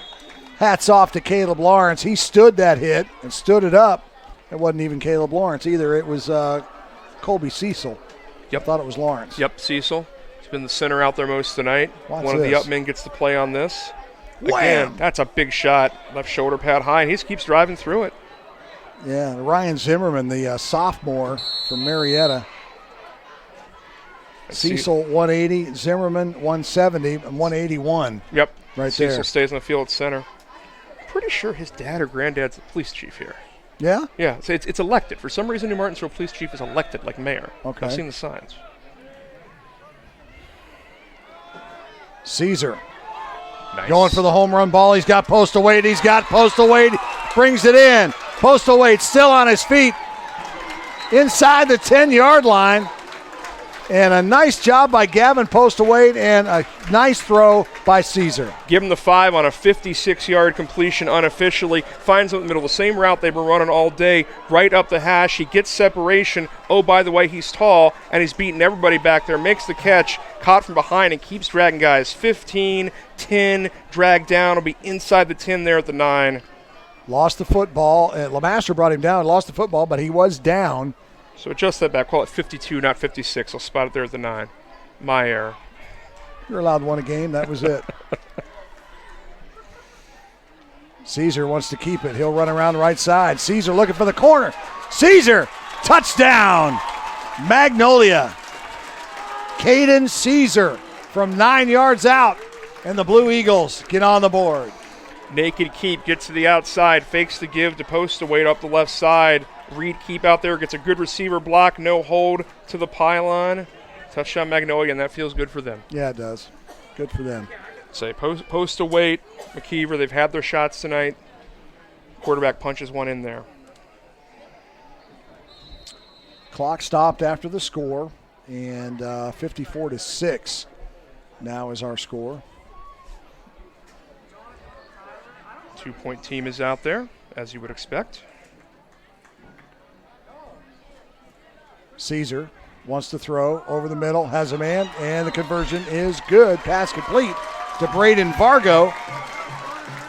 Hats off to Caleb Lawrence. He stood that hit and stood it up. It wasn't even Caleb Lawrence either. It was Colby Cecil. Yep. I thought it was Lawrence. Yep, Cecil. He's been the center out there most tonight. Watch One of the this. upmen gets to play on this. Wham! Again, that's a big shot. Left shoulder pad high, and he just keeps driving through it. Yeah, Ryan Zimmerman, the sophomore from Marietta. Cecil 180, Zimmerman 170, and 181. Yep. Right Cecil there. stays on the field at center. Pretty sure his dad or granddad's the police chief here. Yeah? Yeah, so it's elected. For some reason, New Martinsville police chief is elected like mayor. Okay. I've seen the signs. Caesar. Nice. Going for the home run ball. He's got Postal Wade. Brings it in. Postal Wade still on his feet. Inside the 10-yard line. And a nice job by Gavin Postal Wade, and a nice throw by Caesar. Give him the 5 on a 56-yard completion unofficially. Finds him in the middle of the same route they've been running all day, right up the hash. He gets separation. Oh, by the way, he's tall, and he's beating everybody back there. Makes the catch, caught from behind, and keeps dragging guys. 15, 10, dragged down. Will be inside the 10 there at the 9. Lost the football. LeMaster brought him down, lost the football, but he was down. So adjust that back. Call it 52, not 56. I'll spot it there at the 9. My error. You're allowed one a game. That was it. Caesar wants to keep it. He'll run around the right side. Caesar looking for the corner. Caesar, touchdown. Magnolia. Caden Caesar from 9 yards out. And the Blue Eagles get on the board. Naked keep, gets to the outside, fakes the give to Postal Wade up the left side. Reed keep out there, gets a good receiver block, no hold to the pylon. Touchdown Magnolia, and that feels good for them. Yeah, it does. Good for them. Say Postal Wade, McKeever, they've had their shots tonight. Quarterback punches one in there. Clock stopped after the score, and 54-6 now is our score. 2-point team is out there, as you would expect. Caesar wants to throw over the middle, has a man, and the conversion is good. Pass complete to Braden Vargo.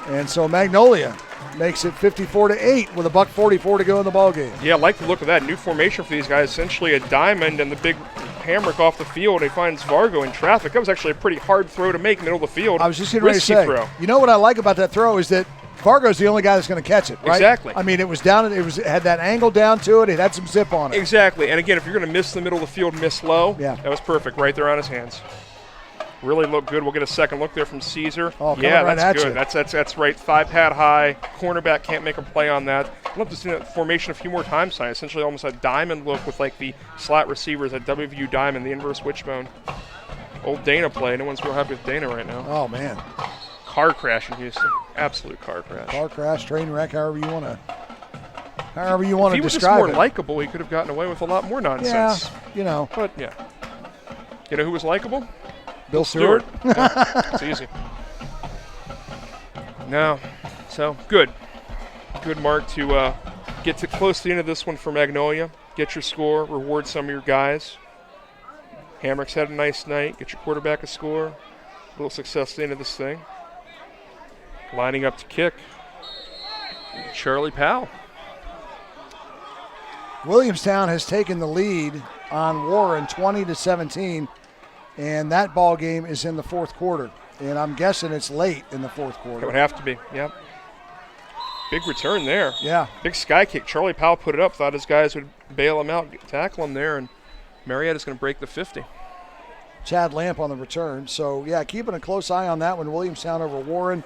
And so Magnolia makes it 54-8 with $1:44 to go in the ballgame. Yeah, I like the look of that. New formation for these guys, essentially a diamond and the big hammock off the field. He finds Vargo in traffic. That was actually a pretty hard throw to make, middle of the field. I was just getting ready to say, throw. You know what I like about that throw is that Vargo's the only guy that's going to catch it, right? Exactly. I mean, it had that angle down to it. It had some zip on it. Exactly. And again, if you're going to miss the middle of the field, miss low, yeah, that was perfect right there on his hands. Really looked good. We'll get a second look there from Caesar. Oh, yeah, right that's at good. you. That's right. 5 pad high. Cornerback can't make a play on that. I'd love to see that formation a few more times tonight. Essentially almost a diamond look with like the slot receivers, a WVU diamond, the inverse wishbone. Old Dana play. No one's real happy with Dana right now. Oh, man. Car crash in Houston. Absolute car crash. Car crash, train wreck, however you want to describe it. If he was just more likable, he could have gotten away with a lot more nonsense. Yeah, But, yeah. You know who was likable? Bill Stewart. Yeah, it's easy. No. So, good. Good mark to get to close to the end of this one for Magnolia. Get your score. Reward some of your guys. Hamrick's had a nice night. Get your quarterback a score. A little success at the end of this thing. Lining up to kick. Charlie Powell. Williamstown has taken the lead on Warren 20-17, and that ball game is in the fourth quarter. And I'm guessing it's late in the fourth quarter. It would have to be, yep. Big return there. Yeah. Big sky kick. Charlie Powell put it up, thought his guys would bail him out, tackle him there, and Marietta's going to break the 50. Chad Lamp on the return. So, yeah, keeping a close eye on that one. Williamstown over Warren.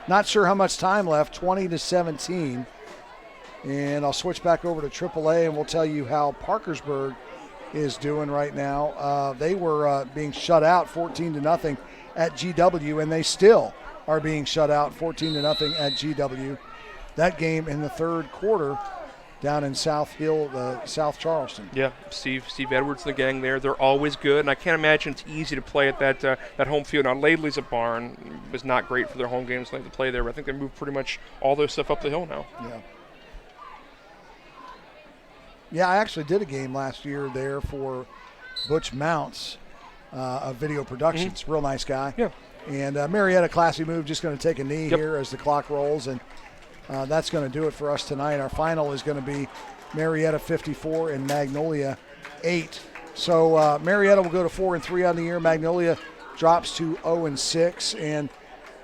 Not sure how much time left, 20-17. And I'll switch back over to AAA, and we'll tell you how Parkersburg is doing right now. They were being shut out 14-0 at GW, and they still are being shut out 14-0 at GW. That game in the third quarter down in South Hill, South Charleston. Yeah, Steve Edwards and the gang there. They're always good, and I can't imagine it's easy to play at that home field. Now, Laidley's a barn. It was not great for their home games to play there, but I think they moved pretty much all their stuff up the hill now. Yeah. Yeah, I actually did a game last year there for Butch Mounts of Video Productions. Real nice guy. Yeah. And Marietta, classy move, just going to take a knee here as the clock rolls, and that's going to do it for us tonight. Our final is going to be Marietta 54 and Magnolia 8. So Marietta will go to 4-3 on the year. Magnolia drops to 0-6. And,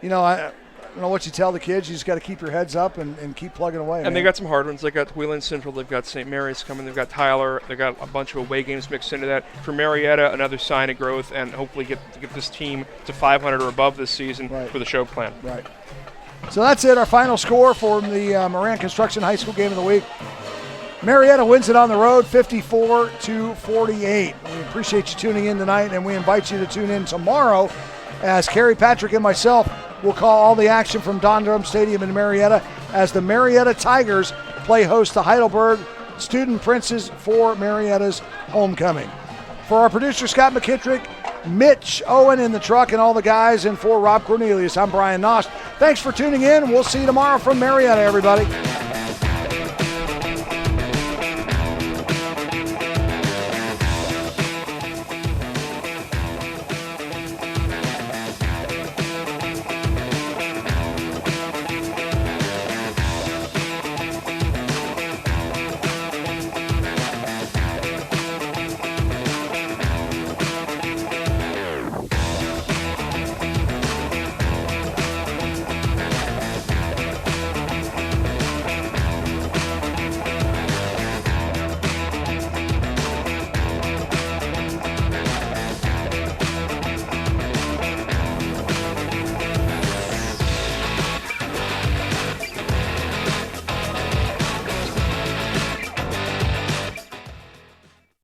you know, I don't know what you tell the kids. You just got to keep your heads up and keep plugging away. And they got some hard ones. They got Wheeling Central. They've got St. Mary's coming. They've got Tyler. They've got a bunch of away games mixed into that. For Marietta, another sign of growth, and hopefully get this team to 500 or above this season for the show plan. Right. So that's it. Our final score for the Moran Construction High School Game of the Week. Marietta wins it on the road, 54-48. We appreciate you tuning in tonight, and we invite you to tune in tomorrow as Kerry Patrick and myself will call all the action from Don Drum Stadium in Marietta as the Marietta Tigers play host to Heidelberg Student Princes for Marietta's homecoming. For our producer, Scott McKittrick, Mitch Owen in the truck, and all the guys, and for Rob Cornelius, I'm Brian Nost. Thanks for tuning in. We'll see you tomorrow from Marietta, everybody.